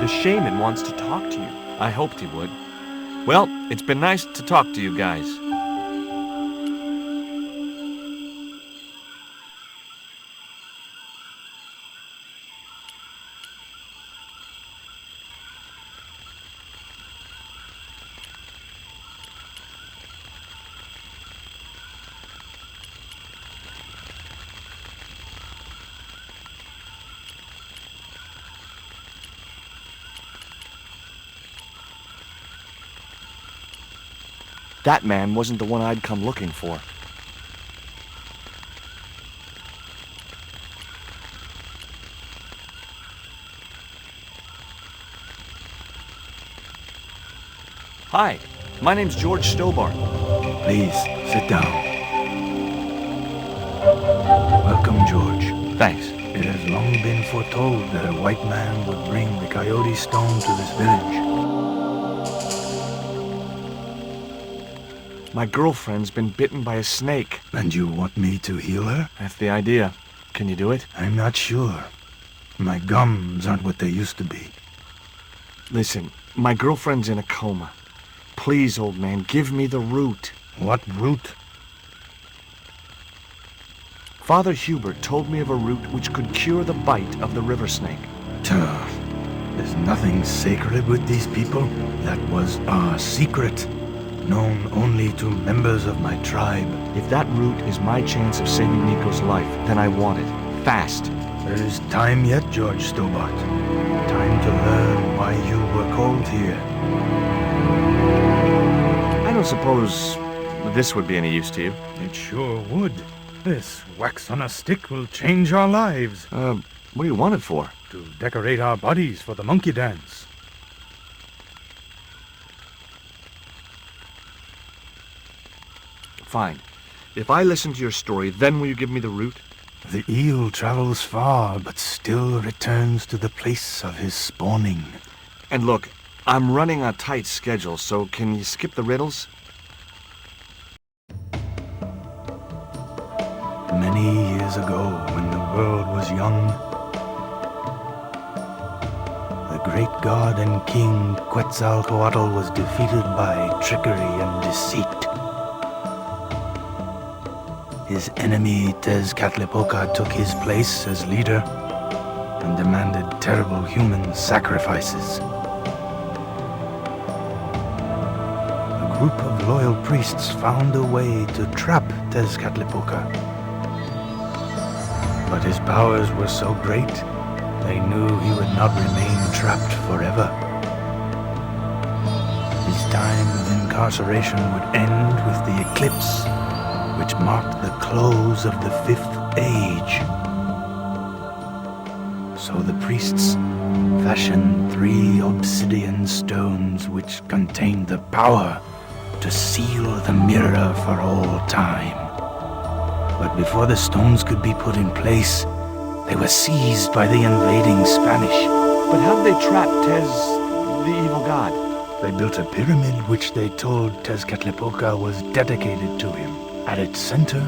The shaman wants to talk to you. I hoped he would. Well, it's been nice to talk to you guys. That man wasn't the one I'd come looking for. Hi, my name's George Stobart. Please, sit down. Welcome, George. Thanks. It has long been foretold that a white man would bring the Coyote Stone to this village. My girlfriend's been bitten by a snake. And you want me to heal her? That's the idea. Can you do it? I'm not sure. My gums aren't what they used to be. Listen, my girlfriend's in a coma. Please, old man, give me the root. What root? Father Hubert told me of a root which could cure the bite of the river snake. There's nothing sacred with these people. That was our secret. Known only to members of my tribe. If that root is my chance of saving Nico's life, then I want it. Fast. There is time yet, George Stobart. Time to learn why you were called here. I don't suppose this would be any use to you. It sure would. This wax on a stick will change our lives. What do you want it for? To decorate our bodies for the monkey dance. Fine. If I listen to your story, then will you give me the route? The eel travels far, but still returns to the place of his spawning. And look, I'm running a tight schedule, so can you skip the riddles? Many years ago, when the world was young, the great god and king Quetzalcoatl was defeated by trickery and deceit. His enemy Tezcatlipoca took his place as leader and demanded terrible human sacrifices. A group of loyal priests found a way to trap Tezcatlipoca. But his powers were so great, they knew he would not remain trapped forever. His time of incarceration would end with the eclipse, which marked the close of the Fifth Age. So the priests fashioned 3 obsidian stones which contained the power to seal the mirror for all time. But before the stones could be put in place, they were seized by the invading Spanish. But how did they trap Tez, the evil god? They built a pyramid which they told Tezcatlipoca was dedicated to him. At its center,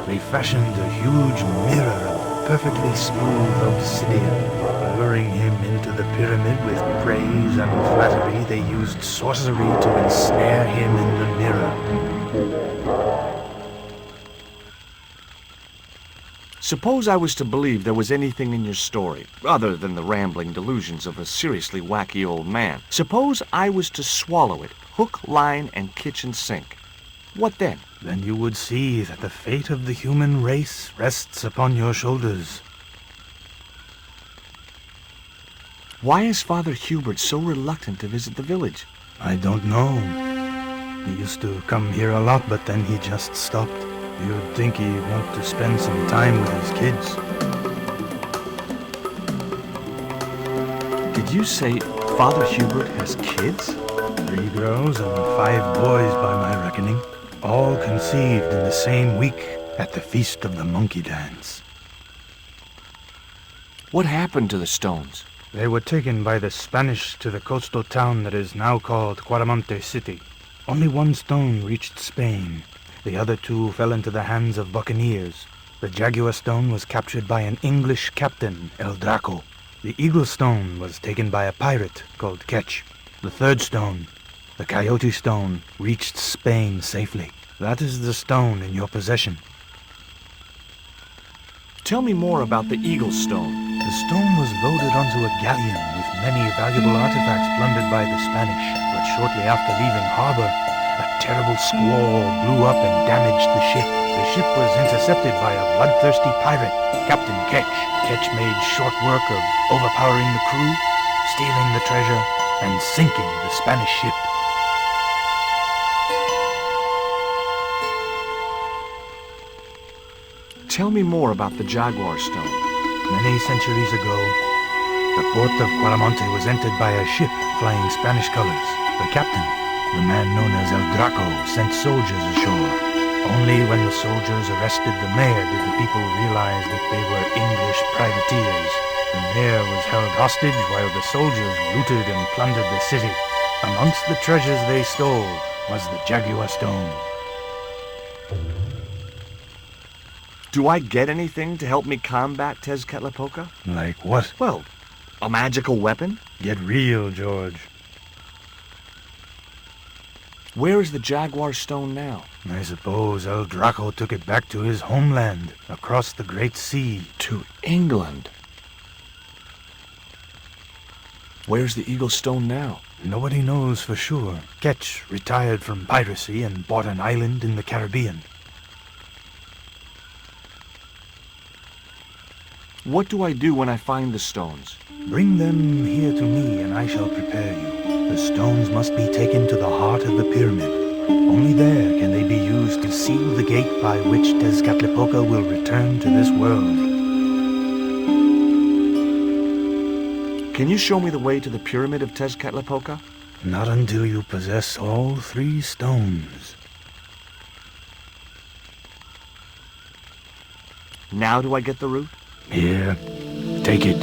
they fashioned a huge mirror of perfectly smooth obsidian. Luring him into the pyramid with praise and flattery, they used sorcery to ensnare him in the mirror. Suppose I was to believe there was anything in your story, other than the rambling delusions of a seriously wacky old man. Suppose I was to swallow it, hook, line, and kitchen sink. What then? Then you would see that the fate of the human race rests upon your shoulders. Why is Father Hubert so reluctant to visit the village? I don't know. He used to come here a lot, but then he just stopped. You'd think he'd want to spend some time with his kids. Did you say Father Hubert has kids? 3 girls and 5 boys by my reckoning. All conceived in the same week at the Feast of the Monkey Dance. What happened to the stones? They were taken by the Spanish to the coastal town that is now called Cuaramonte City. Only 1 stone reached Spain. The other 2 fell into the hands of buccaneers. The Jaguar stone was captured by an English captain, El Draco. The Eagle stone was taken by a pirate called Ketch. The 3rd stone, the Coyote stone, reached Spain safely. That is the stone in your possession. Tell me more about the Eagle stone. The stone was loaded onto a galleon with many valuable artifacts plundered by the Spanish, but shortly after leaving harbor, a terrible squall blew up and damaged the ship. The ship was intercepted by a bloodthirsty pirate, Captain Ketch. Ketch made short work of overpowering the crew, stealing the treasure, and sinking the Spanish ship. Tell me more about the Jaguar stone. Many centuries ago, the port of Cuaramonte was entered by a ship flying Spanish colors. The captain, the man known as El Draco, sent soldiers ashore. Only when the soldiers arrested the mayor did the people realize that they were English privateers. The mayor was held hostage while the soldiers looted and plundered the city. Amongst the treasures they stole was the Jaguar stone. Do I get anything to help me combat Tezcatlipoca? Like what? Well, a magical weapon? Get real, George. Where is the Jaguar stone now? I suppose El Draco took it back to his homeland, across the Great Sea. To England? Where's the Eagle stone now? Nobody knows for sure. Ketch retired from piracy and bought an island in the Caribbean. What do I do when I find the stones? Bring them here to me and I shall prepare you. The stones must be taken to the heart of the pyramid. Only there can they be used to seal the gate by which Tezcatlipoca will return to this world. Can you show me the way to the pyramid of Tezcatlipoca? Not until you possess all 3 stones. Now do I get the root? Here, take it.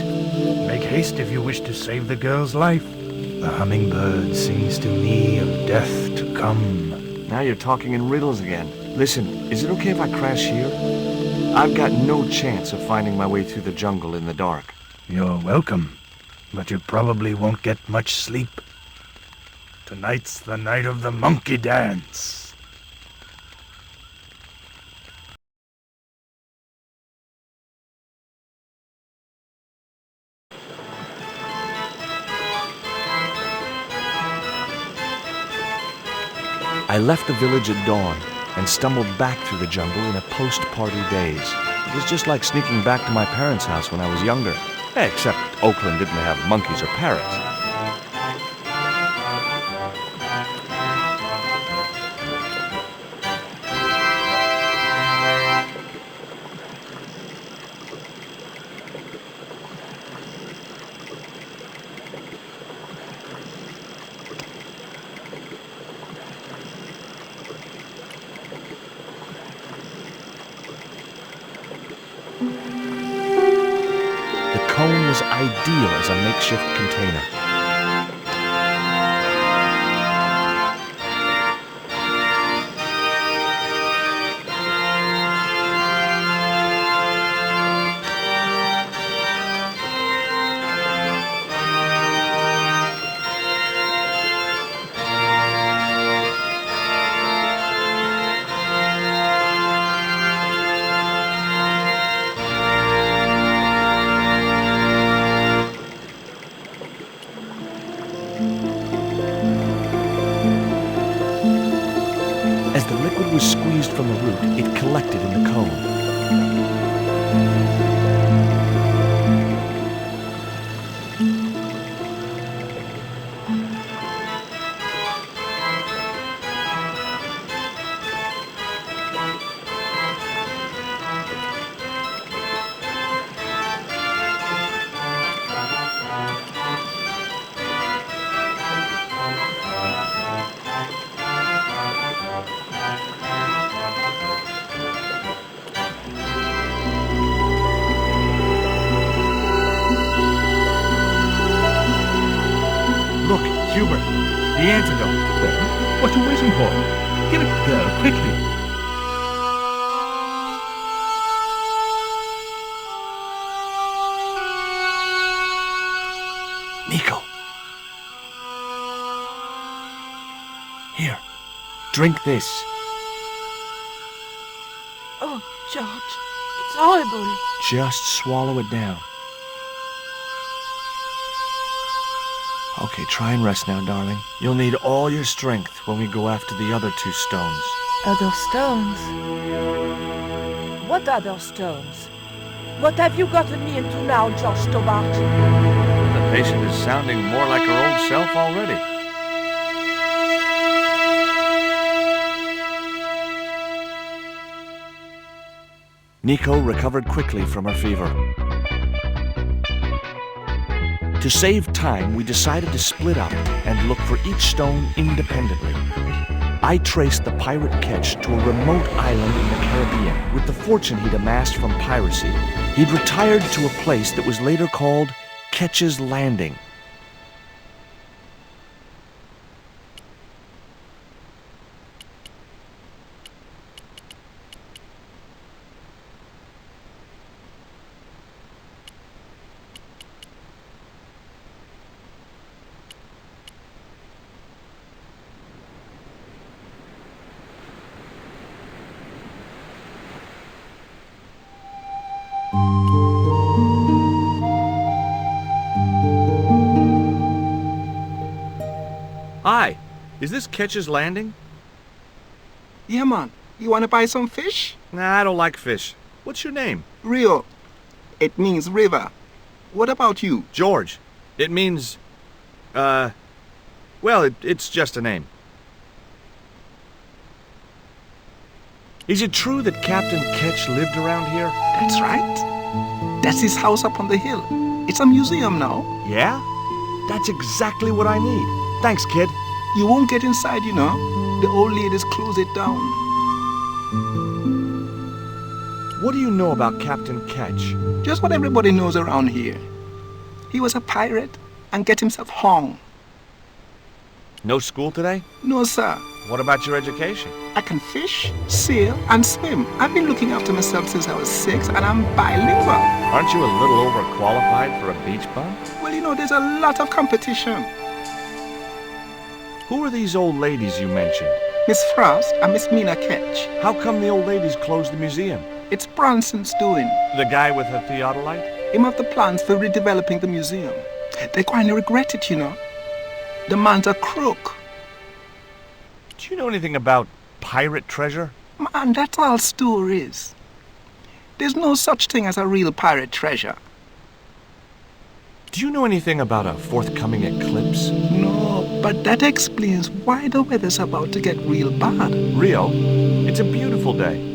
Make haste if you wish to save the girl's life. The hummingbird sings to me of death to come. Now you're talking in riddles again. Listen, is it okay if I crash here? I've got no chance of finding my way through the jungle in the dark. You're welcome, but you probably won't get much sleep. Tonight's the night of the monkey dance. I left the village at dawn and stumbled back through the jungle in a post-party daze. It was just like sneaking back to my parents' house when I was younger. Except Oakland didn't have monkeys or parrots. The cone was ideal as a makeshift container. As the liquid was squeezed from the root, it collected in the cone. Look, Hubert, the antidote. Well, what are you waiting for? Get it there, quickly. Nico. Here, drink this. Oh, George, it's horrible. Just swallow it down. Okay, try and rest now, darling. You'll need all your strength when we go after the other two stones. Other stones? What other stones? What have you gotten me into now, George Stobart? The patient is sounding more like her old self already. Nico recovered quickly from her fever. To save time, we decided to split up and look for each stone independently. I traced the pirate Ketch to a remote island in the Caribbean. With the fortune he'd amassed from piracy, he'd retired to a place that was later called Ketch's Landing. Hi, is this Ketch's Landing? Yeah, man. You wanna buy some fish? Nah, I don't like fish. What's your name? Rio. It means river. What about you? George. It means, well, it's just a name. Is it true that Captain Ketch lived around here? That's right. That's his house up on the hill. It's a museum now. Yeah? That's exactly what I need. Thanks, kid. You won't get inside, you know. The old ladies close it down. What do you know about Captain Ketch? Just what everybody knows around here. He was a pirate and get himself hung. No school today? No, sir. What about your education? I can fish, sail, and swim. I've been looking after myself since I was 6, and I'm bilingual. Aren't you a little overqualified for a beach bum? Well, you know, there's a lot of competition. Who are these old ladies you mentioned? Miss Frost and Miss Mina Ketch. How come the old ladies closed the museum? It's Bronson's doing. The guy with the theodolite? Him have the plans for redeveloping the museum. They kind of regret it, you know. The man's a crook. Do you know anything about pirate treasure? Man, that's all stories. There's no such thing as a real pirate treasure. Do you know anything about a forthcoming eclipse? No, but that explains why the weather's about to get real bad. Rio, it's a beautiful day.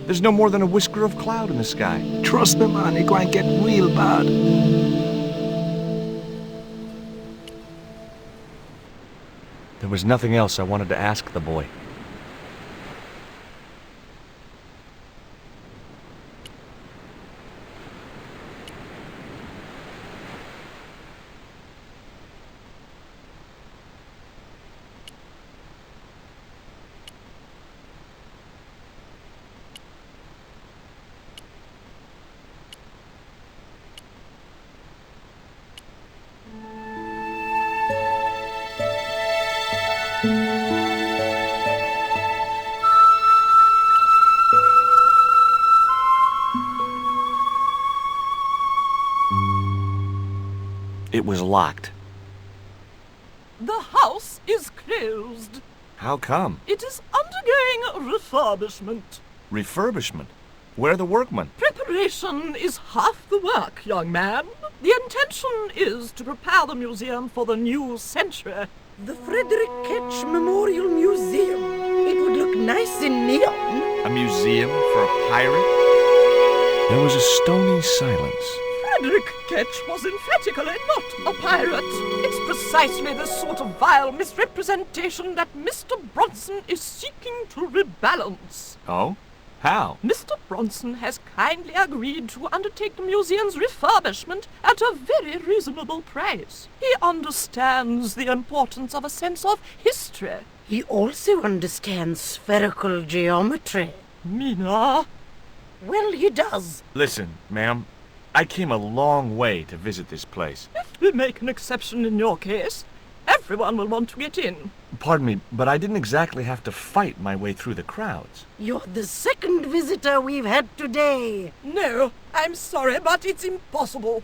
There's no more than a whisker of cloud in the sky. Trust me, man, it's going to get real bad. There was nothing else I wanted to ask the boy. It was locked. The house is closed. How come? It is undergoing refurbishment. Refurbishment? Where are the workmen? Preparation is half the work, young man. The intention is to prepare the museum for the new century. The Frederick Ketch Memorial Museum. It would look nice in neon. A museum for a pirate? There was a stony silence. Frederick Ketch was emphatically not a pirate. It's precisely this sort of vile misrepresentation that Mr. Bronson is seeking to rebalance. Oh? How? Mr. Bronson has kindly agreed to undertake the museum's refurbishment at a very reasonable price. He understands the importance of a sense of history. He also understands spherical geometry. Mina? Well, he does. Listen, ma'am. I came a long way to visit this place. If we make an exception in your case, everyone will want to get in. Pardon me, but I didn't exactly have to fight my way through the crowds. You're the second visitor we've had today. No, I'm sorry, but it's impossible.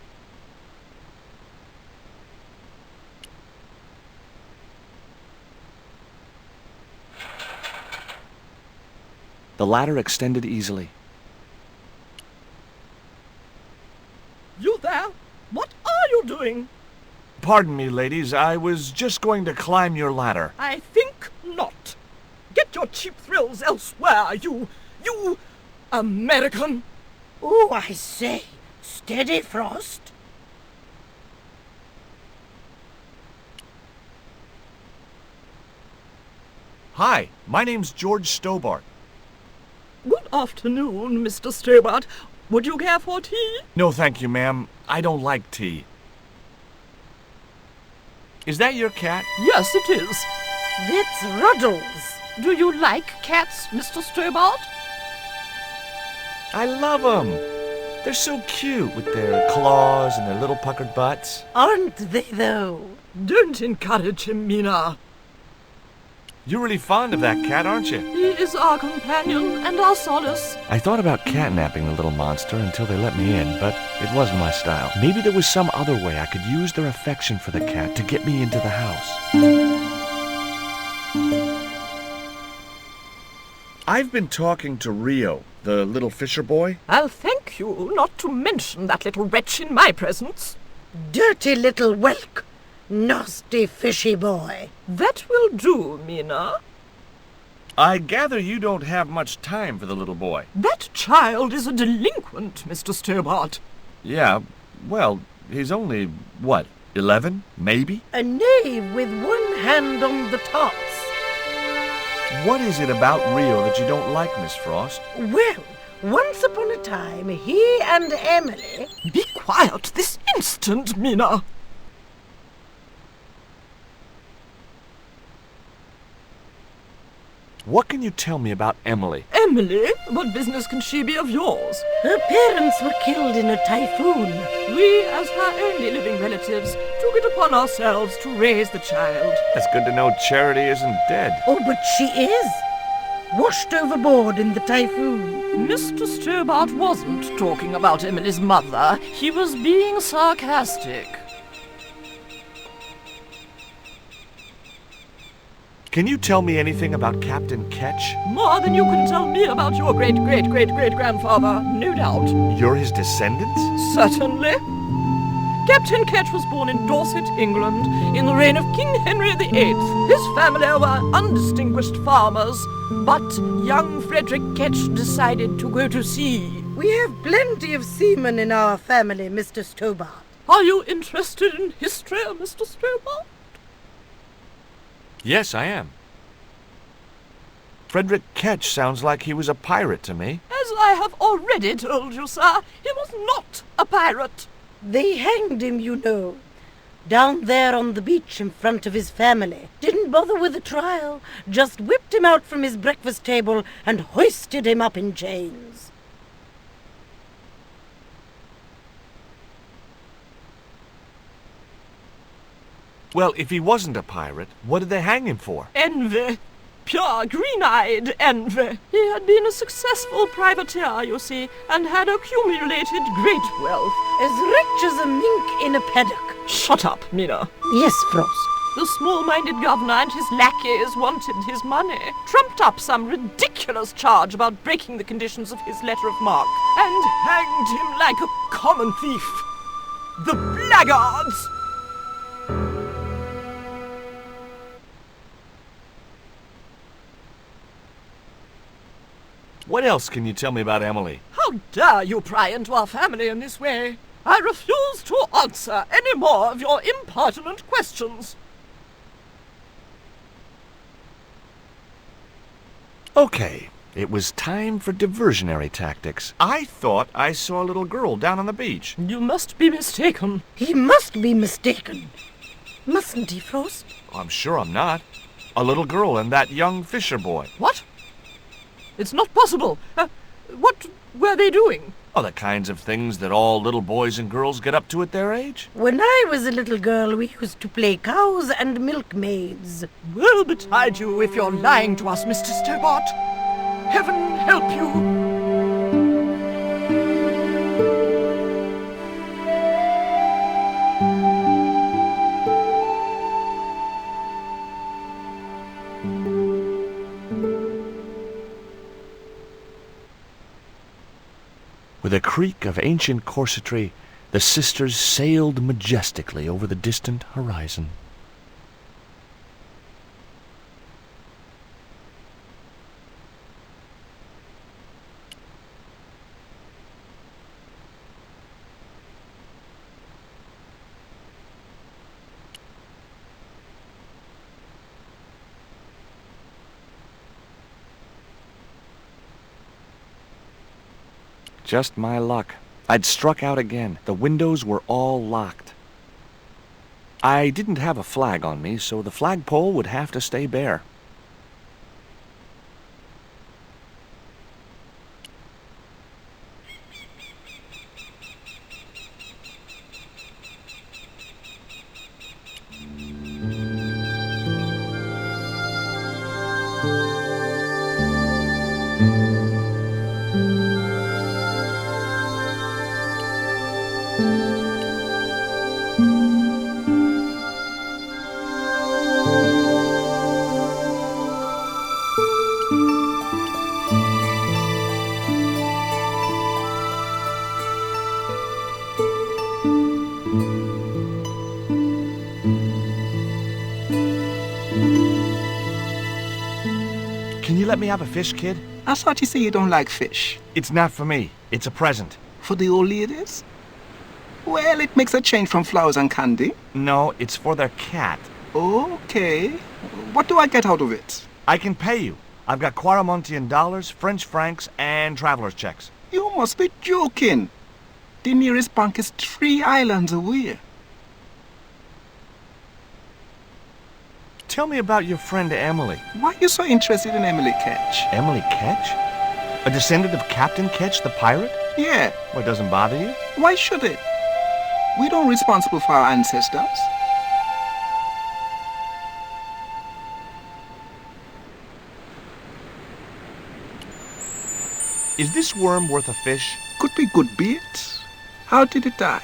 The ladder extended easily. You there? What are you doing? Pardon me, ladies. I was just going to climb your ladder. I think not. Get your cheap thrills elsewhere, you American. Oh, I say. Steady, Frost. Hi, my name's George Stobart. Good afternoon, Mr. Stobart. Would you care for tea? No, thank you, ma'am. I don't like tea. Is that your cat? Yes, it is. That's Ruddles. Do you like cats, Mr. Stobart? I love them. They're so cute with their claws and their little puckered butts. Aren't they, though? Don't encourage him, Mina. You're really fond of that cat, aren't you? He is our companion and our solace. I thought about catnapping the little monster until they let me in, but it wasn't my style. Maybe there was some other way I could use their affection for the cat to get me into the house. I've been talking to Rio, the little fisher boy. I'll thank you not to mention that little wretch in my presence. Dirty little whelk. Nasty fishy boy. That will do, Mina. I gather you don't have much time for the little boy. That child is a delinquent, Mr. Stobart. Yeah, well, he's only, what, 11, maybe? A knave with one hand on the tops. What is it about Rio that you don't like, Miss Frost? Well, Once upon a time, he and Emily... Be quiet this instant, Mina! What can you tell me about Emily? Emily? What business can she be of yours? Her parents were killed in a typhoon. We, as her only living relatives, took it upon ourselves to raise the child. It's good to know Charity isn't dead. Oh, but she is. Washed overboard in the typhoon. Mr. Stobart wasn't talking about Emily's mother. He was being sarcastic. Can you tell me anything about Captain Ketch? More than you can tell me about your great-great-great-great-grandfather, no doubt. You're his descendants? Certainly. Captain Ketch was born in Dorset, England, in the reign of King Henry VIII. His family were undistinguished farmers, but young Frederick Ketch decided to go to sea. We have plenty of seamen in our family, Mr. Stobart. Are you interested in history, Mr. Stobart? Yes, I am. Frederick Ketch sounds like he was a pirate to me. As I have already told you, sir, he was not a pirate. They hanged him, you know. Down there on the beach in front of his family. Didn't bother with a trial. Just whipped him out from his breakfast table and hoisted him up in chains. Well, if he wasn't a pirate, what did they hang him for? Envy. Pure green-eyed envy. He had been a successful privateer, you see, and had accumulated great wealth. As rich as a mink in a paddock. Shut up, Mina. Yes, Frost. The small-minded governor and his lackeys wanted his money, trumped up some ridiculous charge about breaking the conditions of his letter of marque, and hanged him like a common thief. The blackguards! What else can you tell me about Emily? How dare you pry into our family in this way? I refuse to answer any more of your impertinent questions. Okay, it was time for diversionary tactics. I thought I saw a little girl down on the beach. You must be mistaken. He must be mistaken. Mustn't he, Frost? I'm sure I'm not. A little girl and that young fisher boy. What? It's not possible. What were they doing? Oh, the kinds of things that all little boys and girls get up to at their age. When I was a little girl, we used to play cows and milkmaids. Well betide you if you're lying to us, Mr. Stobart. Heaven help you. With a creak of ancient corsetry, the sisters sailed majestically over the distant horizon. Just my luck. I'd struck out again. The windows were all locked. I didn't have a flag on me, so the flagpole would have to stay bare. Can you let me have a fish, kid? I thought you said you don't like fish. It's not for me. It's a present. For the old ladies? Well, it makes a change from flowers and candy. No, it's for their cat. Okay. What do I get out of it? I can pay you. I've got Quaramontian dollars, French francs, and traveler's checks. You must be joking. The nearest bank is 3 islands away. Tell me about your friend Emily. Why are you so interested in Emily Ketch? Emily Ketch? A descendant of Captain Ketch, the pirate? Yeah. Well, it doesn't bother you? Why should it? We don't responsible for our ancestors. Is this worm worth a fish? Could be good bait. How did it die?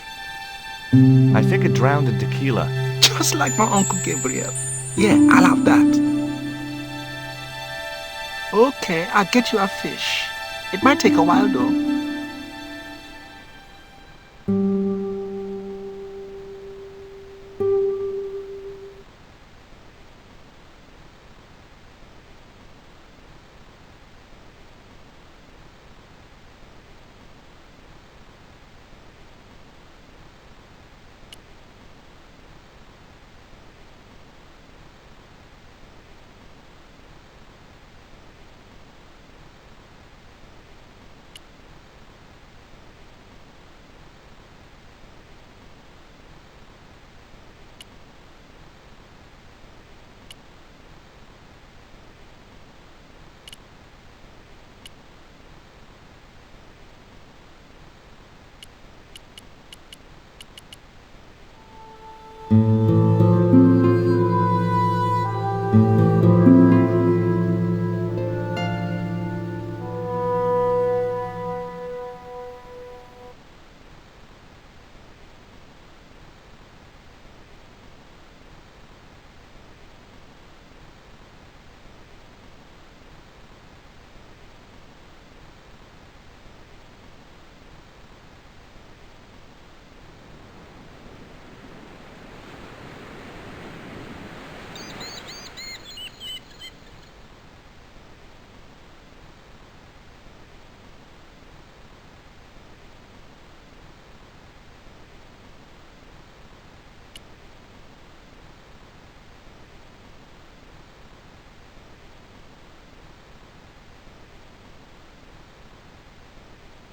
I think it drowned in tequila. Just like my Uncle Gabriel. Yeah, I'll have that. Okay, I'll get you a fish. It might take a while though.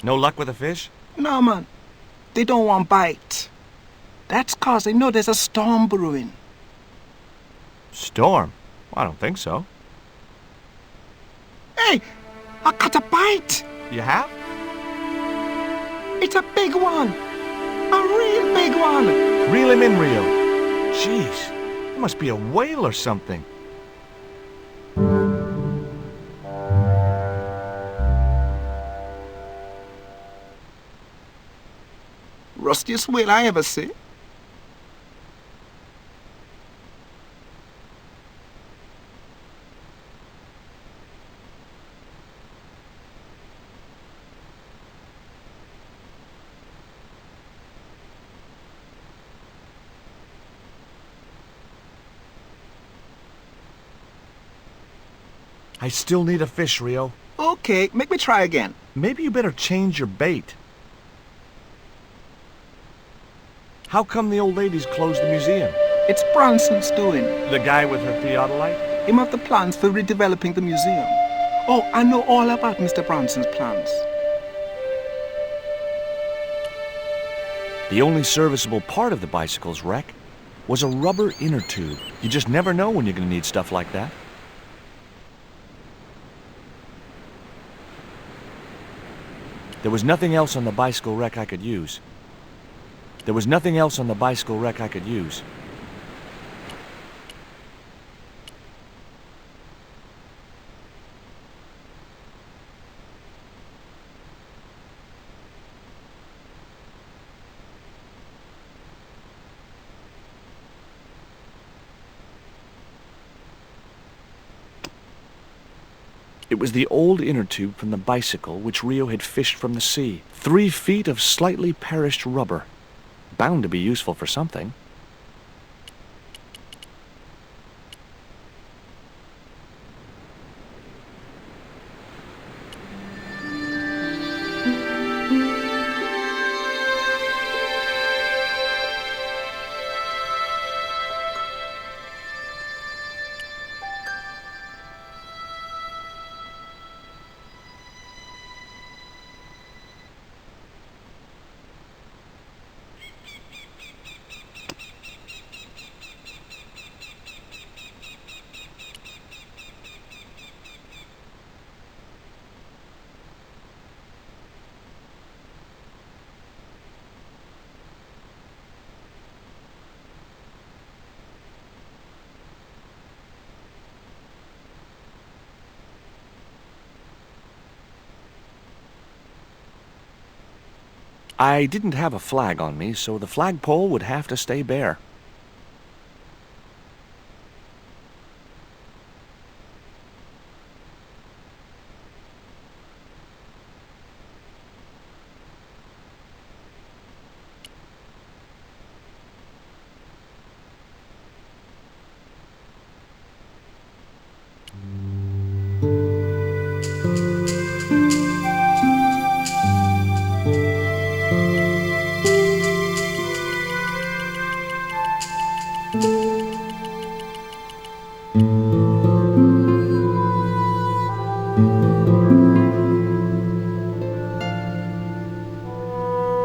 No luck with a fish? No, man. They don't want bite. That's 'cause they know there's a storm brewing. Storm? I don't think so. Hey! I caught a bite! You have? It's a big one! A real big one! Reel him in, Rio. Jeez, it must be a whale or something. Rustiest whale I ever see. I still need a fish, Rio. Okay, make me try again. Maybe you better change your bait. How come the old ladies closed the museum? It's Bronson's doing. The guy with her theodolite? Him have the plans for redeveloping the museum. Oh, I know all about Mr. Bronson's plans. The only serviceable part of the bicycle's wreck was a rubber inner tube. You just never know when you're going to need stuff like that. There was nothing else on the bicycle wreck I could use. There was nothing else on the bicycle wreck I could use. It was the old inner tube from the bicycle which Rio had fished from the sea. 3 feet of slightly perished rubber. Bound to be useful for something. I didn't have a flag on me, so the flagpole would have to stay bare.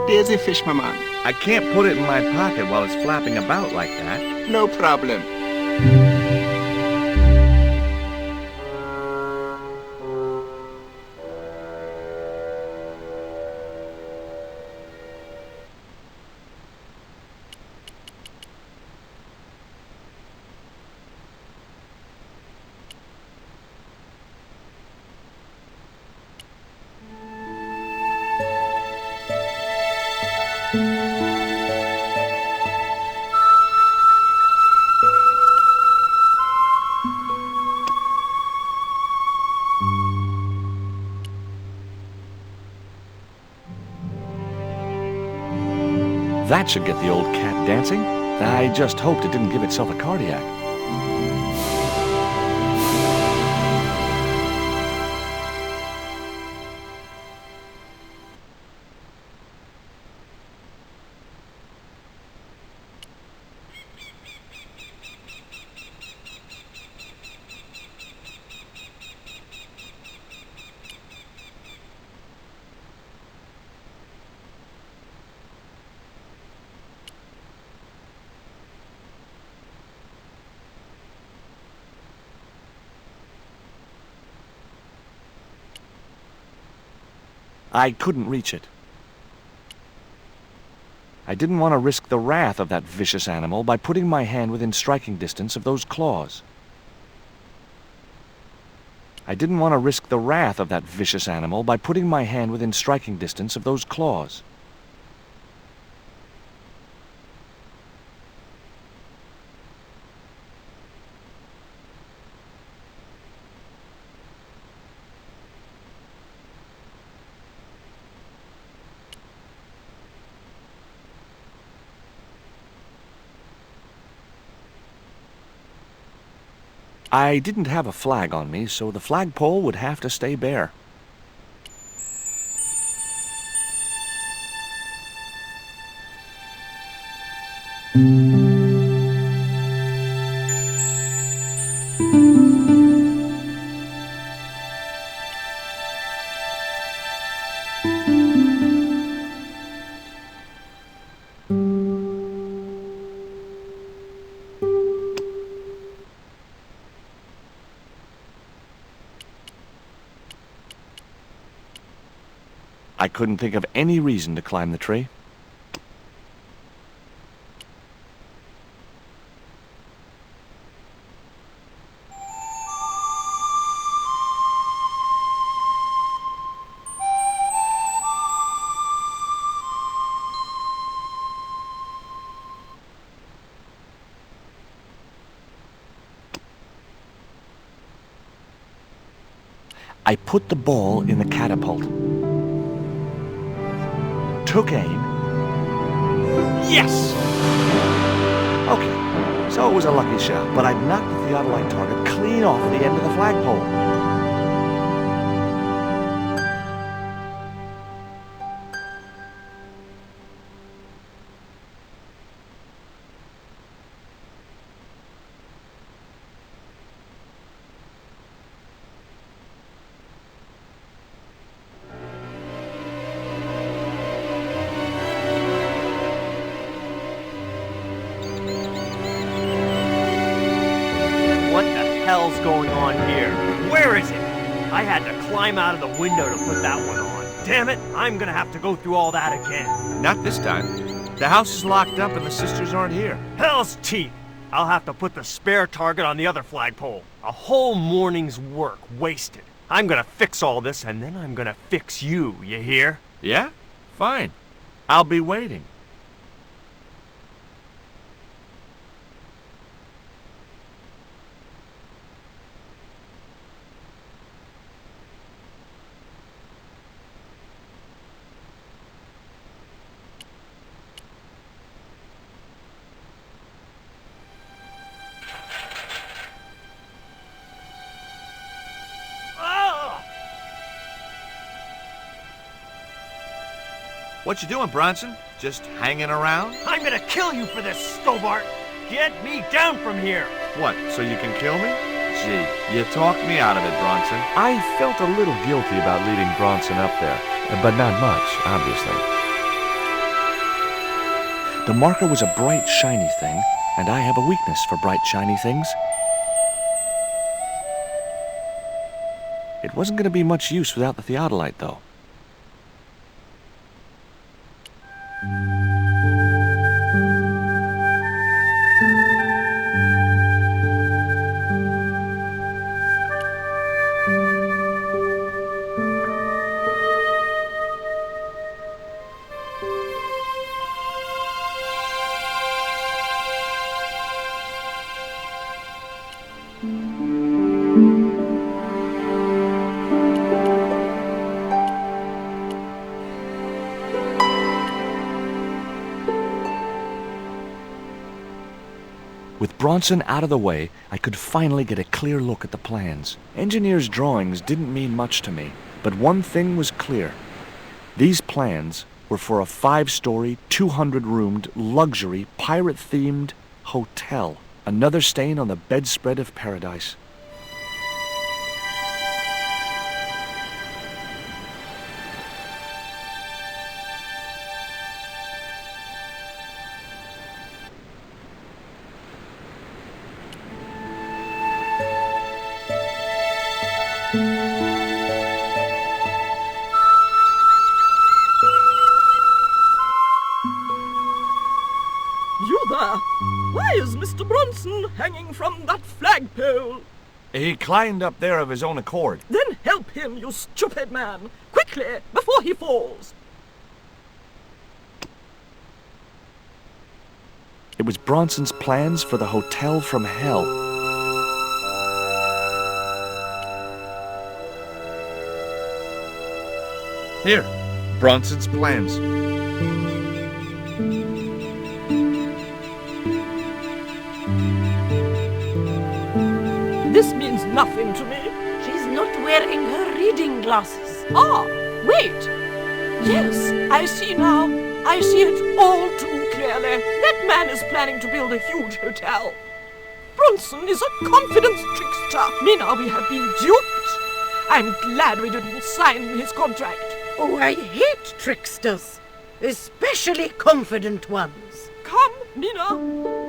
There's a fish, my man. I can't put it in my pocket while it's flapping about like that. No problem. That should get the old cat dancing. I just hoped it didn't give itself a cardiac. I couldn't reach it. I didn't want to risk the wrath of that vicious animal by putting my hand within striking distance of those claws. I didn't want to risk the wrath of that vicious animal by putting my hand within striking distance of those claws. I didn't have a flag on me, so the flagpole would have to stay bare. I couldn't think of any reason to climb the tree. I put the ball in the catapult. Took aim. Yes! Okay, so it was a lucky shot, but I'd knocked the theodolite target clean off the end of the flagpole. Hell's going on here? Where is it? I had to climb out of the window to put that one on. Damn it, I'm gonna have to go through all that again. Not this time. The house is locked up and the sisters aren't here. Hell's teeth! I'll have to put the spare target on the other flagpole. A whole morning's work wasted. I'm gonna fix all this and then I'm gonna fix you, you hear? Yeah? Fine. I'll be waiting. What you doing, Bronson? Just hanging around? I'm gonna kill you for this, Stobart! Get me down from here! What, so you can kill me? Gee, you talked me out of it, Bronson. I felt a little guilty about leading Bronson up there, but not much, obviously. The marker was a bright, shiny thing, and I have a weakness for bright, shiny things. It wasn't going to be much use without the theodolite, though. With Bronson out of the way, I could finally get a clear look at the plans. Engineers' drawings didn't mean much to me, but one thing was clear. These plans were for a 5-story, 200-roomed, luxury, pirate-themed hotel. Another stain on the bedspread of paradise. You there! Why is Mr. Bronson hanging from that flagpole? He climbed up there of his own accord. Then help him, you stupid man! Quickly, before he falls! It was Bronson's plans for the hotel from hell. Here, Bronson's plans. This means nothing to me. She's not wearing her reading glasses. Ah, wait. Yes, I see now. I see it all too clearly. That man is planning to build a huge hotel. Bronson is a confidence trickster. Mina, we have been duped. I'm glad we didn't sign his contract. Oh, I hate tricksters, especially confident ones. Come, Mina.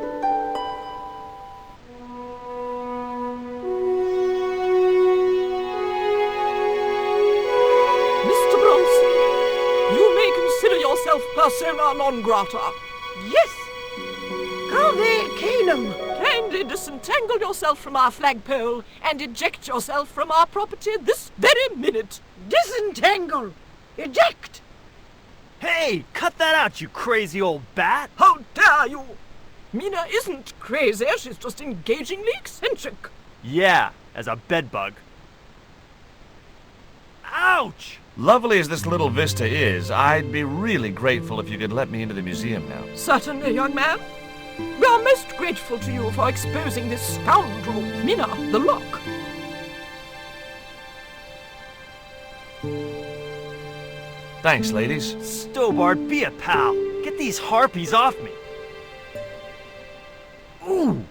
Persona non grata. Yes. Cave Canum. Kindly disentangle yourself from our flagpole and eject yourself from our property this very minute. Disentangle. Eject. Hey, cut that out, you crazy old bat. How dare you? Mina isn't crazy, she's just engagingly eccentric. Yeah, as a bedbug. Ouch! Lovely as this little vista is, I'd be really grateful if you could let me into the museum now. Certainly, young man. We are most grateful to you for exposing this scoundrel, Mina, the lock. Thanks, ladies. Stobart, be a pal. Get these harpies off me. Ooh!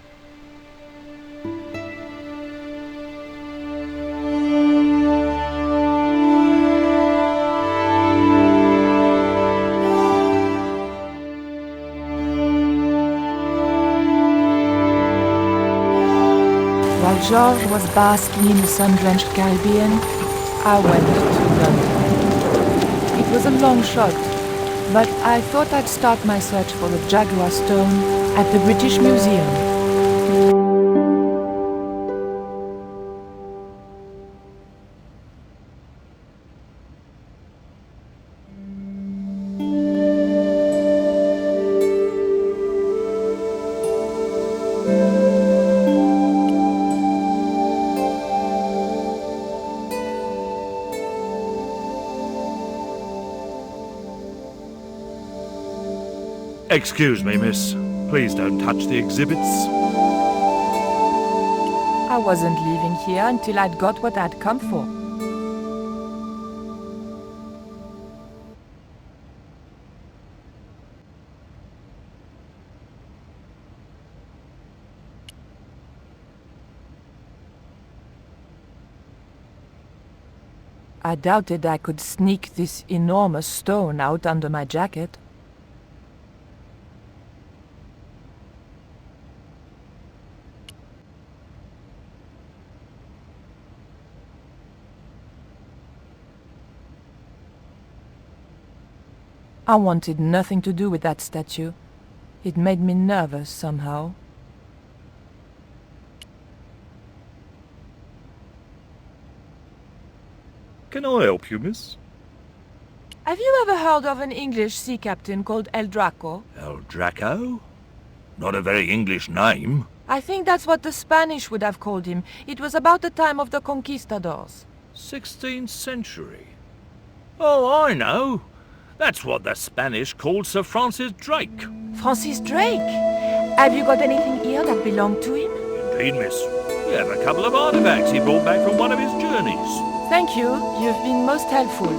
While George was basking in the sun-drenched Caribbean, I went to London. It was a long shot, but I thought I'd start my search for the Jaguar Stone at the British Museum. Excuse me, miss. Please don't touch the exhibits. I wasn't leaving here until I'd got what I'd come for. I doubted I could sneak this enormous stone out under my jacket. I wanted nothing to do with that statue. It made me nervous somehow. Can I help you, miss? Have you ever heard of an English sea captain called El Draco? El Draco? Not a very English name. I think that's what the Spanish would have called him. It was about the time of the conquistadors. 16th century. Oh, I know. That's what the Spanish called Sir Francis Drake. Francis Drake? Have you got anything here that belonged to him? Indeed, miss. We have a couple of artifacts he brought back from one of his journeys. Thank you. You've been most helpful.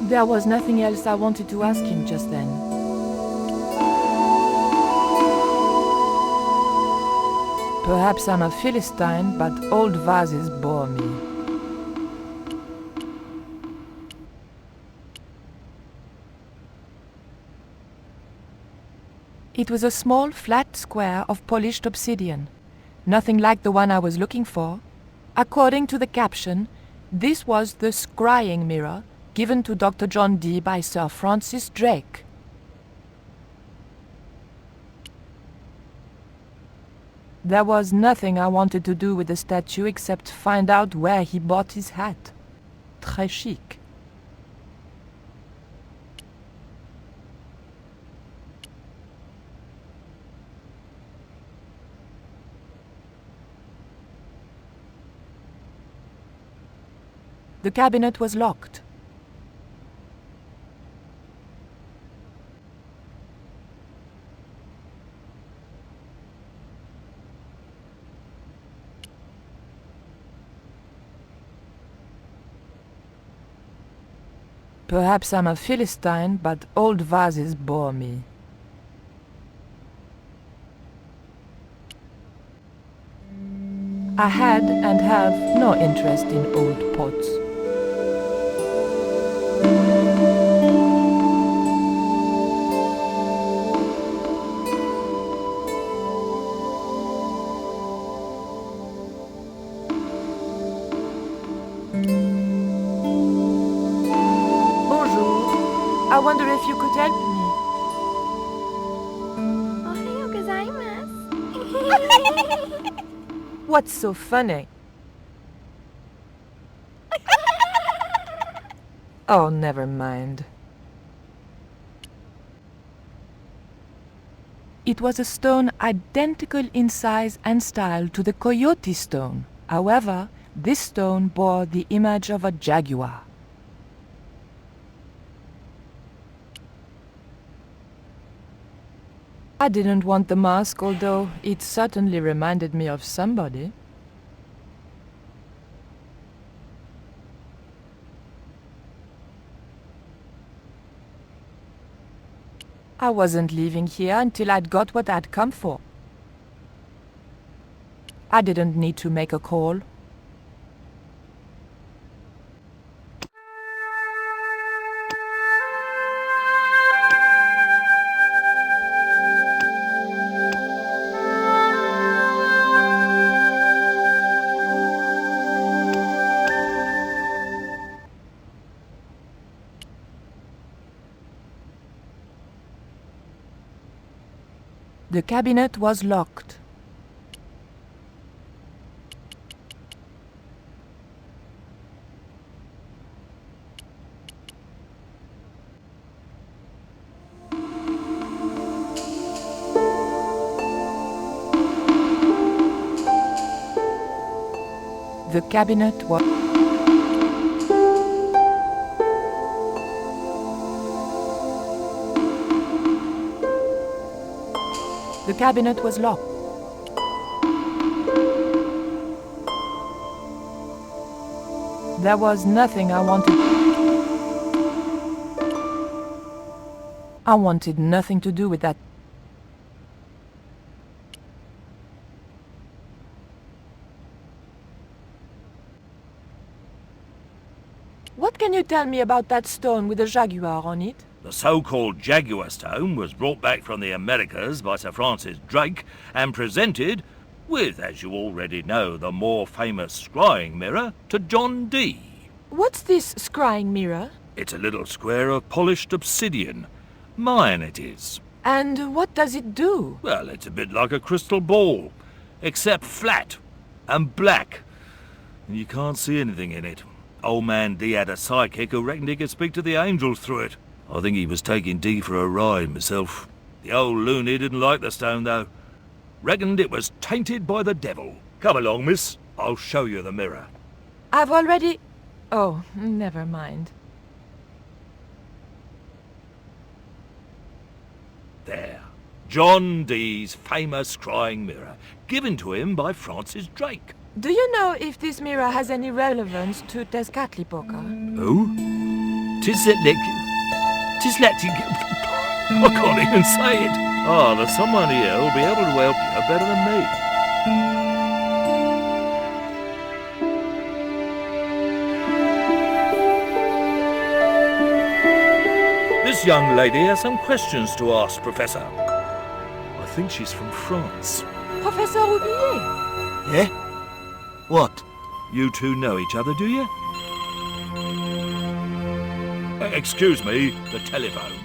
There was nothing else I wanted to ask him just then. Perhaps I'm a Philistine, but old vases bore me. It was a small, flat square of polished obsidian, nothing like the one I was looking for. According to the caption, this was the scrying mirror given to Dr. John Dee by Sir Francis Drake. There was nothing I wanted to do with the statue except find out where he bought his hat. Très chic. The cabinet was locked. Perhaps I'm a Philistine, but old vases bore me. I had and have no interest in old pots. I wonder if you could help me. What's so funny? Oh, never mind. It was a stone identical in size and style to the coyote stone. However, this stone bore the image of a jaguar. I didn't want the mask, although it certainly reminded me of somebody. I wasn't leaving here until I'd got what I'd come for. I didn't need to make a call. The cabinet was locked. The cabinet was... The cabinet was locked. There was nothing I wanted. I wanted nothing to do with that. What can you tell me about that stone with a jaguar on it? The so-called Jaguar stone was brought back from the Americas by Sir Francis Drake and presented, with, as you already know, the more famous scrying mirror, to John Dee. What's this scrying mirror? It's a little square of polished obsidian. Mine it is. And what does it do? Well, it's a bit like a crystal ball, except flat and black. And you can't see anything in it. Old man Dee had a psychic who reckoned he could speak to the angels through it. I think he was taking Dee for a ride myself. The old loony didn't like the stone, though. Reckoned it was tainted by the devil. Come along, miss. I'll show you the mirror. I've already... Oh, never mind. There. John Dee's famous scrying mirror, given to him by Francis Drake. Do you know if this mirror has any relevance to Tezcatlipoca? Who? I can't even say it. Oh, there's someone here who'll be able to help you better than me. This young lady has some questions to ask, Professor. I think she's from France. Professor Roubillier? Eh? What? You two know each other, do you? Excuse me, the telephone.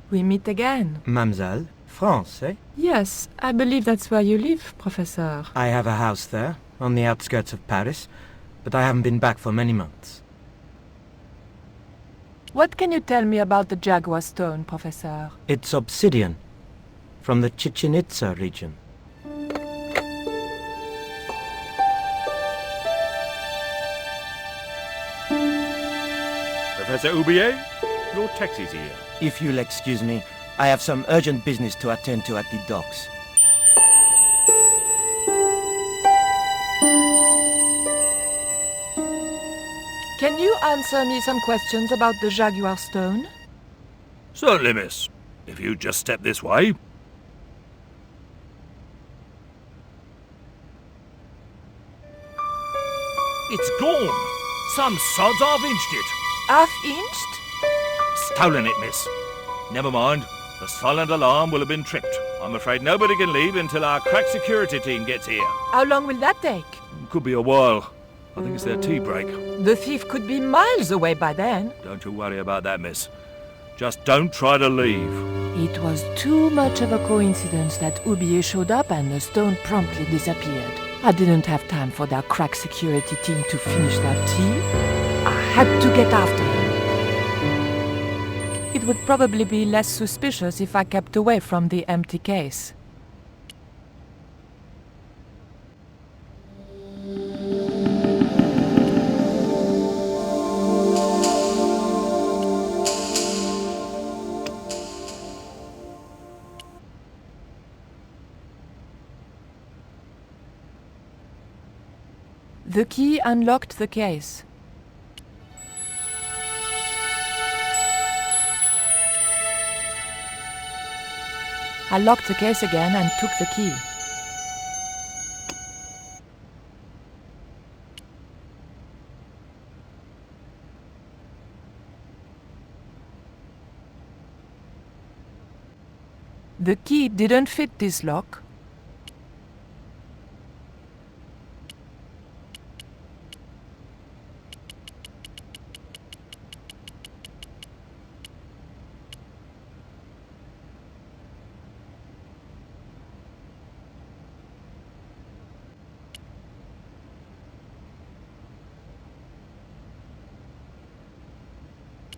We meet again. Mademoiselle, France, eh? Yes, I believe that's where you live, Professor. I have a house there, on the outskirts of Paris, but I haven't been back for many months. What can you tell me about the Jaguar stone, Professor? It's obsidian, from the Chichen Itza region. Professor Roubillier, your taxi's here. If you'll excuse me, I have some urgent business to attend to at the docks. Can you answer me some questions about the Jaguar stone? Certainly, miss. If you just step this way. It's gone. Some sods half-inched it. Half-inched? Stolen it, miss. Never mind. The silent alarm will have been tripped. I'm afraid nobody can leave until our crack security team gets here. How long will that take? Could be a while. I think it's their tea break. The thief could be miles away by then. Don't you worry about that, miss. Just don't try to leave. It was too much of a coincidence that Roubillier showed up and the stone promptly disappeared. I didn't have time for their crack security team to finish their tea. I had to get after him. It would probably be less suspicious if I kept away from the empty case. The key unlocked the case. I locked the case again and took the key. The key didn't fit this lock.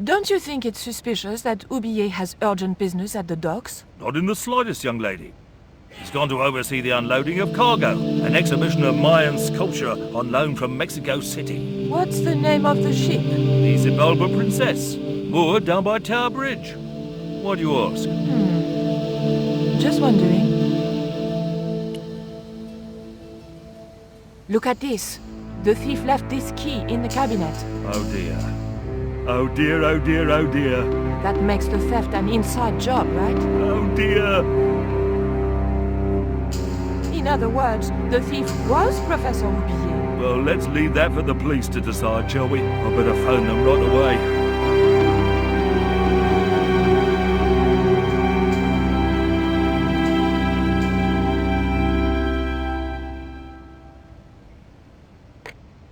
Don't you think it's suspicious that Roubillier has urgent business at the docks? Not in the slightest, young lady. He's gone to oversee the unloading of cargo, an exhibition of Mayan sculpture on loan from Mexico City. What's the name of the ship? The Xibalba Princess, moored down by Tower Bridge. Why do you ask? Just wondering. Look at this. The thief left this key in the cabinet. Oh dear. Oh dear, oh dear, oh dear. That makes the theft an inside job, right? Oh dear. In other words, the thief was Professor Roubillier. Well, let's leave that for the police to decide, shall we? I better phone them right away.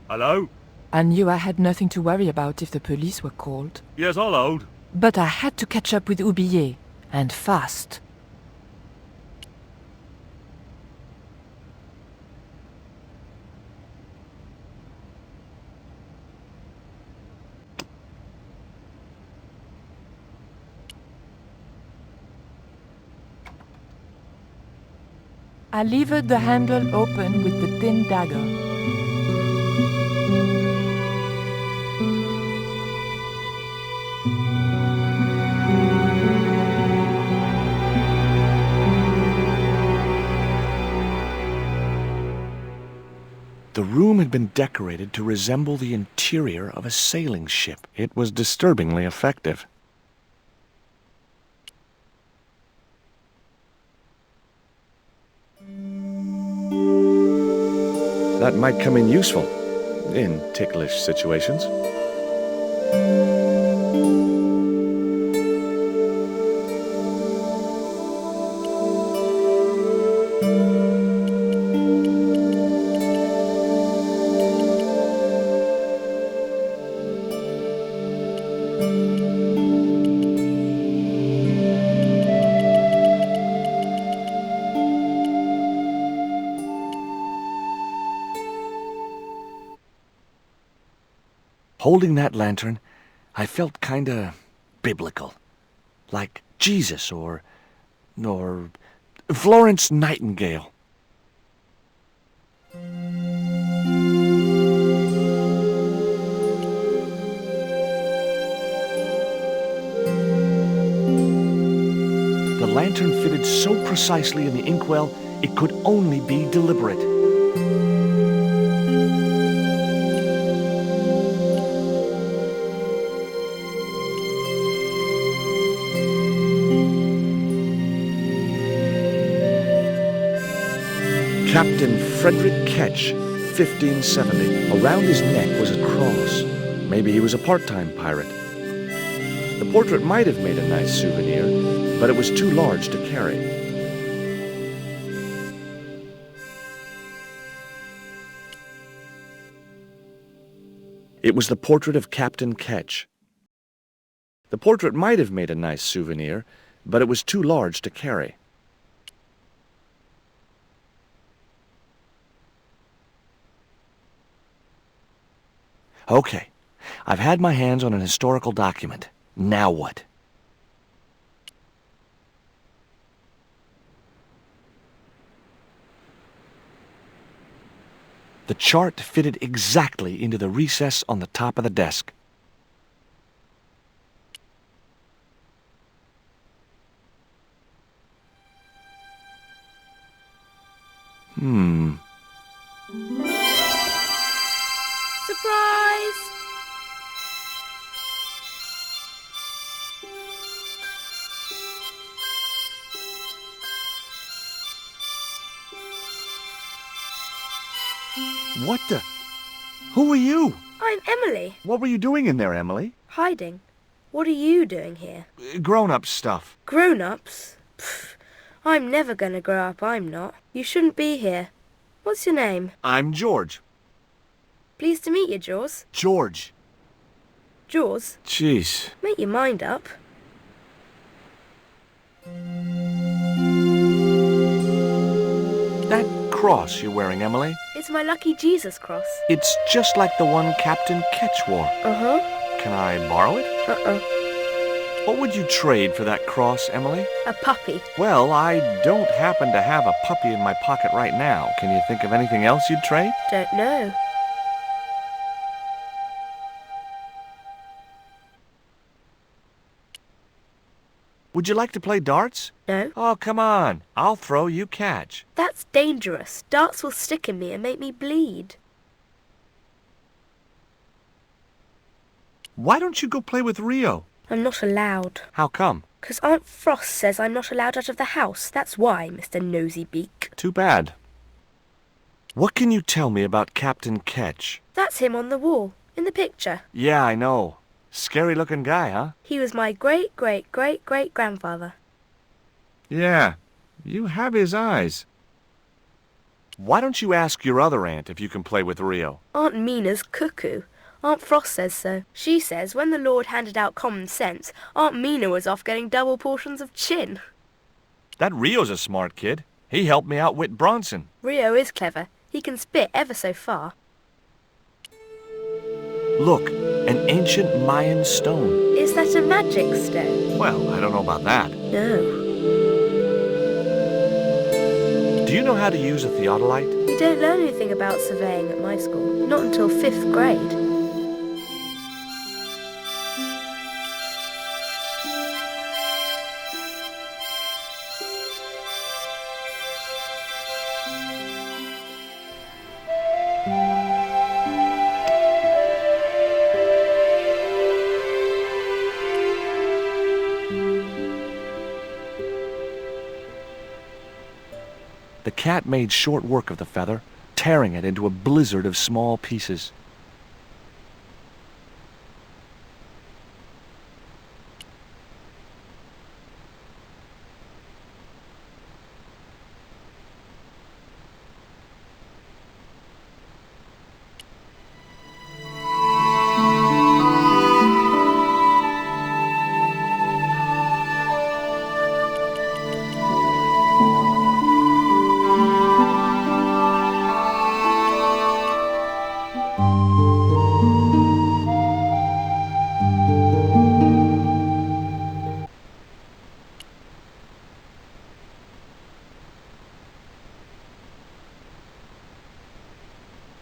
Hello? I knew I had nothing to worry about if the police were called. Yes, I'll hold. But I had to catch up with Roubillier, and fast. I levered the handle open with the thin dagger. The room had been decorated to resemble the interior of a sailing ship. It was disturbingly effective. That might come in useful in ticklish situations. Holding that lantern, I felt kinda biblical. Like Jesus or Florence Nightingale. The lantern fitted so precisely in the inkwell, it could only be deliberate. Captain Frederick Ketch, 1570. Around his neck was a cross. Maybe he was a part-time pirate. The portrait might have made a nice souvenir, but it was too large to carry. It was the portrait of Captain Ketch. The portrait might have made a nice souvenir, but it was too large to carry. Okay, I've had my hands on an historical document. Now what? The chart fitted exactly into the recess on the top of the desk. Surprise! What the? Who are you? I'm Emily. What were you doing in there, Emily? Hiding. What are you doing here? Grown-up stuff. Grown-ups? Pfft. I'm never gonna grow up, I'm not. You shouldn't be here. What's your name? I'm George. Pleased to meet you, Jaws. George. Jaws? Jeez. Make your mind up. That cross you're wearing, Emily? It's my lucky Jesus cross. It's just like the one Captain Ketch wore. Uh-huh. Can I borrow it? Uh-uh. What would you trade for that cross, Emily? A puppy. Well, I don't happen to have a puppy in my pocket right now. Can you think of anything else you'd trade? Don't know. Would you like to play darts? No. Oh, come on. I'll throw, you catch. That's dangerous. Darts will stick in me and make me bleed. Why don't you go play with Rio? I'm not allowed. How come? 'Cause Aunt Frost says I'm not allowed out of the house. That's why, Mr. Nosybeak. Too bad. What can you tell me about Captain Ketch? That's him on the wall, in the picture. Yeah, I know. Scary-looking guy, huh? He was my great-great-great-great-grandfather. Yeah, you have his eyes. Why don't you ask your other aunt if you can play with Rio? Aunt Mina's cuckoo. Aunt Frost says so. She says when the Lord handed out common sense, Aunt Mina was off getting double portions of chin. That Rio's a smart kid. He helped me outwit Bronson. Rio is clever. He can spit ever so far. Look, an ancient Mayan stone. Is that a magic stone? Well, I don't know about that. No. Do you know how to use a theodolite? We don't learn anything about surveying at my school. Not until 5th grade. The cat made short work of the feather, tearing it into a blizzard of small pieces.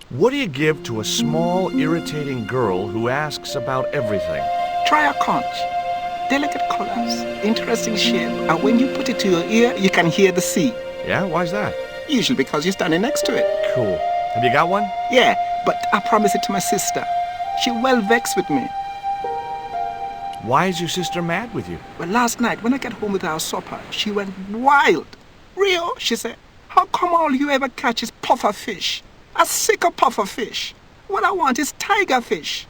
What do you give to a small, irritating girl who asks about everything? Try a conch. Delicate colors, interesting shape, and when you put it to your ear, you can hear the sea. Yeah? Why's that? Usually because you're standing next to it. Cool. Have you got one? Yeah, but I promised it to my sister. She well vexed with me. Why is your sister mad with you? Well, last night, when I got home with our supper, she went wild. Rio, she said, how come all you ever catch is puffer fish? A sicker puffer fish. What I want is tiger fish.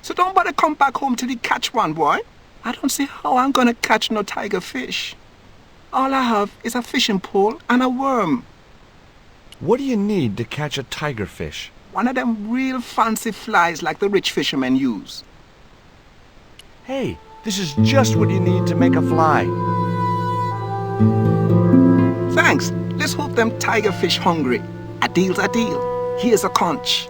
So don't bother come back home till you catch one, boy. I don't see how I'm gonna catch no tiger fish. All I have is a fishing pole and a worm. What do you need to catch a tiger fish? One of them real fancy flies like the rich fishermen use. Hey, this is just what you need to make a fly. Thanks. Let's hope them tiger fish hungry. A deal's a deal. Here's a conch.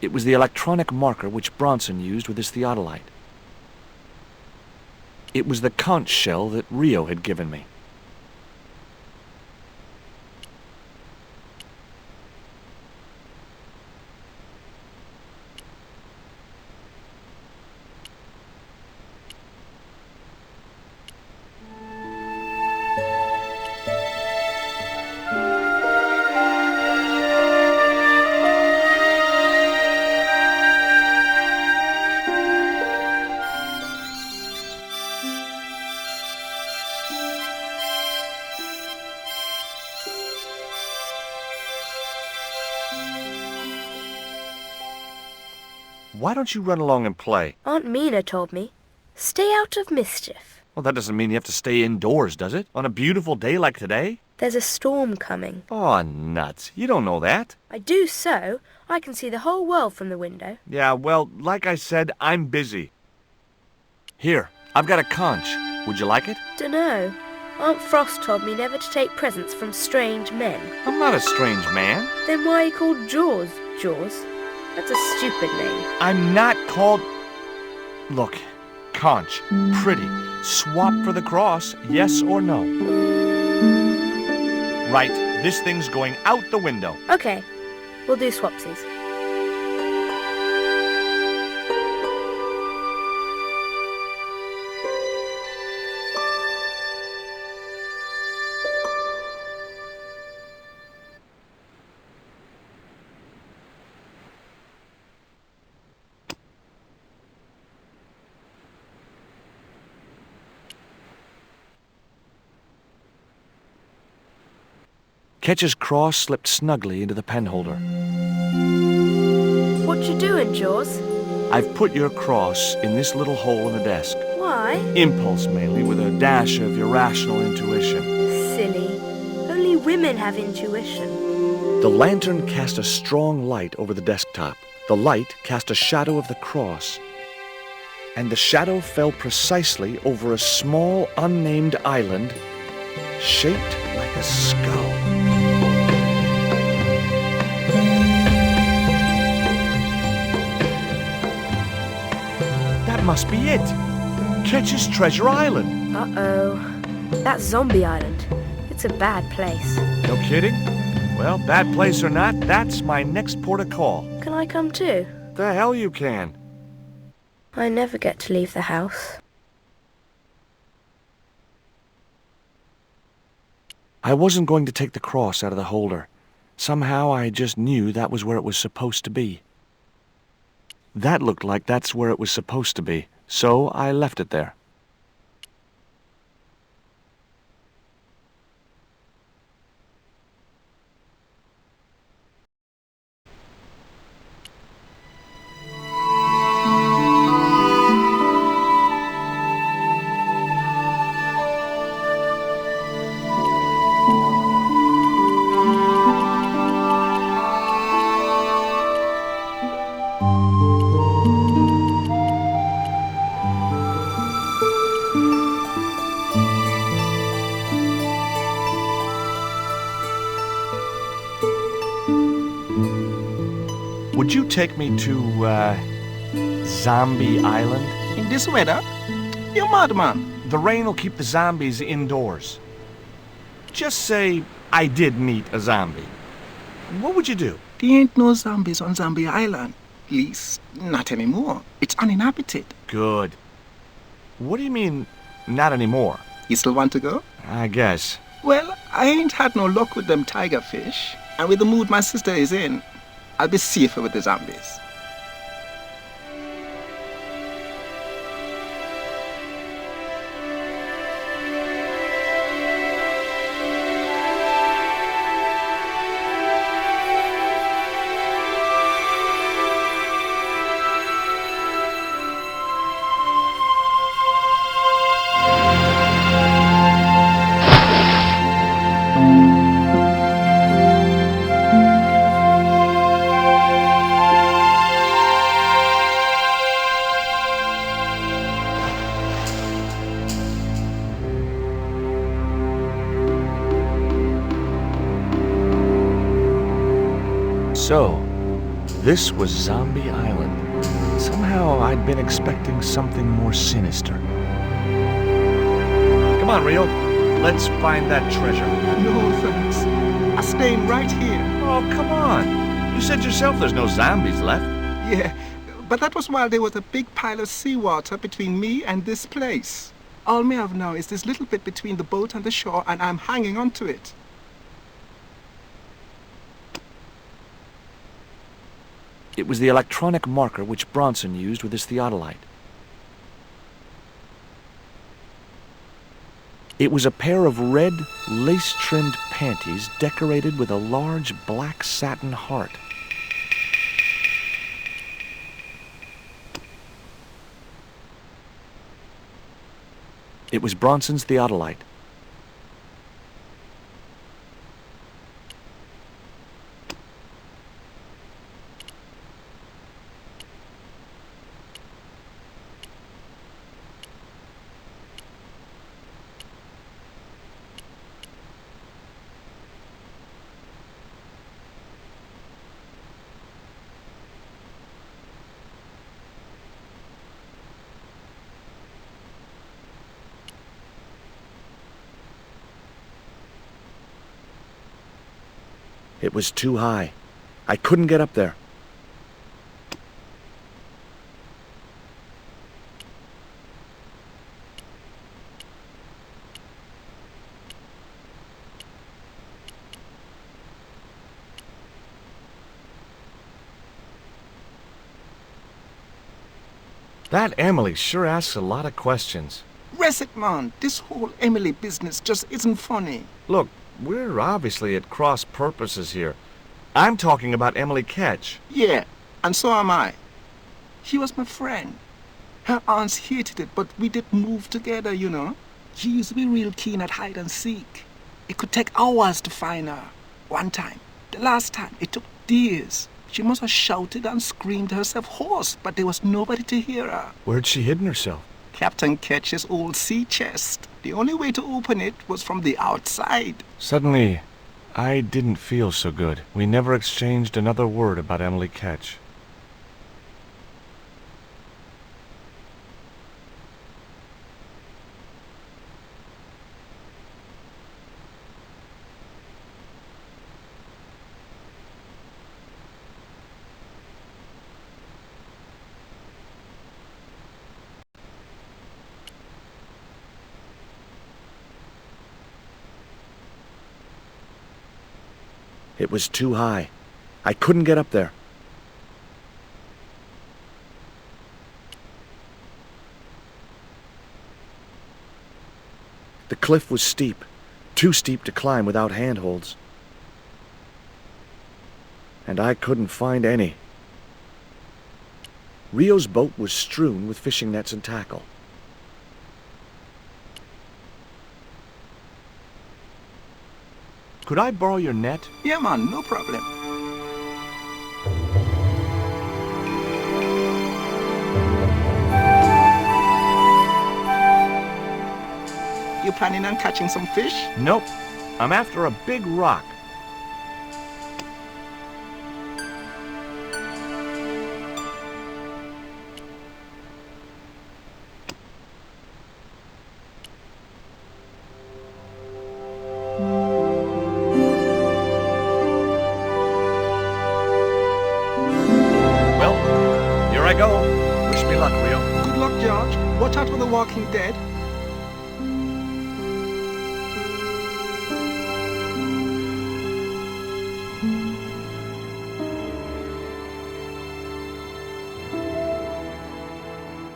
It was the electronic marker which Bronson used with his theodolite. It was the conch shell that Rio had given me. Why don't you run along and play? Aunt Mina told me. Stay out of mischief. Well, that doesn't mean you have to stay indoors, does it? On a beautiful day like today? There's a storm coming. Oh, nuts. You don't know that. I do so. I can see the whole world from the window. Yeah, well, like I said, I'm busy. Here, I've got a conch. Would you like it? Dunno. Aunt Frost told me never to take presents from strange men. I'm not a strange man. Then why are you called Jaws? Jaws. That's a stupid name. I'm not called... Look, conch, pretty, swap for the cross, yes or no? Right, this thing's going out the window. Okay, we'll do swapsies. Ketch's cross slipped snugly into the penholder. What you doing, Jaws? I've put your cross in this little hole in the desk. Why? Impulse, mainly, with a dash of irrational intuition. Silly. Only women have intuition. The lantern cast a strong light over the desktop. The light cast a shadow of the cross. And the shadow fell precisely over a small, unnamed island shaped like a skull. That must be it. Ketch's Treasure Island. Uh-oh. That's Zombie Island. It's a bad place. No kidding? Well, bad place or not, that's my next port of call. Can I come too? The hell you can. I never get to leave the house. I wasn't going to take the cross out of the holder. Somehow I just knew that was where it was supposed to be. That looked like that's where it was supposed to be, so I left it there. Would you take me to, Zombie Island? In this weather? You're madman. The rain will keep the zombies indoors. Just say I did meet a zombie. What would you do? There ain't no zombies on Zombie Island. At least, not anymore. It's uninhabited. Good. What do you mean, not anymore? You still want to go? I guess. Well, I ain't had no luck with them tiger fish. And with the mood my sister is in, I'll be safer with the zombies. So, this was Zombie Island. Somehow I'd been expecting something more sinister. Come on, Rio. Let's find that treasure. No, thanks. I'm staying right here. Oh, come on. You said yourself there's no zombies left. Yeah, but that was while there was a big pile of seawater between me and this place. All me have now is this little bit between the boat and the shore, and I'm hanging on to it. It was the electronic marker which Bronson used with his theodolite. It was a pair of red, lace-trimmed panties decorated with a large black satin heart. It was Bronson's theodolite. It was too high. I couldn't get up there. That Emily sure asks a lot of questions. Rest it, man. This whole Emily business just isn't funny. Look, we're obviously at cross purposes here. I'm talking about Emily Ketch. Yeah, and so am I. She was my friend. Her aunts hated it, but we did move together, you know. She used to be real keen at hide and seek. It could take hours to find her. One time, the last time, it took days. She must have shouted and screamed herself hoarse, but there was nobody to hear her. Where'd she hidden herself? Captain Ketch's old sea chest. The only way to open it was from the outside. Suddenly, I didn't feel so good. We never exchanged another word about Emily Ketch. It was too high. I couldn't get up there. The cliff was steep, too steep to climb without handholds. And I couldn't find any. Rio's boat was strewn with fishing nets and tackle. Could I borrow your net? Yeah, man, no problem. You planning on catching some fish? Nope. I'm after a big rock. Watch out for the Walking Dead.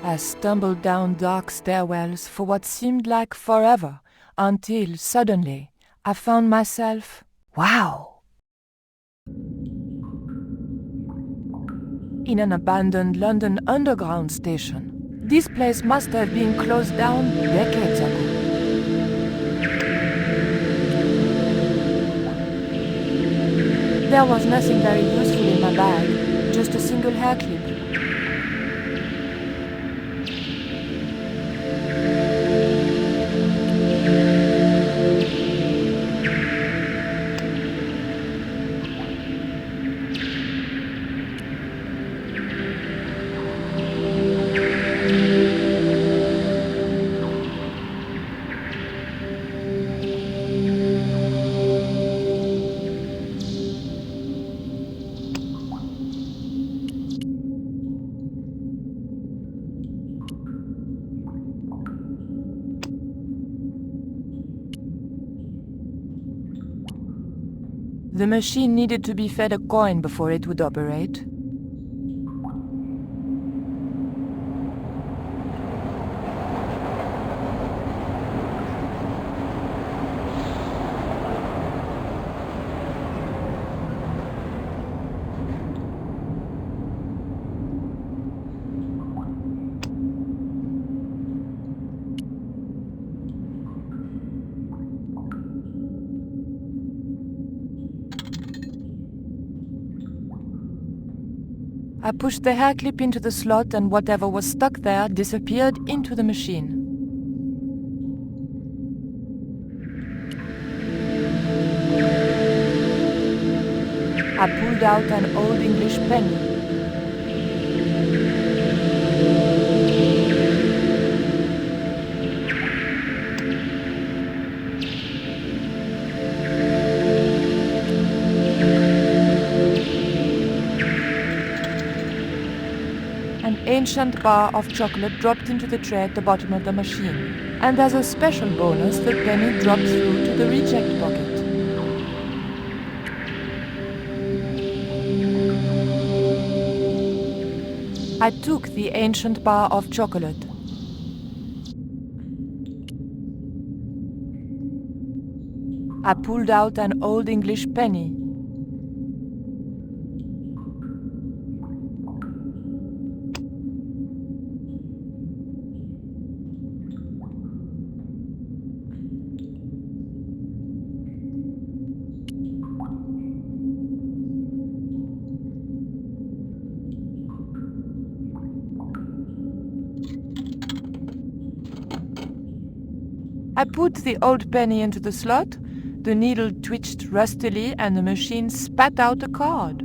I stumbled down dark stairwells for what seemed like forever, until suddenly I found myself, wow! In an abandoned London Underground station. This place must have been closed down decades ago. There was nothing very useful in my bag, just a single hair clip. The machine needed to be fed a coin before it would operate. I pushed the hair clip into the slot and whatever was stuck there disappeared into the machine. I pulled out an old English penny. ancient bar of chocolate dropped into the tray at the bottom of the machine, and as a special bonus, the penny dropped through to the reject pocket. I took the ancient bar of chocolate. I pulled out an Old English penny. I put the old penny into the slot, the needle twitched rustily, and the machine spat out a card.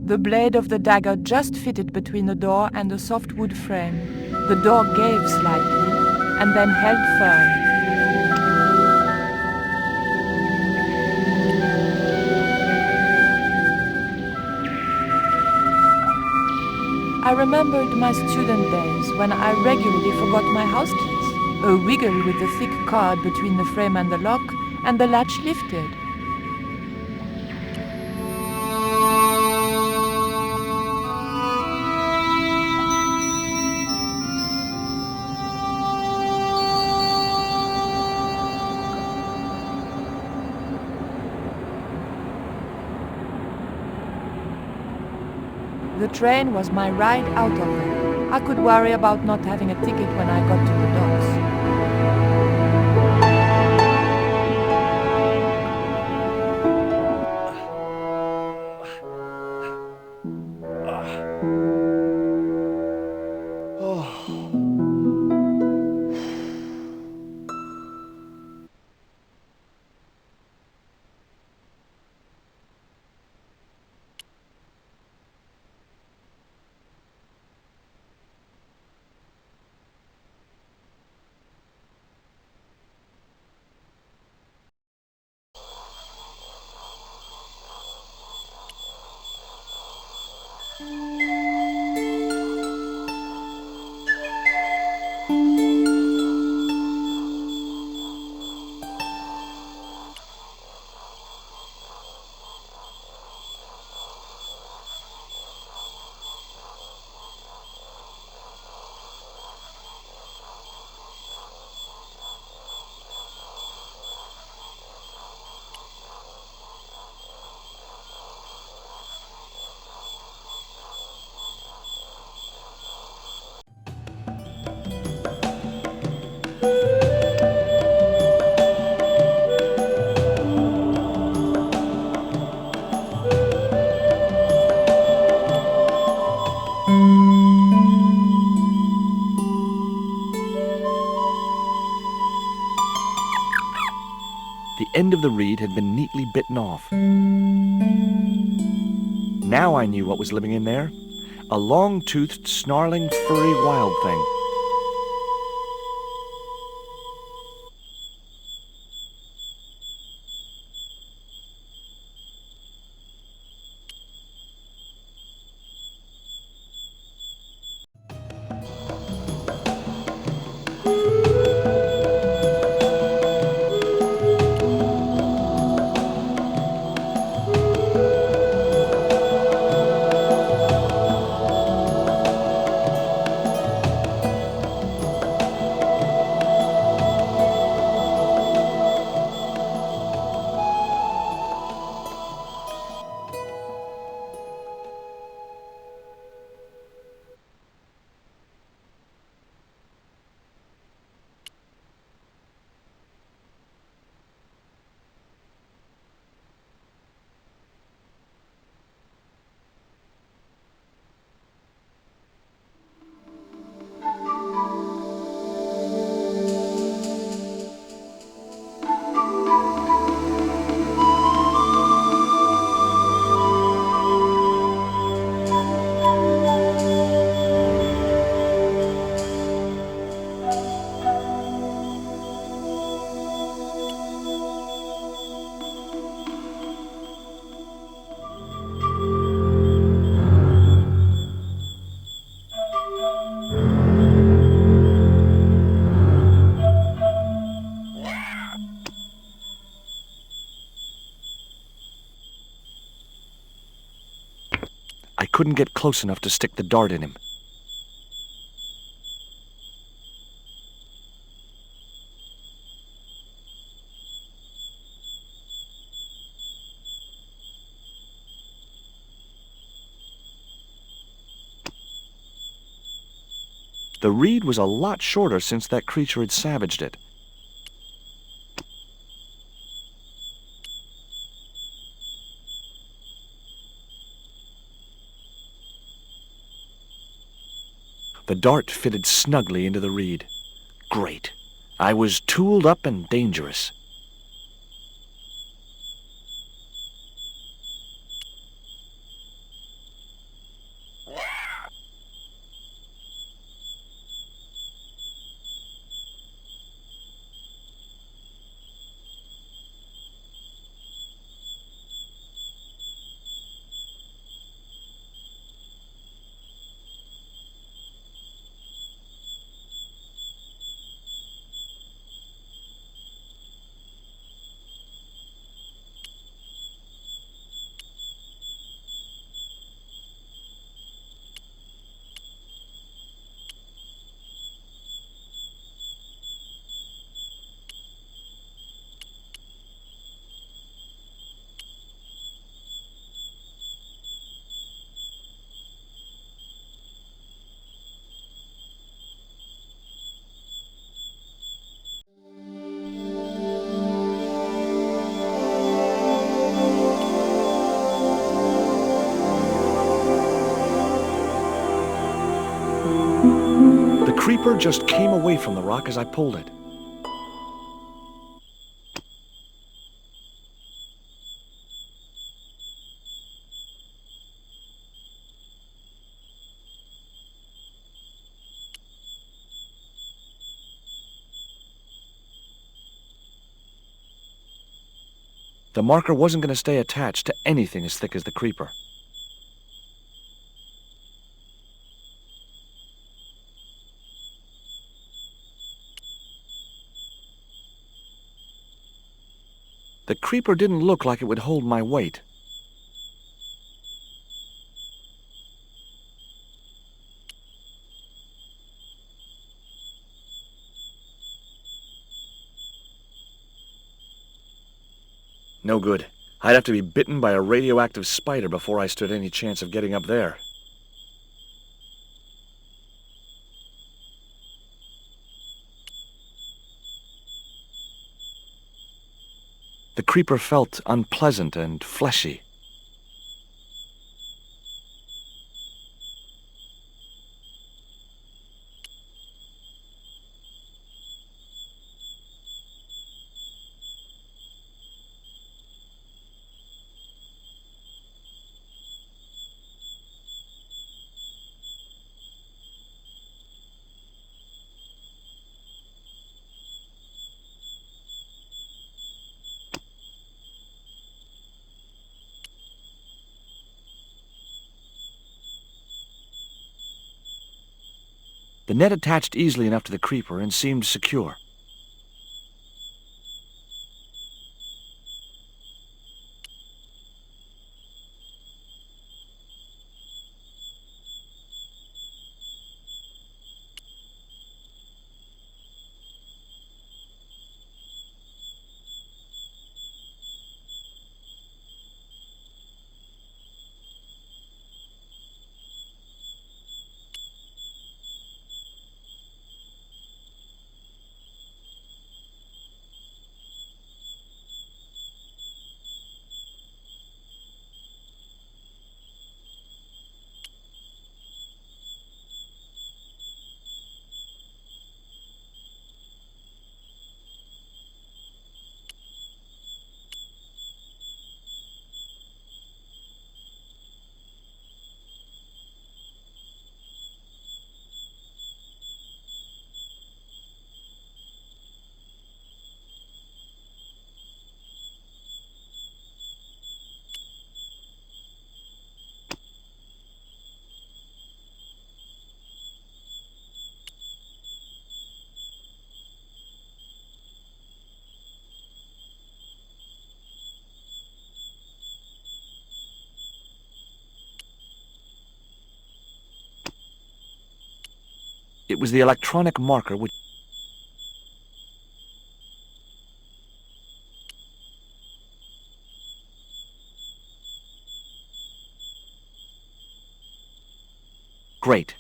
The blade of the dagger just fitted between the door and the soft wood frame. The door gave slightly, and then held firm. I remembered my student days when I regularly forgot my house keys. A wiggle with the thick card between the frame and the lock, and the latch lifted. The train was my ride out of there. I could worry about not having a ticket when I got to the docks. The end of the reed had been neatly bitten off. Now I knew what was living in there. A long-toothed, snarling, furry wild thing. couldn't get close enough to stick the dart in him. The reed was a lot shorter since that creature had savaged it. The dart fitted snugly into the reed. Great. I was tooled up and dangerous. The creeper just came away from the rock as I pulled it. The marker wasn't going to stay attached to anything as thick as the creeper. The creeper didn't look like it would hold my weight. No good. I'd have to be bitten by a radioactive spider before I stood any chance of getting up there. The creeper felt unpleasant and fleshy. The net attached easily enough to the creeper and seemed secure. It was the electronic marker which... Great.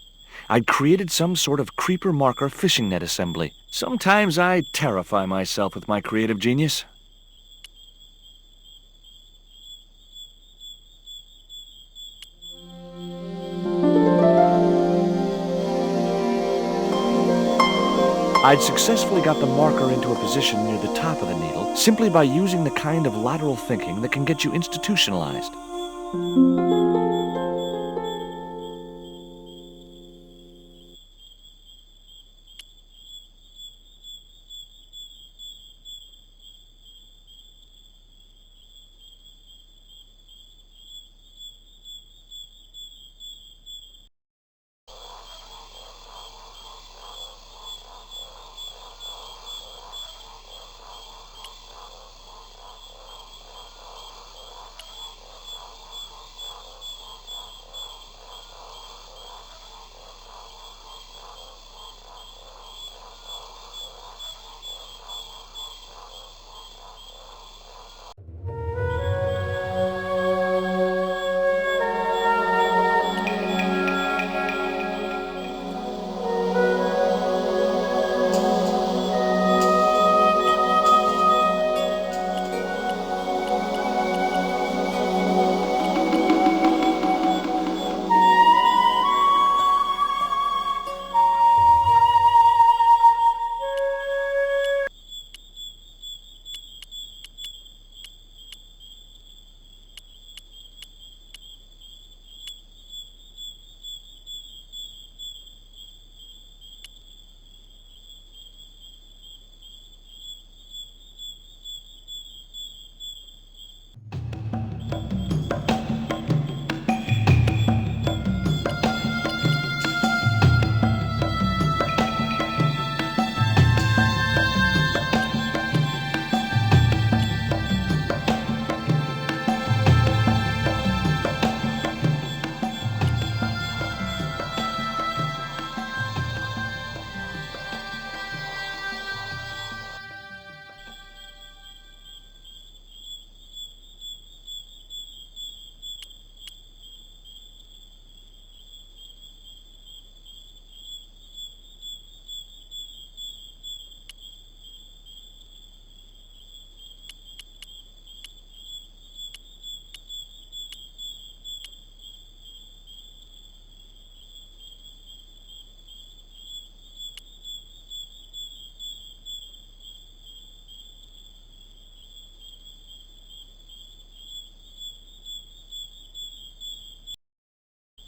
I'd created some sort of creeper marker fishing net assembly. Sometimes I terrify myself with my creative genius. I'd successfully got the marker into a position near the top of the needle simply by using the kind of lateral thinking that can get you institutionalized.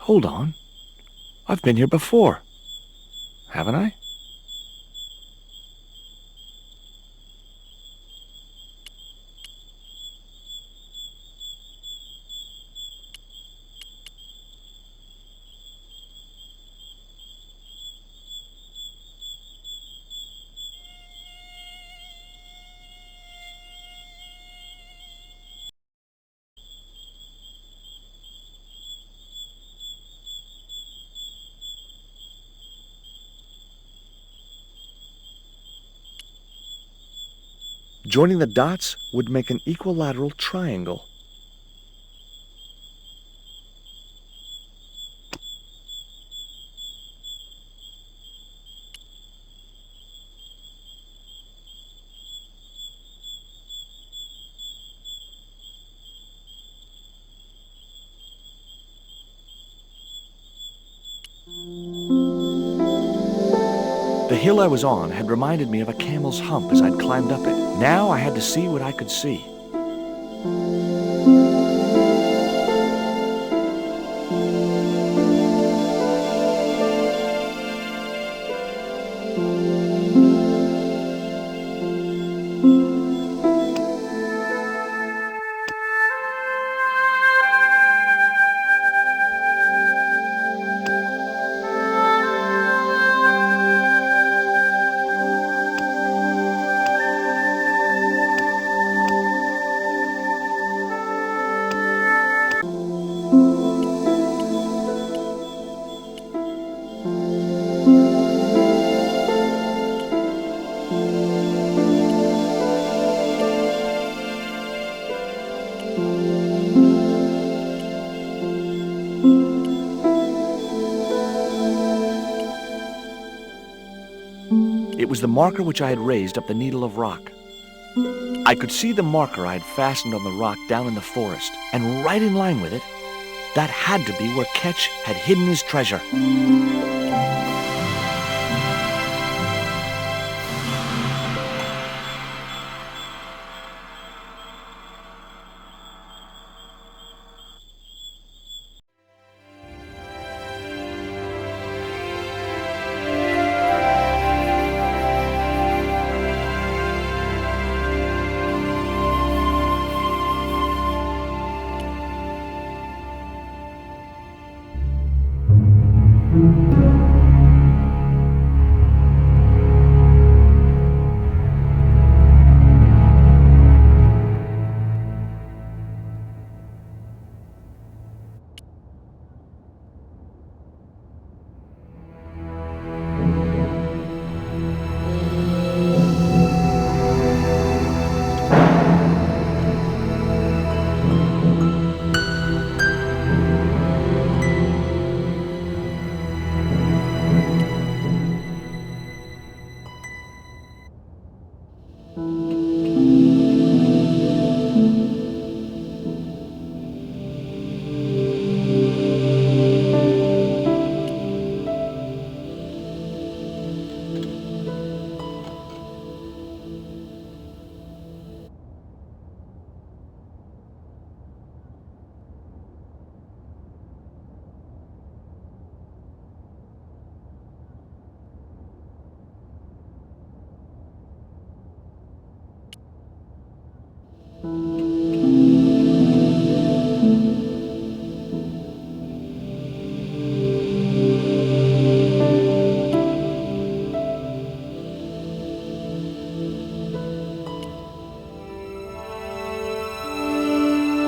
Hold on. I've been here before. Haven't I? Joining the dots would make an equilateral triangle. The hill I was on had reminded me of a camel's hump as I'd climbed up it. Now I had to see what I could see. the marker which I had raised up the needle of rock. I could see the marker I had fastened on the rock down in the forest, and right in line with it, that had to be where Ketch had hidden his treasure.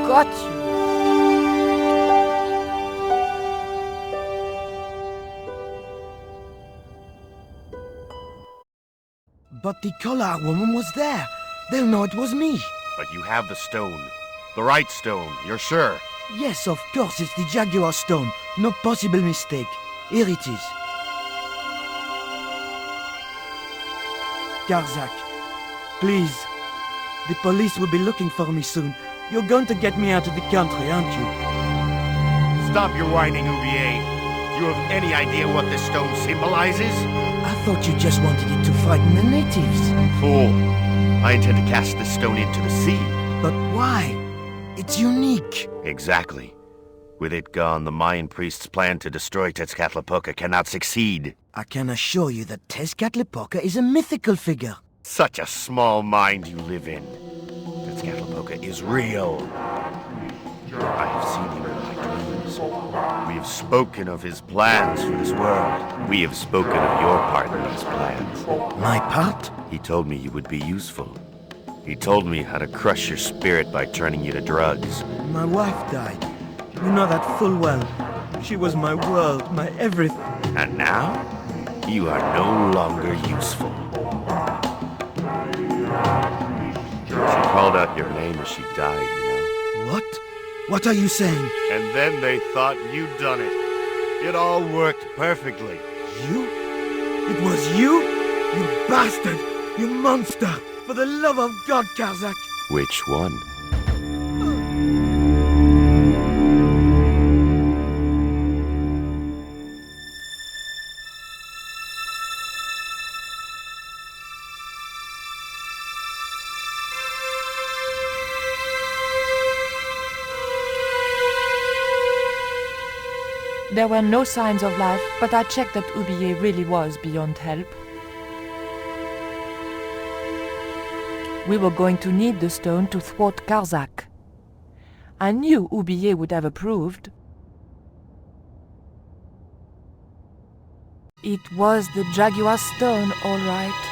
Got you. But the collar woman was there. They'll know it was me. But you have the stone. The right stone, you're sure? Yes, of course, it's the Jaguar stone. No possible mistake. Here it is. Karzak, please. The police will be looking for me soon. You're going to get me out of the country, aren't you? Stop your whining, Oublier. Do you have any idea what this stone symbolizes? I thought you just wanted it to frighten the natives. Fool. I intend to cast this stone into the sea. But why? It's unique. Exactly. With it gone, the Mayan priest's plan to destroy Tezcatlipoca cannot succeed. I can assure you that Tezcatlipoca is a mythical figure. Such a small mind you live in. Tezcatlipoca is real. I have seen him in my dreams. We have spoken of his plans for this world. We have spoken of your part in these plans. My part? He told me you would be useful. He told me how to crush your spirit by turning you to drugs. My wife died. You know that full well. She was my world, my everything. And now, you are no longer useful. She called out your name as she died, you know. What? What are you saying? And then they thought you'd done it. It all worked perfectly. You? It was you? You bastard! You monster! For the love of God, Karzak! Which one? There were no signs of life, but I checked that Oublier really was beyond help. We were going to need the stone to thwart Karzak. I knew Oublier would have approved. It was the Jaguar stone, all right.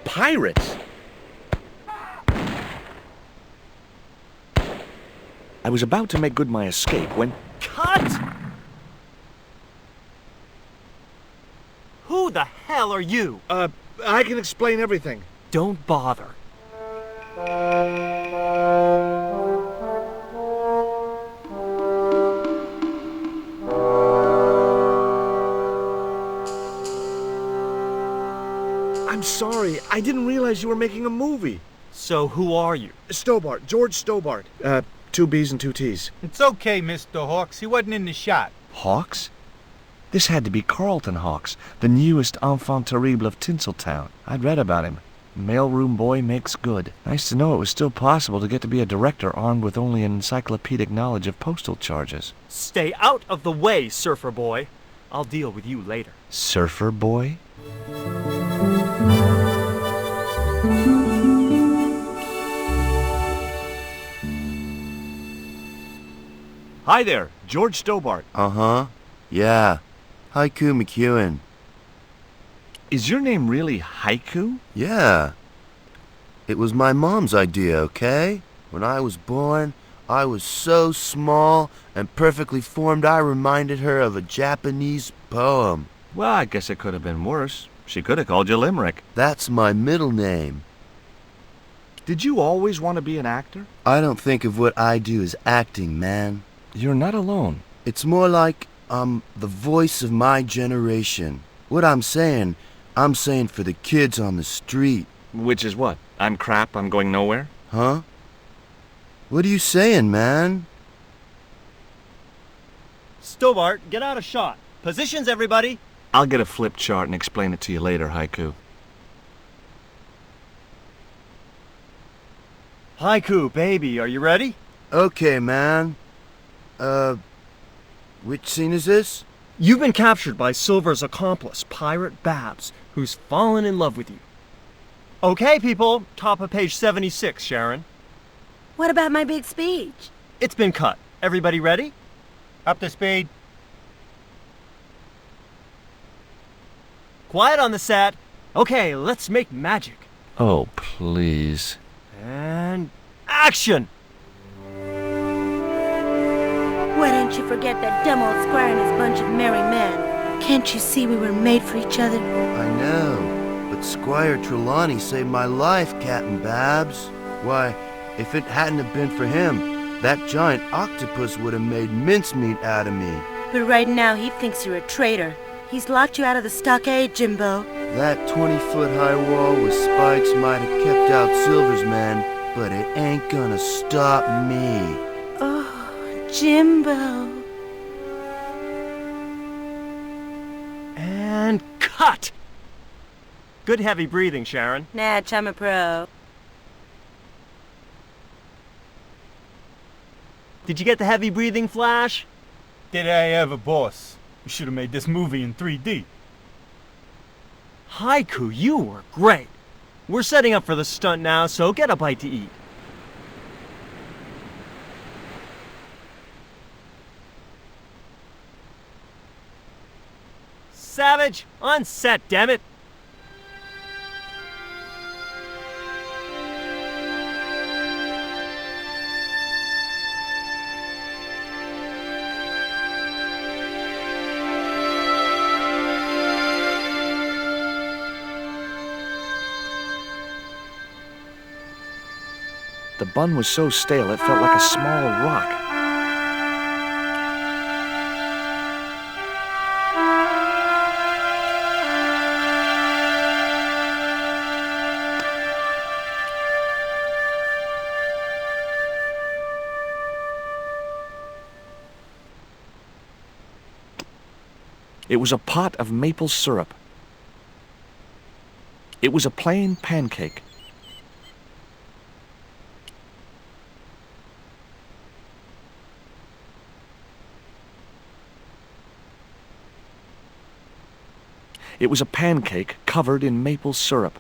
Pirates? I was about to make good my escape when... Cut! Who the hell are you? I can explain everything. Don't bother. I'm sorry. I didn't realize you were making a movie. So who are you? Stobart. George Stobart. 2 B's and 2 T's. It's okay, Mr. Hawks. He wasn't in the shot. Hawks? This had to be Carlton Hawks, the newest enfant terrible of Tinseltown. I'd read about him. Mailroom boy makes good. Nice to know it was still possible to get to be a director armed with only an encyclopedic knowledge of postal charges. Stay out of the way, surfer boy. I'll deal with you later. Surfer boy? Hi there, George Stobart. Uh-huh. Yeah. Haiku McEwen. Is your name really Haiku? Yeah. It was my mom's idea, okay? When I was born, I was so small and perfectly formed I reminded her of a Japanese poem. Well, I guess it could have been worse. She could have called you Limerick. That's my middle name. Did you always want to be an actor? I don't think of what I do as acting, man. You're not alone. It's more like I'm the voice of my generation. What I'm saying for the kids on the street. Which is what? I'm crap, I'm going nowhere? Huh? What are you saying, man? Stobart, get out of shot. Positions, everybody. I'll get a flip chart and explain it to you later, Haiku. Haiku, baby, are you ready? Okay, man. Which scene is this? You've been captured by Silver's accomplice, Pirate Babs, who's fallen in love with you. Okay, people, top of page 76, Sharon. What about my big speech? It's been cut. Everybody ready? Up to speed. Quiet on the set. Okay, let's make magic. Oh, please. And action! Why don't you forget that dumb old squire and his bunch of merry men? Can't you see we were made for each other? I know, but Squire Trelawney saved my life, Captain Babs. Why, if it hadn't have been for him, that giant octopus would have made mincemeat out of me. But right now he thinks you're a traitor. He's locked you out of the stockade, Jimbo. That 20-foot-high wall with spikes might have kept out Silver's men, but it ain't gonna stop me. Oh, Jimbo. And cut! Good heavy breathing, Sharon. Natch, I'm a pro. Did you get the heavy breathing, Flash? Did I ever, boss? We should have made this movie in 3D. Haiku, you were great. We're setting up for the stunt now, so get a bite to eat. Savage, on set, dammit! The bun was so stale it felt like a small rock. It was a pot of maple syrup. It was a plain pancake. It was a pancake covered in maple syrup.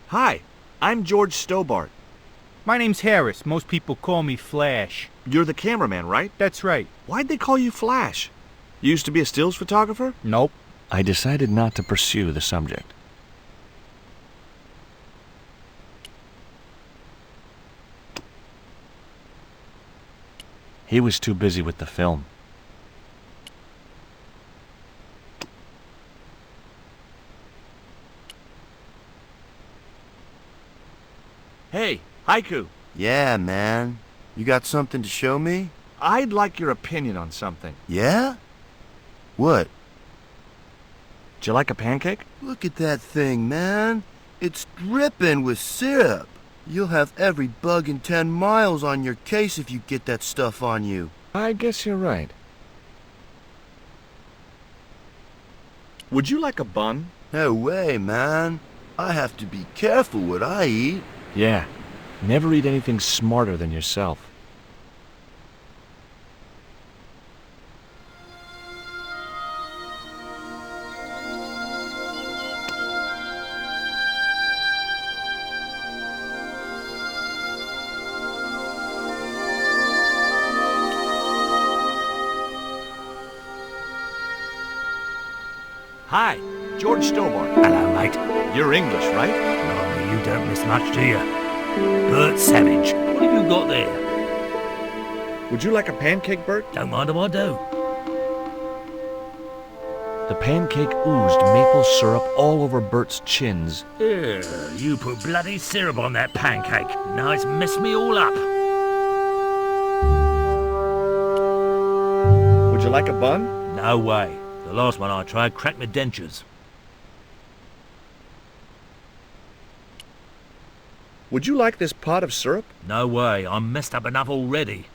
Hi, I'm George Stobart. My name's Harris. Most people call me Flash. You're the cameraman, right? That's right. Why'd they call you Flash? You used to be a stills photographer? Nope. I decided not to pursue the subject. He was too busy with the film. Hey, Haiku. Yeah, man. You got something to show me? I'd like your opinion on something. Yeah? What? Do you like a pancake? Look at that thing, man. It's dripping with syrup. You'll have every bug in 10 miles on your case if you get that stuff on you. I guess you're right. Would you like a bun? No way, man. I have to be careful what I eat. Yeah. Never eat anything smarter than yourself. Hi, George Stowbar. Hello, mate. You're English, right? No, you don't miss much, do you? Bert Savage. What have you got there? Would you like a pancake, Bert? Don't mind if I do. The pancake oozed maple syrup all over Bert's chins. Yeah, you put bloody syrup on that pancake. Now it's messed me all up. Would you like a bun? No way. The last one I tried cracked my dentures. Would you like this pot of syrup? No way. I'm messed up enough already.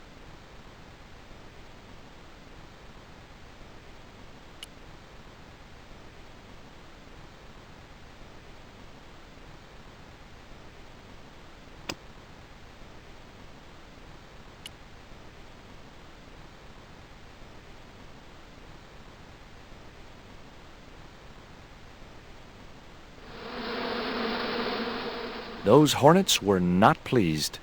Those hornets were not pleased.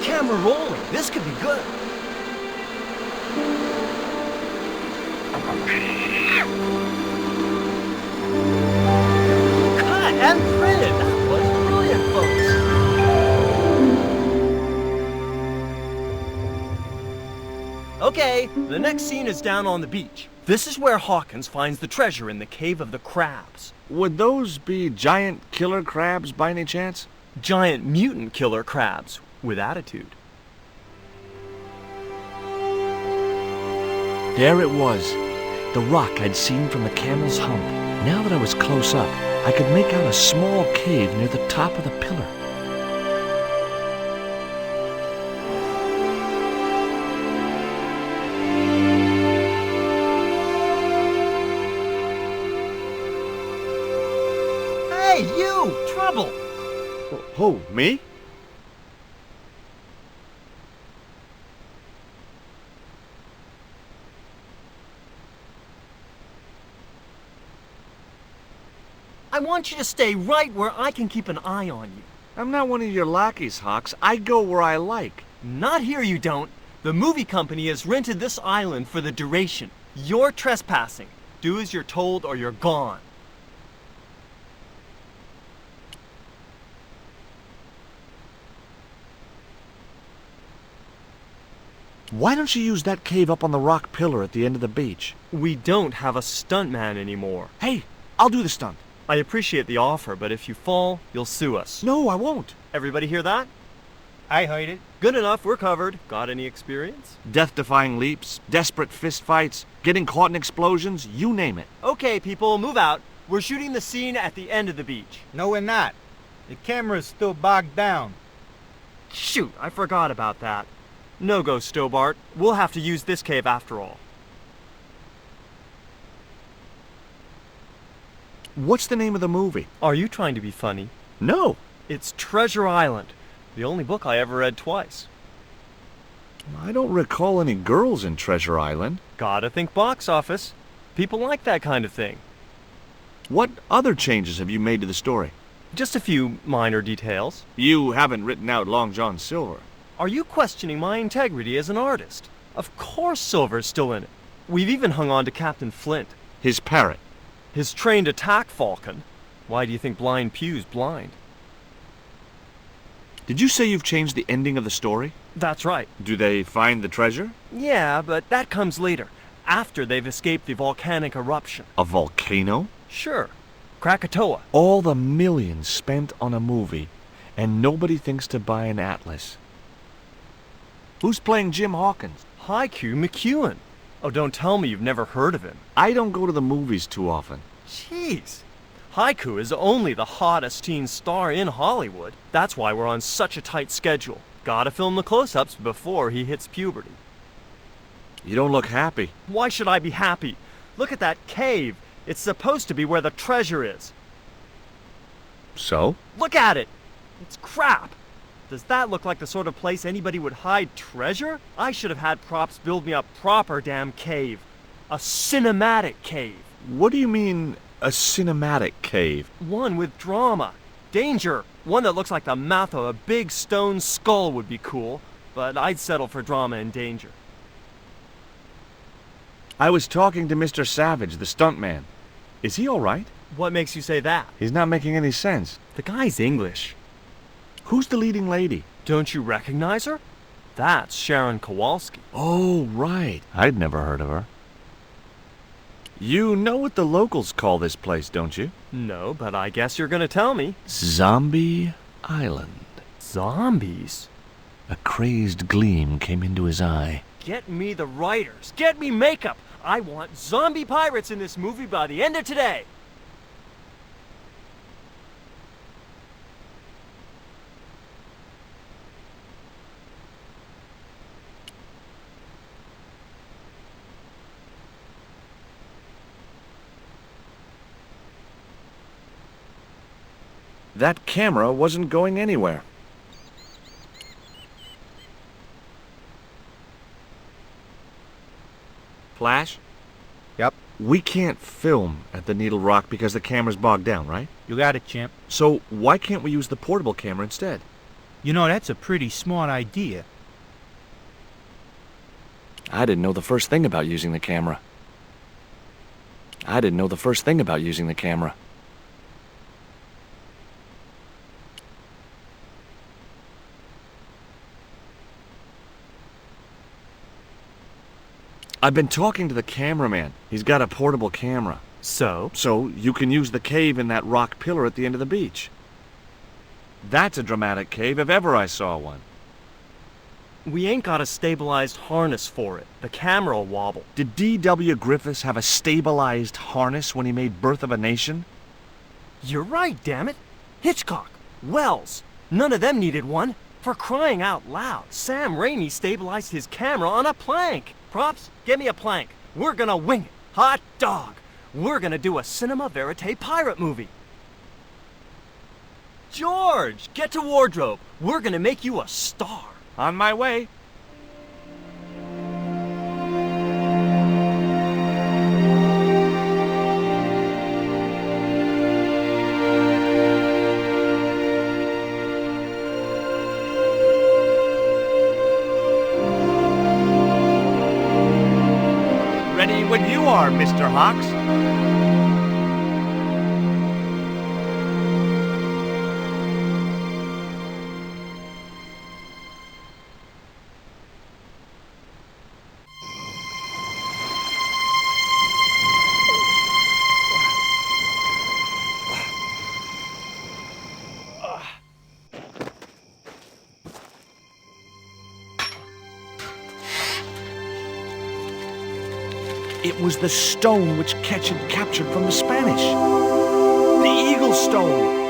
Camera rolling. This could be good. Cut and printed. That was brilliant, folks. Okay, the next scene is down on the beach. This is where Hawkins finds the treasure in the Cave of the Crabs. Would those be giant killer crabs by any chance? Giant mutant killer crabs. With attitude. There it was, the rock I'd seen from the camel's hump. Now that I was close up, I could make out a small cave near the top of the pillar. Hey, you! Trouble! Who, me? I want you to stay right where I can keep an eye on you. I'm not one of your lackeys, Hawks. I go where I like. Not here, you don't. The movie company has rented this island for the duration. You're trespassing. Do as you're told or you're gone. Why don't you use that cave up on the rock pillar at the end of the beach? We don't have a stuntman anymore. Hey, I'll do the stunt. I appreciate the offer, but if you fall, you'll sue us. No, I won't. Everybody hear that? I heard it. Good enough, we're covered. Got any experience? Death-defying leaps, desperate fistfights, getting caught in explosions, you name it. Okay, people, move out. We're shooting the scene at the end of the beach. No, we're not. The camera's still bogged down. Shoot, I forgot about that. No go, Stobart. We'll have to use this cave after all. What's the name of the movie? Are you trying to be funny? No. It's Treasure Island, the only book I ever read twice. I don't recall any girls in Treasure Island. Gotta think box office. People like that kind of thing. What other changes have you made to the story? Just a few minor details. You haven't written out Long John Silver. Are you questioning my integrity as an artist? Of course Silver's still in it. We've even hung on to Captain Flint. His parrot. His trained attack falcon. Why do you think Blind Pew's blind? Did you say you've changed the ending of the story? That's right. Do they find the treasure? Yeah, but that comes later, after they've escaped the volcanic eruption. A volcano? Sure. Krakatoa. All the millions spent on a movie, and nobody thinks to buy an atlas. Who's playing Jim Hawkins? Haiku McEwen. Oh, don't tell me you've never heard of him. I don't go to the movies too often. Jeez. Haiku is only the hottest teen star in Hollywood. That's why we're on such a tight schedule. Gotta film the close-ups before he hits puberty. You don't look happy. Why should I be happy? Look at that cave. It's supposed to be where the treasure is. So? Look at it! It's crap! Does that look like the sort of place anybody would hide treasure? I should have had props build me a proper damn cave. A cinematic cave. What do you mean, a cinematic cave? One with drama. Danger. One that looks like the mouth of a big stone skull would be cool, but I'd settle for drama and danger. I was talking to Mr. Savage, the stuntman. Is he all right? What makes you say that? He's not making any sense. The guy's English. Who's the leading lady? Don't you recognize her? That's Sharon Kowalski. Oh, right. I'd never heard of her. You know what the locals call this place, don't you? No, but I guess you're gonna tell me. Zombie Island. Zombies? A crazed gleam came into his eye. Get me the writers. Get me makeup. I want zombie pirates in this movie by the end of today. That camera wasn't going anywhere. Flash? Yep. We can't film at the Needle Rock because the camera's bogged down, right? You got it, champ. So why can't we use the portable camera instead? You know, that's a pretty smart idea. I didn't know the first thing about using the camera. I've been talking to the cameraman. He's got a portable camera. So? So you can use the cave in that rock pillar at the end of the beach. That's a dramatic cave if ever I saw one. We ain't got a stabilized harness for it. The camera'll wobble. Did D.W. Griffiths have a stabilized harness when he made Birth of a Nation? You're right, damn it. Hitchcock, Wells, none of them needed one. For crying out loud, Sam Raimi stabilized his camera on a plank. Props, get me a plank. We're gonna wing it. Hot dog. We're gonna do a cinema verite pirate movie. George, get to wardrobe. We're gonna make you a star. On my way. Ready when you are, Mr. Hawks. It was the stone which Ketch had captured from the Spanish. The Eagle Stone.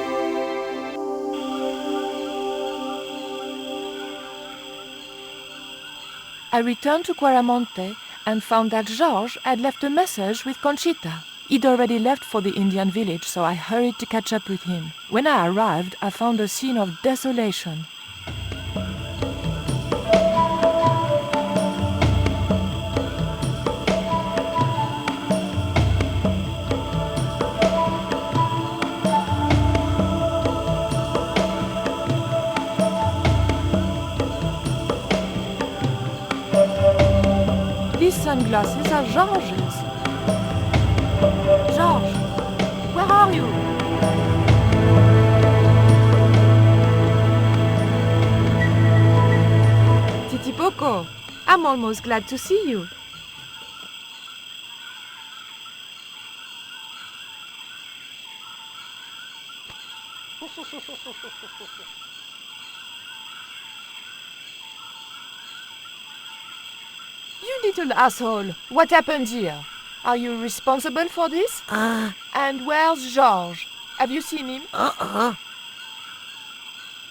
I returned to Quaramonte and found that Georges had left a message with Conchita. He'd already left for the Indian village, so I hurried to catch up with him. When I arrived, I found a scene of desolation. These sunglasses are Georges. Georges, where are you? Titipoco, I'm almost glad to see you. You little asshole, what happened here? Are you responsible for this? And where's Georges? Have you seen him?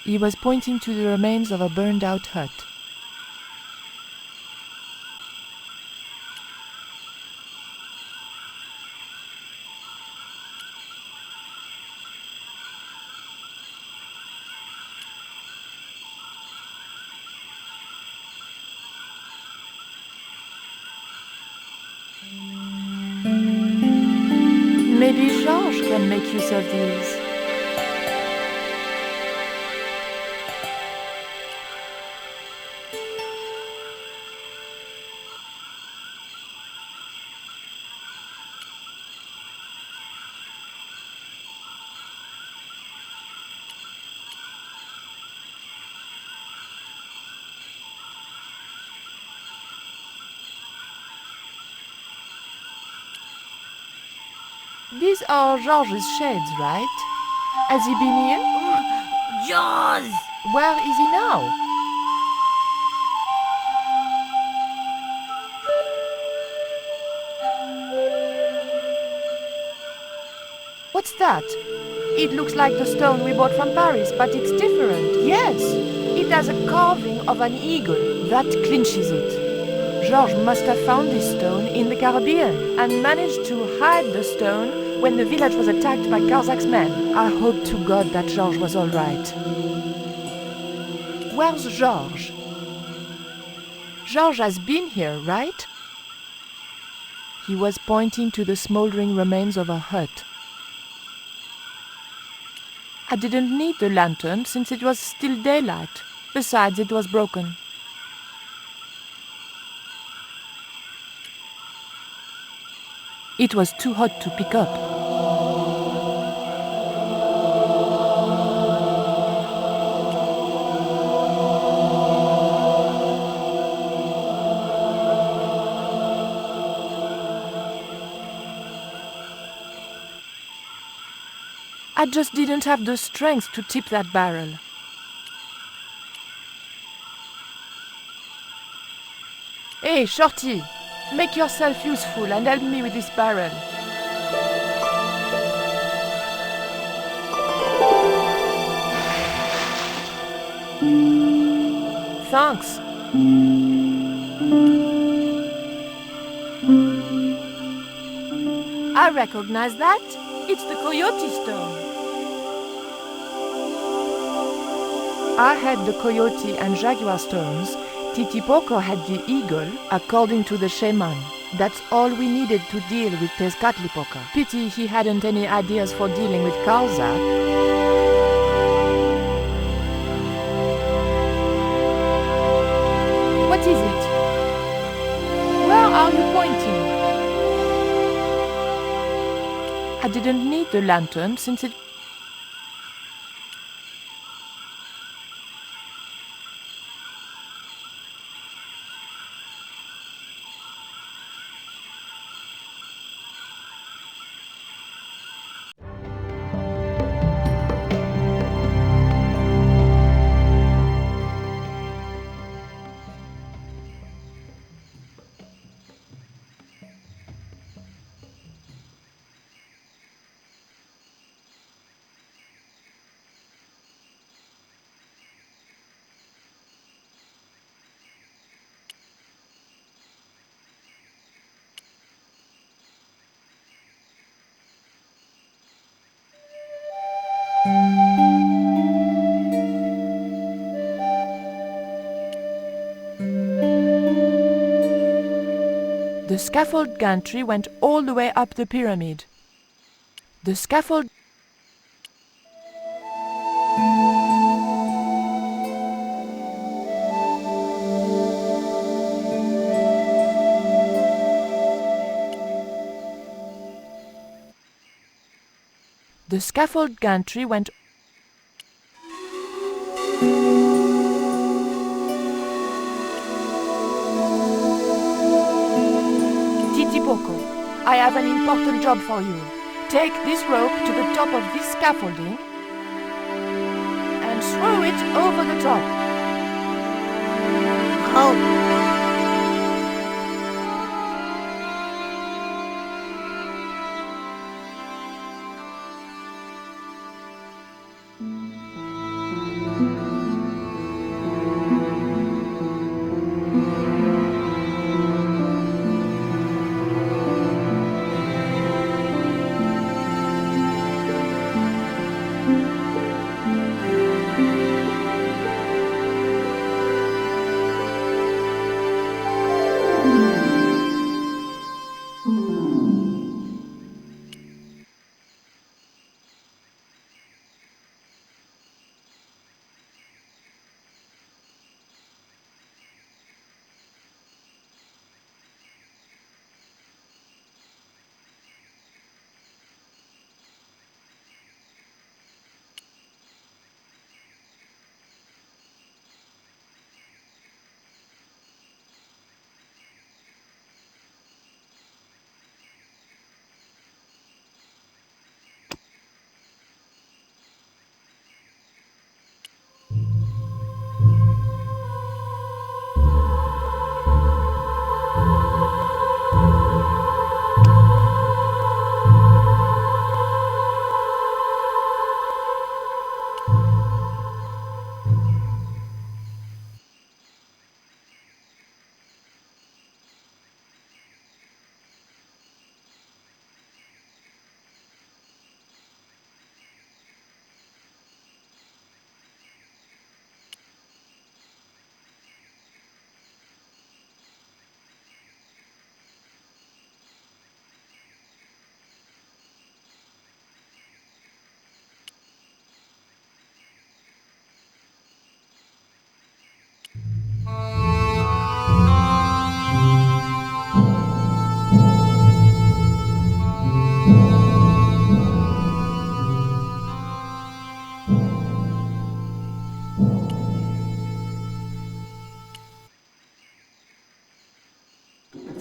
He was pointing to the remains of a burned-out hut. Maybe Georges can make use of these. These are Georges' shades, right? Has he been here? Jaws! Where is he now? What's that? It looks like the stone we bought from Paris, but it's different. Yes, it has a carving of an eagle. That clinches it. Georges must have found this stone in the Caribbean and managed to hide the stone when the village was attacked by Carzak's men. I hope to God that Georges was all right. Where's Georges? Georges has been here, right? He was pointing to the smoldering remains of a hut. I didn't need the lantern since it was still daylight. Besides, it was broken. It was too hot to pick up. I just didn't have the strength to tip that barrel. Hey, Shorty! Make yourself useful and help me with this barrel. Thanks. I recognize that. It's the coyote stone. I had the coyote and jaguar stones. Titipoco had the eagle, according to the shaman. That's all we needed to deal with Tezcatlipoca. Pity he hadn't any ideas for dealing with Carzak. What is it? Where are you pointing? I didn't need the lantern since it... The scaffold gantry went all the way up the pyramid. The scaffold... The scaffold gantry went... Titipoco, I have an important job for you. Take this rope to the top of this scaffolding and throw it over the top. Oh.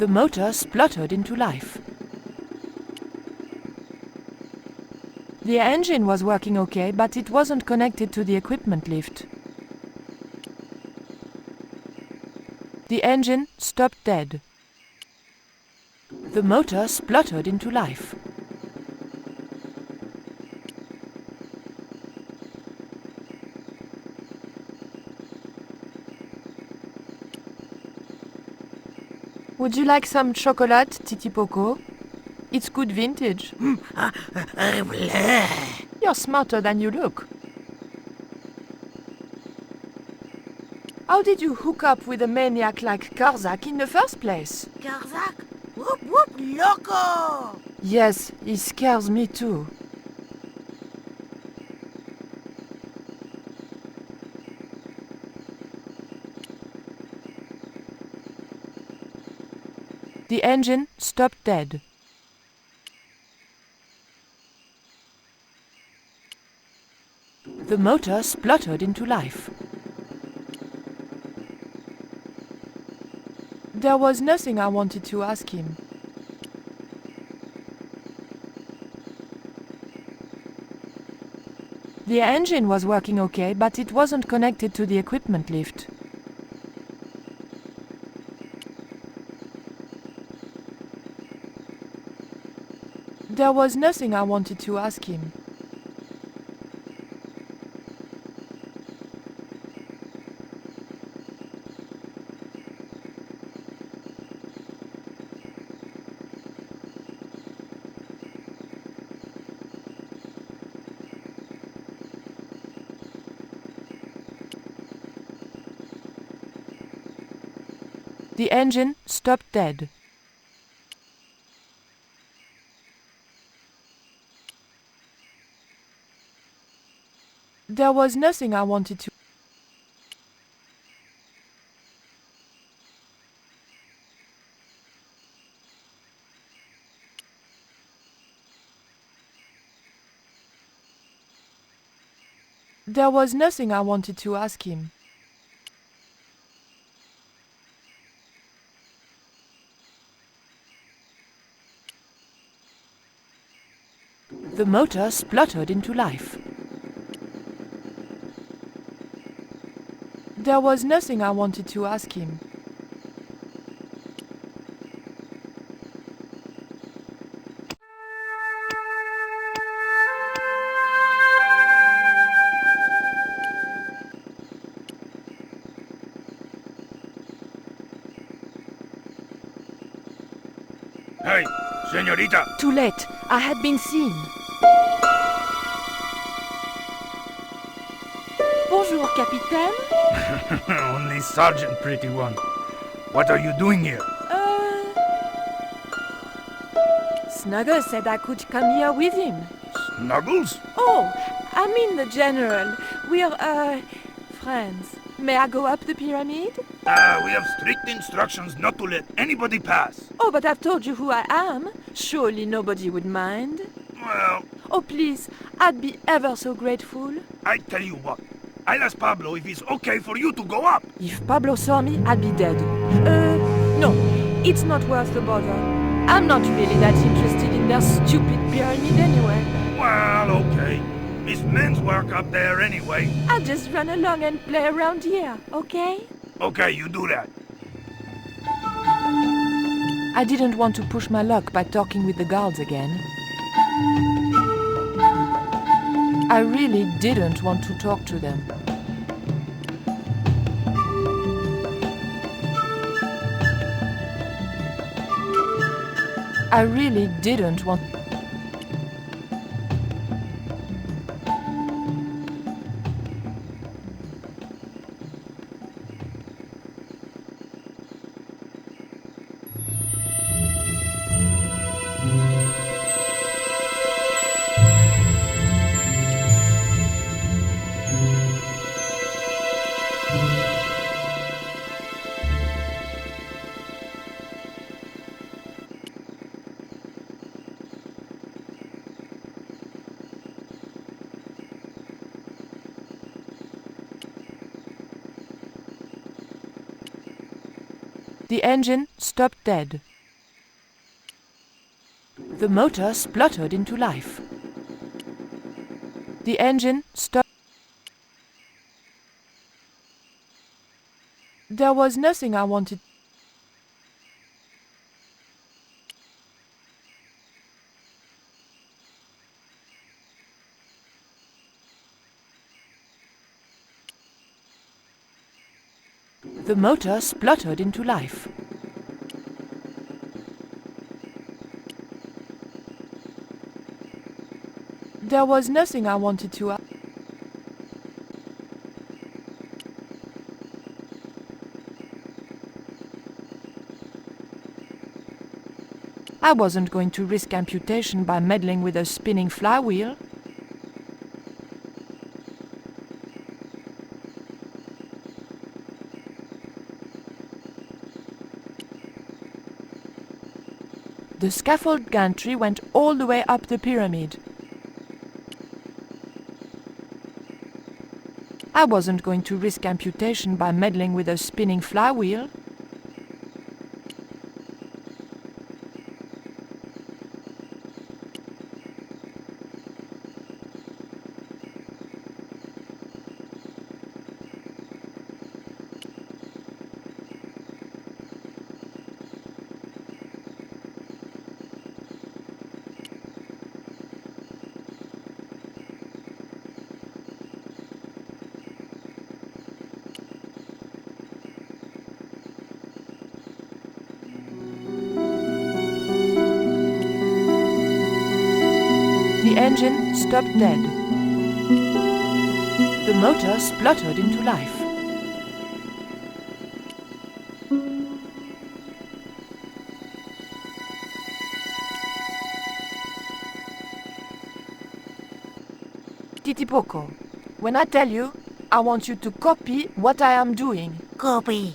The motor spluttered into life. The engine was working okay, but it wasn't connected to the equipment lift. The engine stopped dead. The motor spluttered into life. Would you like some chocolate, Titipoco? It's good vintage. You're smarter than you look. How did you hook up with a maniac like Karzak in the first place? Karzak? Whoop whoop loco! Yes, he scares me too. The engine stopped dead. The motor spluttered into life. There was nothing I wanted to ask him. The engine was working okay, but it wasn't connected to the equipment lift. There was nothing I wanted to ask him. The engine stopped dead. There was nothing I wanted to. There was nothing I wanted to ask him. The motor spluttered into life. There was nothing I wanted to ask him. Hey, señorita! Too late. I had been seen. Bonjour, Capitaine. Only Sergeant, pretty one. What are you doing here? Snuggles said I could come here with him. Snuggles? Oh, I mean the General. We're, friends. May I go up the pyramid? We have strict instructions not to let anybody pass. Oh, but I've told you who I am. Surely nobody would mind. Well... Oh, please. I'd be ever so grateful. I tell you what. I'll ask Pablo if it's okay for you to go up. If Pablo saw me, I'd be dead. No. It's not worth the bother. I'm not really that interested in their stupid pyramid anyway. Well, okay. It's men's work up there anyway. I'll just run along and play around here, okay? Okay, you do that. I didn't want to push my luck by talking with the guards again. I really didn't want to talk to them. I really didn't want... The engine stopped dead. The motor spluttered into life. The engine stopped. There was nothing I wanted. The motor spluttered into life. There was nothing I wanted to... I wasn't going to risk amputation by meddling with a spinning flywheel. The scaffold gantry went all the way up the pyramid. I wasn't going to risk amputation by meddling with a spinning flywheel. The engine stopped dead. The motor spluttered into life. Titipoco, when I tell you, I want you to copy what I am doing. Copy.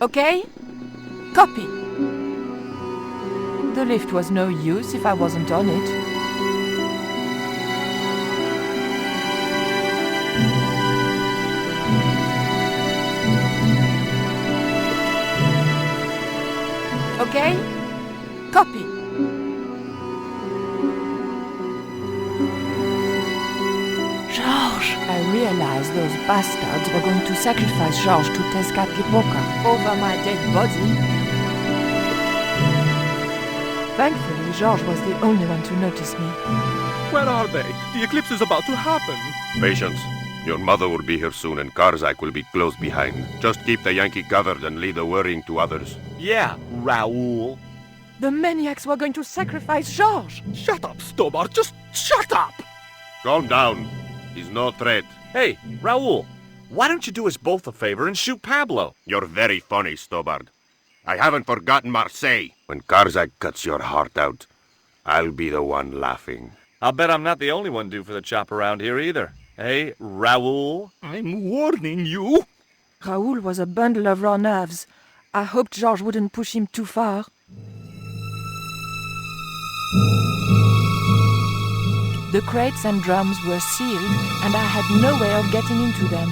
Okay? Copy. The lift was no use if I wasn't on it. Okay? Copy. Georges! I realized those bastards were going to sacrifice Georges to Tezcatlipoca over my dead body. Thankfully, Georges was the only one to notice me. Where are they? The eclipse is about to happen. Patience. Your mother will be here soon and Karzak will be close behind. Just keep the Yankee covered and leave the worrying to others. Yeah, Raoul. The maniacs were going to sacrifice Georges! Shut up, Stobart! Just shut up! Calm down. He's no threat. Hey, Raoul, why don't you do us both a favor and shoot Pablo? You're very funny, Stobart. I haven't forgotten Marseille. When Karzak cuts your heart out, I'll be the one laughing. I'll bet I'm not the only one due for the chop around here either. Hey, Raoul? I'm warning you. Raoul was a bundle of raw nerves. I hoped Georges wouldn't push him too far. The crates and drums were sealed, and I had no way of getting into them.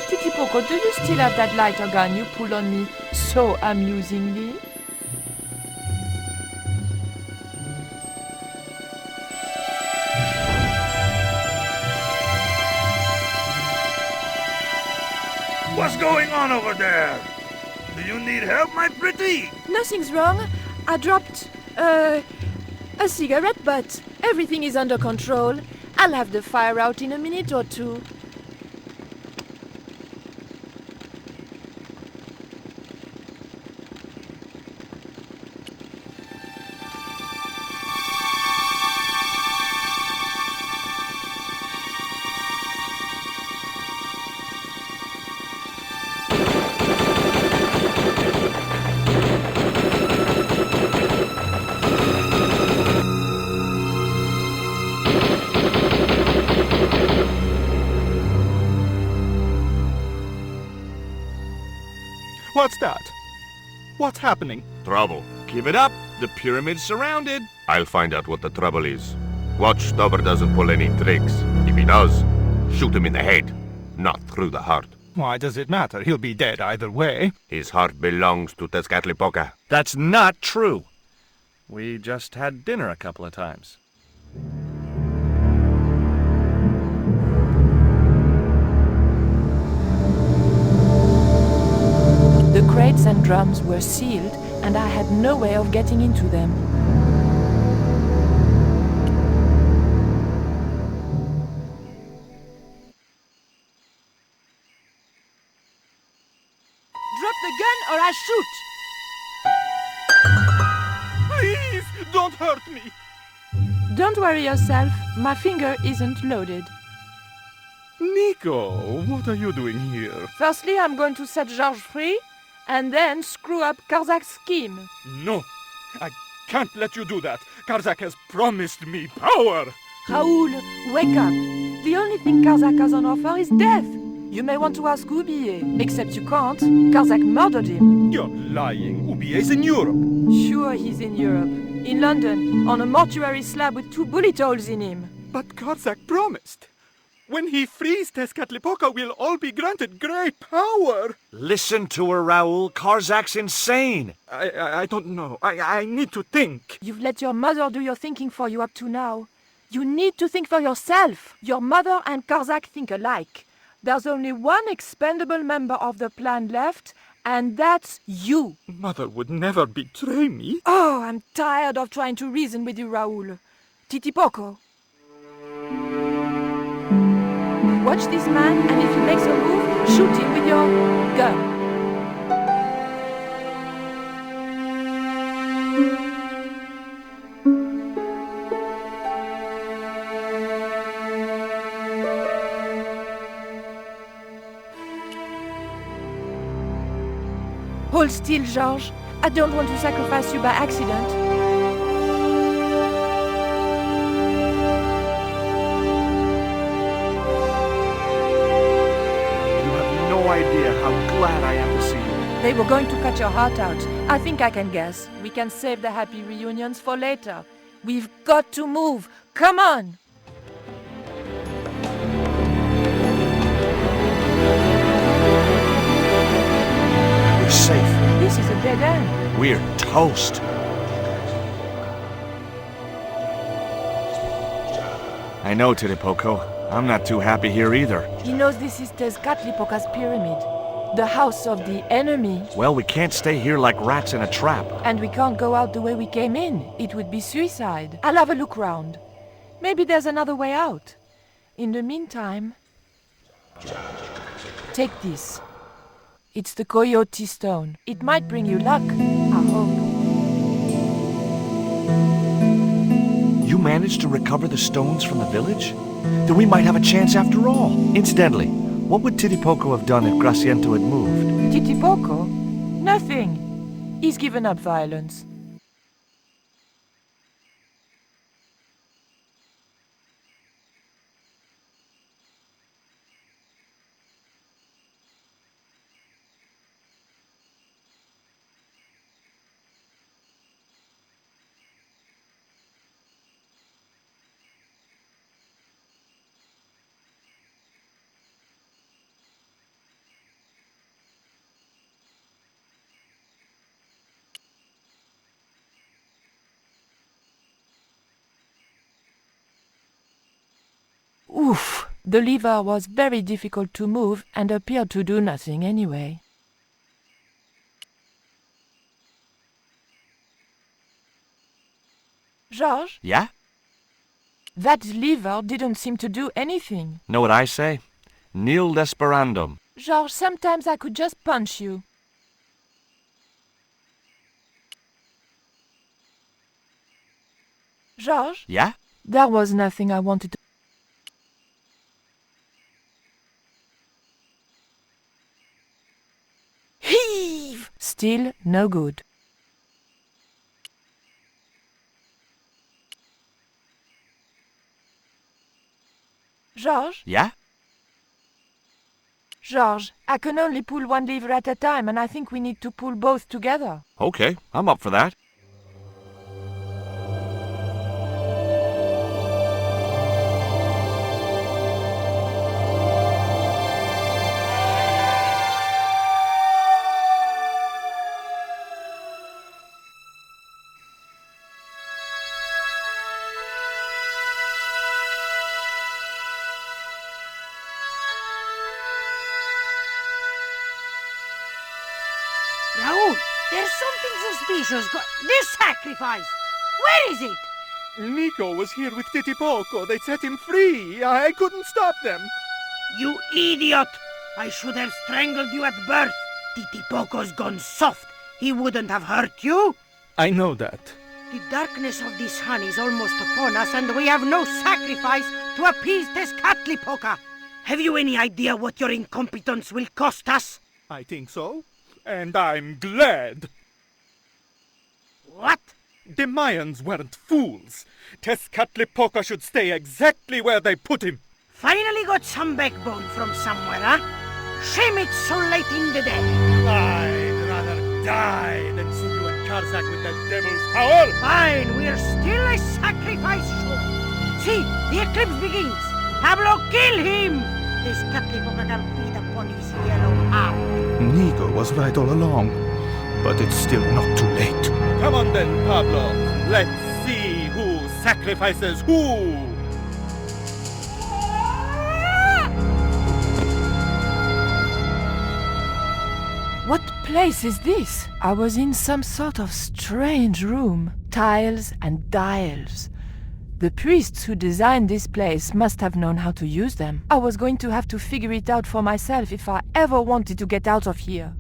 Titipoco, do you still have that lighter gun you pulled on me so amusingly? What's going on over there? Do you need help, my pretty? Nothing's wrong. I dropped, a cigarette, but everything is under control. I'll have the fire out in a minute or two. What's that? What's happening? Trouble. Give it up. The pyramid's surrounded. I'll find out what the trouble is. Watch Stobart doesn't pull any tricks. If he does, shoot him in the head, not through the heart. Why does it matter? He'll be dead either way. His heart belongs to Tezcatlipoca. That's not true. We just had dinner a couple of times. The crates and drums were sealed, and I had no way of getting into them. Drop the gun or I shoot! Please, don't hurt me! Don't worry yourself, my finger isn't loaded. Nico, what are you doing here? Firstly, I'm going to set Georges free, and then screw up Karzak's scheme. No, I can't let you do that. Karzak has promised me power. Raoul, wake up. The only thing Karzak has on offer is death. You may want to ask Oublier, except you can't. Karzak murdered him. You're lying. Oubier's in Europe. Sure, he's in Europe. In London, on a mortuary slab with 2 bullet holes in him. But Karzak promised. When he frees Tezcatlipoca, we'll all be granted great power. Listen to her, Raoul. Karzak's insane. I don't know. I need to think. You've let your mother do your thinking for you up to now. You need to think for yourself. Your mother and Karzak think alike. There's only one expendable member of the plan left, and that's you. Mother would never betray me. Oh, I'm tired of trying to reason with you, Raoul. Titipoco. Watch this man, and if he makes a move, shoot him with your gun. Hold still, Georges. I don't want to sacrifice you by accident. No idea how glad I am to see you. They were going to cut your heart out. I think I can guess. We can save the happy reunions for later. We've got to move. Come on! We're safe. This is a dead end. We're toast. I know, Titipoco. I'm not too happy here either. He knows this is Tezcatlipoca's pyramid, the house of the enemy. Well, we can't stay here like rats in a trap. And we can't go out the way we came in. It would be suicide. I'll have a look round. Maybe there's another way out. In the meantime, take this. It's the Coyote Stone. It might bring you luck, I hope. You managed to recover the stones from the village? Then we might have a chance after all. Incidentally, what would Titipoco have done if Graciento had moved? Titipoco? Nothing. He's given up violence. Oof! The lever was very difficult to move and appeared to do nothing anyway. Georges? Yeah? That lever didn't seem to do anything. Know what I say? Nil desperandum. Georges, sometimes I could just punch you. Georges? Yeah? There was nothing I wanted to... Heave! Still no good. Georges? Yeah? Georges, I can only pull one lever at a time, and I think we need to pull both together. Okay, I'm up for that. Raoul, there's something suspicious This sacrifice! Where is it? Nico was here with Titipoco. They set him free. I couldn't stop them. You idiot! I should have strangled you at birth. Titipoco's gone soft. He wouldn't have hurt you. I know that. The darkness of this sun is almost upon us, and we have no sacrifice to appease Tezcatlipoca. Have you any idea what your incompetence will cost us? I think so. And I'm glad. What? The Mayans weren't fools. Tezcatlipoca should stay exactly where they put him. Finally got some backbone from somewhere, huh? Shame it's so late in the day. I'd rather die than see you and Karzak with that devil's power. Fine, we're still a sacrifice short. See, the eclipse begins. Pablo, kill him! This Catlipoca can feed upon his yellow hound. Nico was right all along, but it's still not too late. Come on then, Pablo. Let's see who sacrifices who. What place is this? I was in some sort of strange room. Tiles and dials. The priests who designed this place must have known how to use them. I was going to have to figure it out for myself if I ever wanted to get out of here.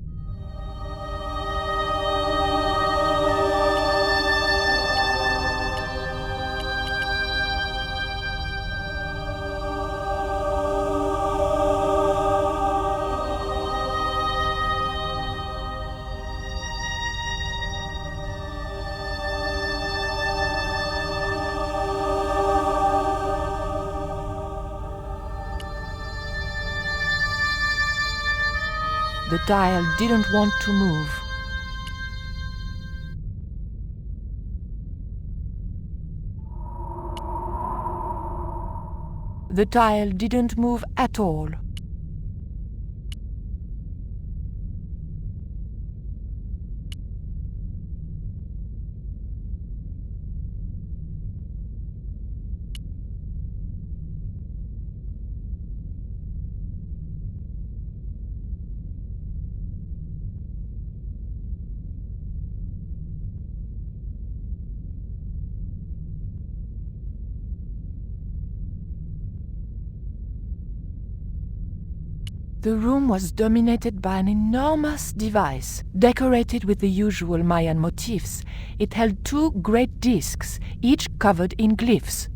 The dial didn't want to move. The dial didn't move at all. The room was dominated by an enormous device, decorated with the usual Mayan motifs. It held two great discs, each covered in glyphs.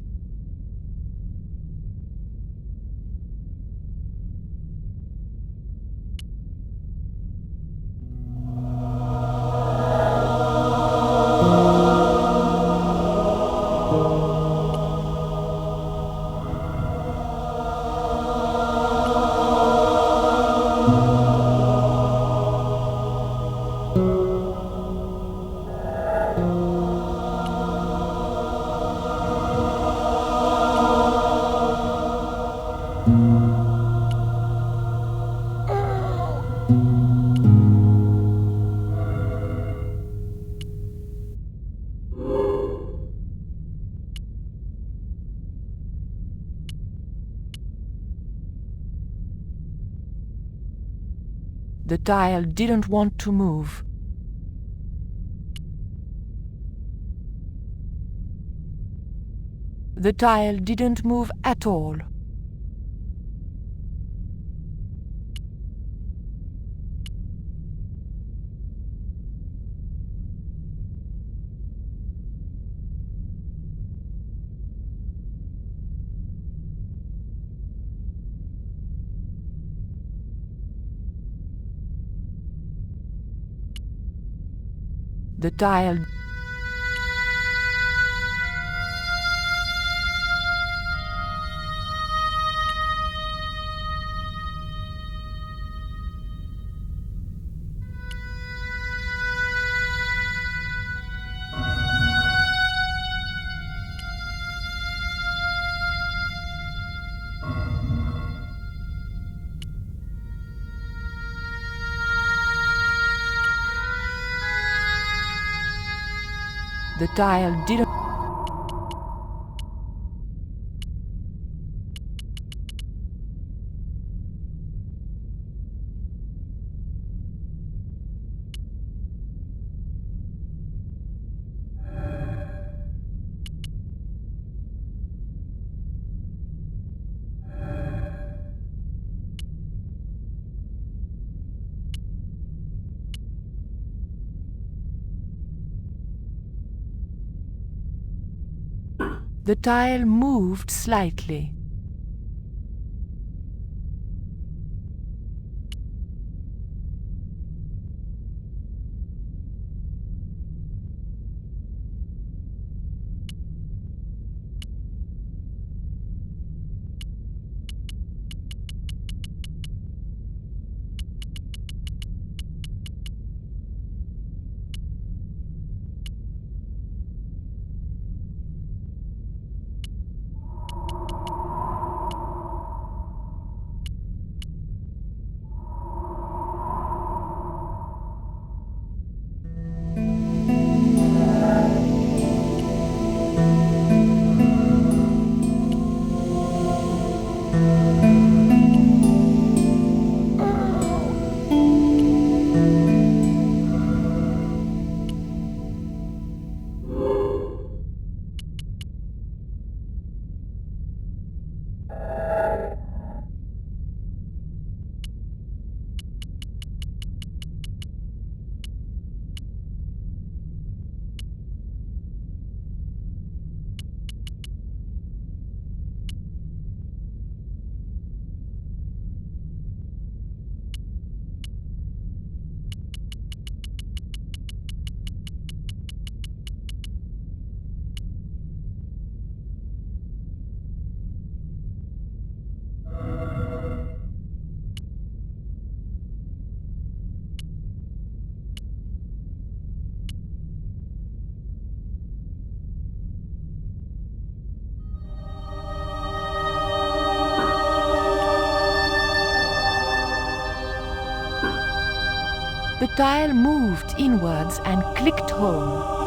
The dial didn't want to move. The dial didn't move at all. The dial The dial didn't. The tile moved slightly. the tile moved inwards and clicked home.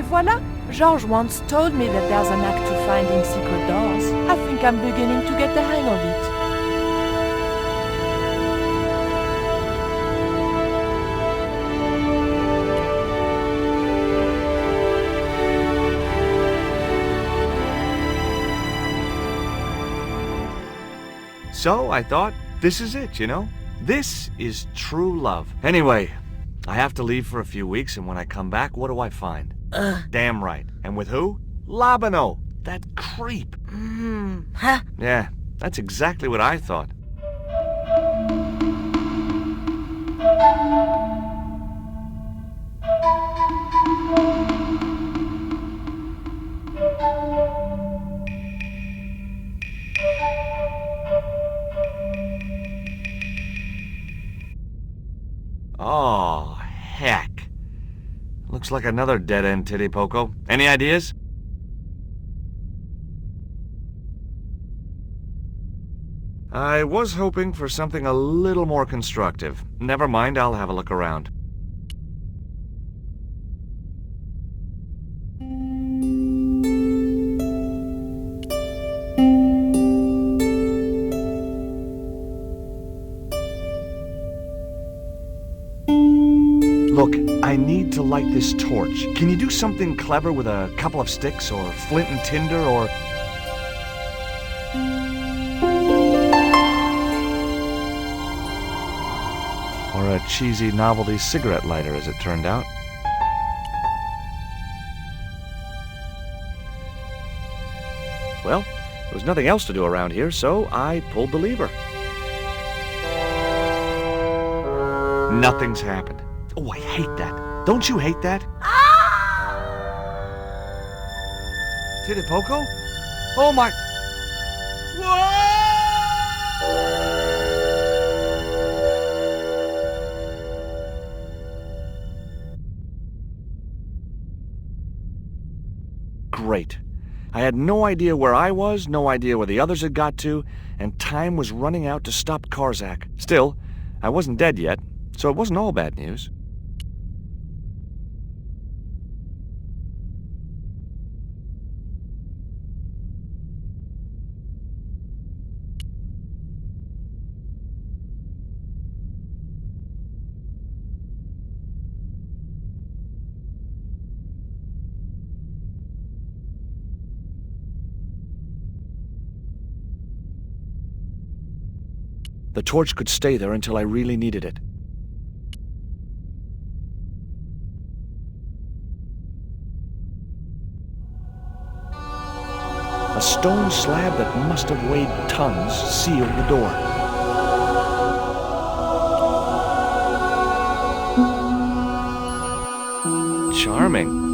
voila! George once told me that there's an act to finding secret doors. I think I'm beginning to get the hang of it. So I thought, this is it, you know? This is true love. Anyway, I have to leave for a few weeks, and when I come back, what do I find? Damn right. And with who? Labano, that creep. Huh? Yeah, that's exactly what I thought. Oh, heck. Looks like another dead-end titty poco. Any ideas? I was hoping for something a little more constructive. Never mind, I'll have a look around. Look, I need to light this torch. Can you do something clever with a couple of sticks, or flint and tinder, or... or a cheesy novelty cigarette lighter, as it turned out. Well, there was nothing else to do around here, so I pulled the lever. Nothing's happened. Oh, I hate that. Don't you hate that? Titty Poco? Oh my... Great. I had no idea where I was, no idea where the others had got to, and time was running out to stop Karzak. Still, I wasn't dead yet, so it wasn't all bad news. The torch could stay there until I really needed it. A stone slab that must have weighed tons sealed the door. Charming.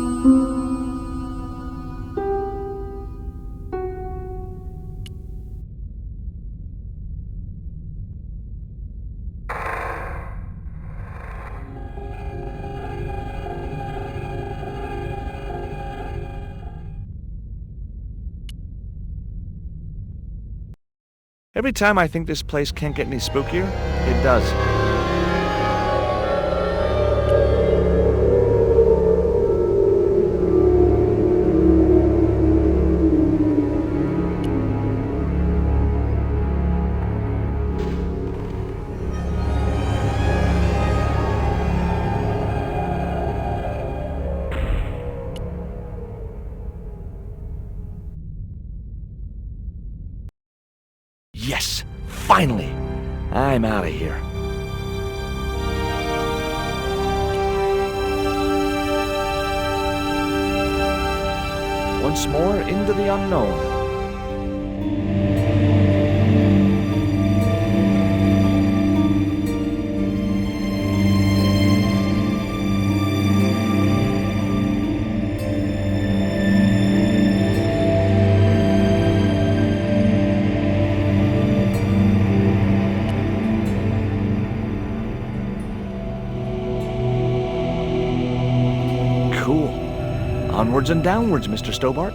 Every time I think this place can't get any spookier, it does. Yes! Finally! I'm out of here. Once more into the unknown. Cool. Onwards and downwards, Mr. Stobart.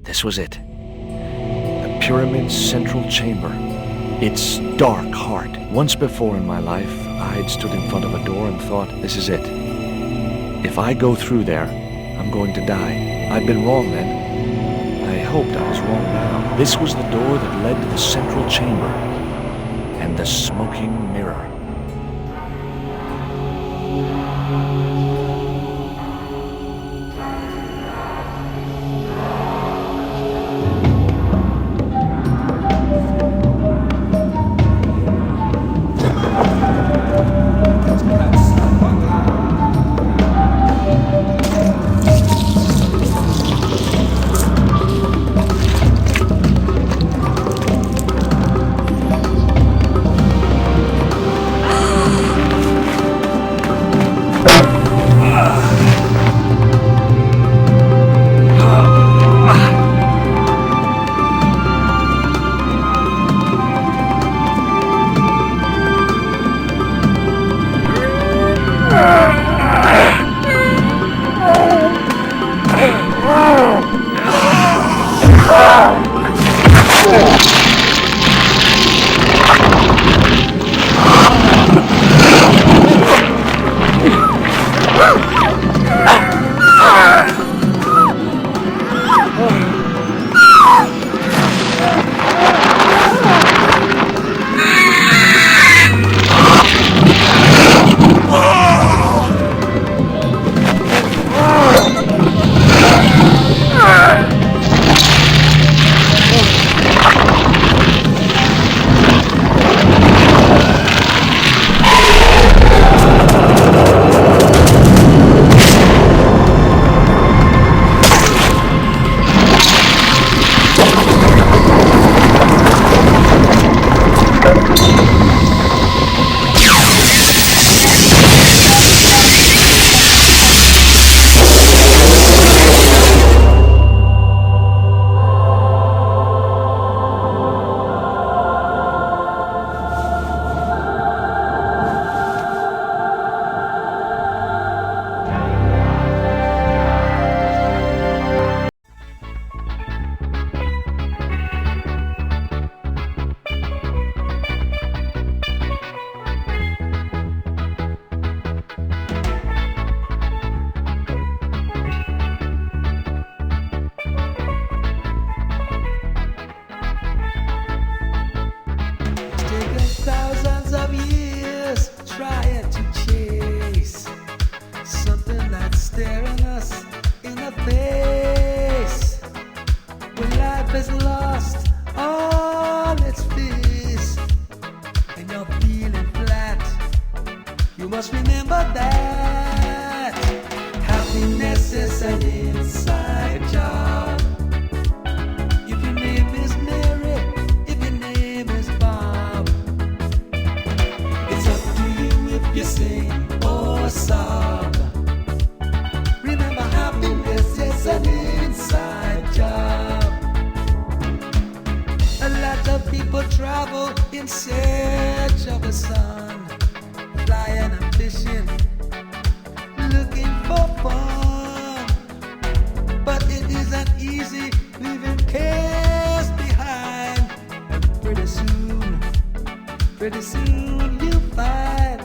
This was it. The pyramid's central chamber. Its dark heart. Once before in my life, I'd stood in front of a door and thought, this is it. If I go through there, I'm going to die. I'd been wrong then. I hoped I was wrong now. This was the door that led to the central chamber and the smoking mirror. Pretty soon you'll find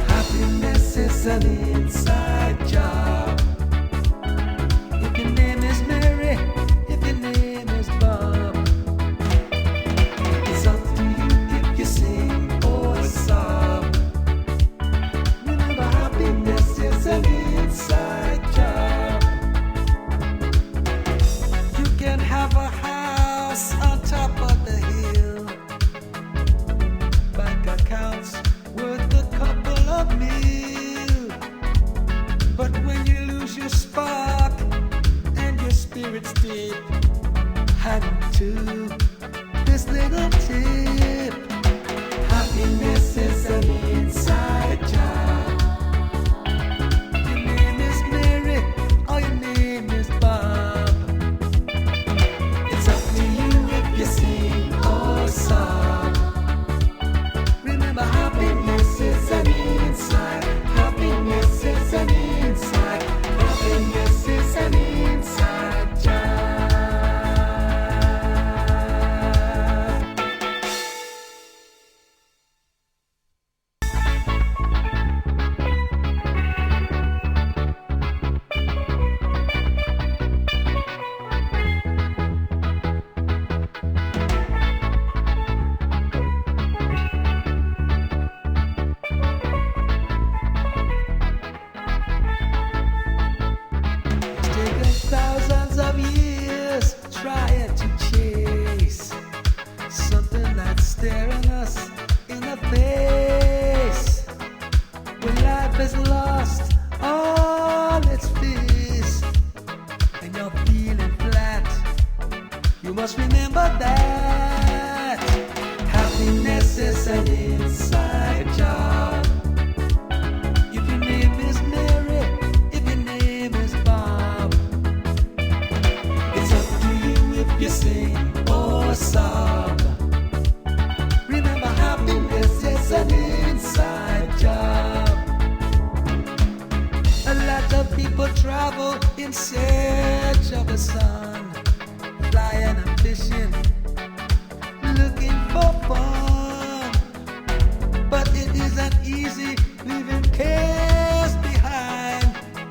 happiness is an inside job. If your name is Mary, if your name is Bob, it's up to you if you sing or sob. Remember, happiness is an inside job. You can have a house on top of the hill, bank accounts worth a couple of mil. But when you lose your spark and your spirit's deep, hang to this little tip. Happiness is an inside job. Your name is Mary or your name is Bob. It's up to you if you sing or sob. Remember, happiness is an inside. Happiness is an inside. Happiness is an inside job. You must remember that happiness is an inside job. If your name is Mary, if your name is Bob, it's up to you if you sing or sob. Remember, happiness is an inside job. A lot of people travel in search of the sun, flying and fishing, looking for fun. But it isn't easy leaving cares behind.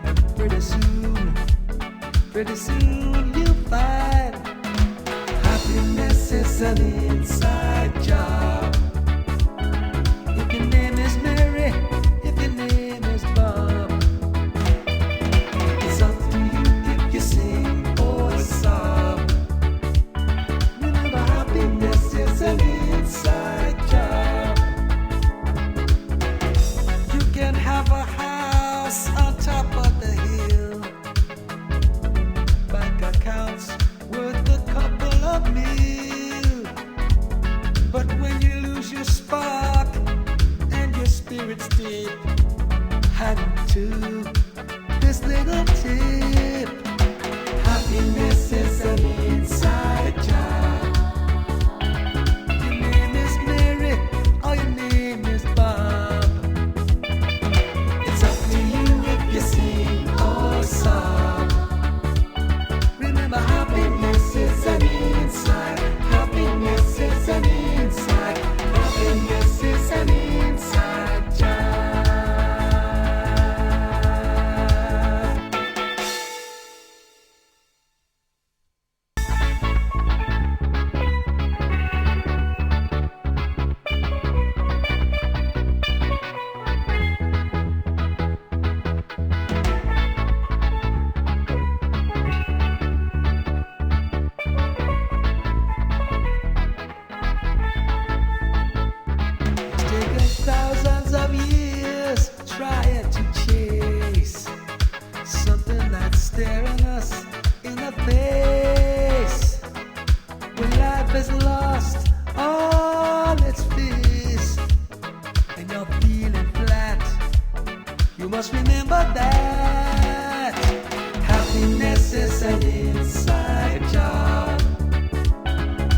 And pretty soon you'll find happiness is an inside job. If your name is Mary, if your name is Bob, it's up to you if you sing or sob. Remember, happiness is an inside job. You can have a house on top of the hill, bank accounts worth a couple of mil. But when you lose your spark and your spirit's deep, hand to this little tip. Happiness is an inside job. Your name is Mary or your name is Bob, it's up to you if you sing or sob. Remember, happiness is an inside. Happiness is an inside. Happiness is an inside job. It's taken thousands of years trying to chase something that's staring us in the face. When life has lost all its fizz and you're feeling flat, you must remember that happiness is an inside job.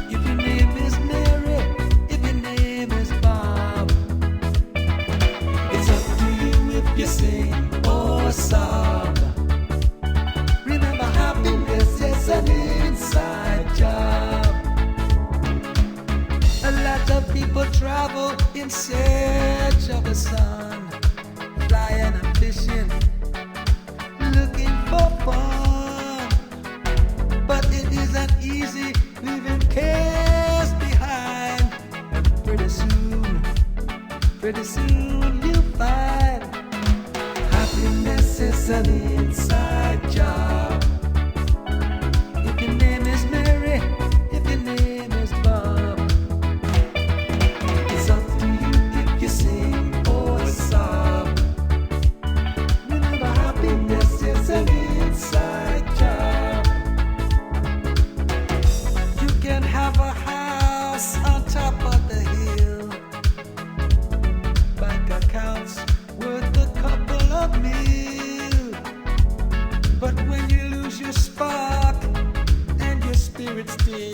If your name is Mary, if your name is Bob, it's up to you if you sing or sob. Remember, happiness is an inside job. A lot of people travel in search of the sun, flying and fishing, looking for fun. But it isn't easy leaving cares behind. And pretty soon you'll find happiness is an inside job. If your name is Mary, if your name is Bob, it's up to you if you sing or sob. Remember, happiness is an inside job. You can have a house on top of the hill, bank accounts worth a couple of mil. But when you lose your spark and your spirit's deep,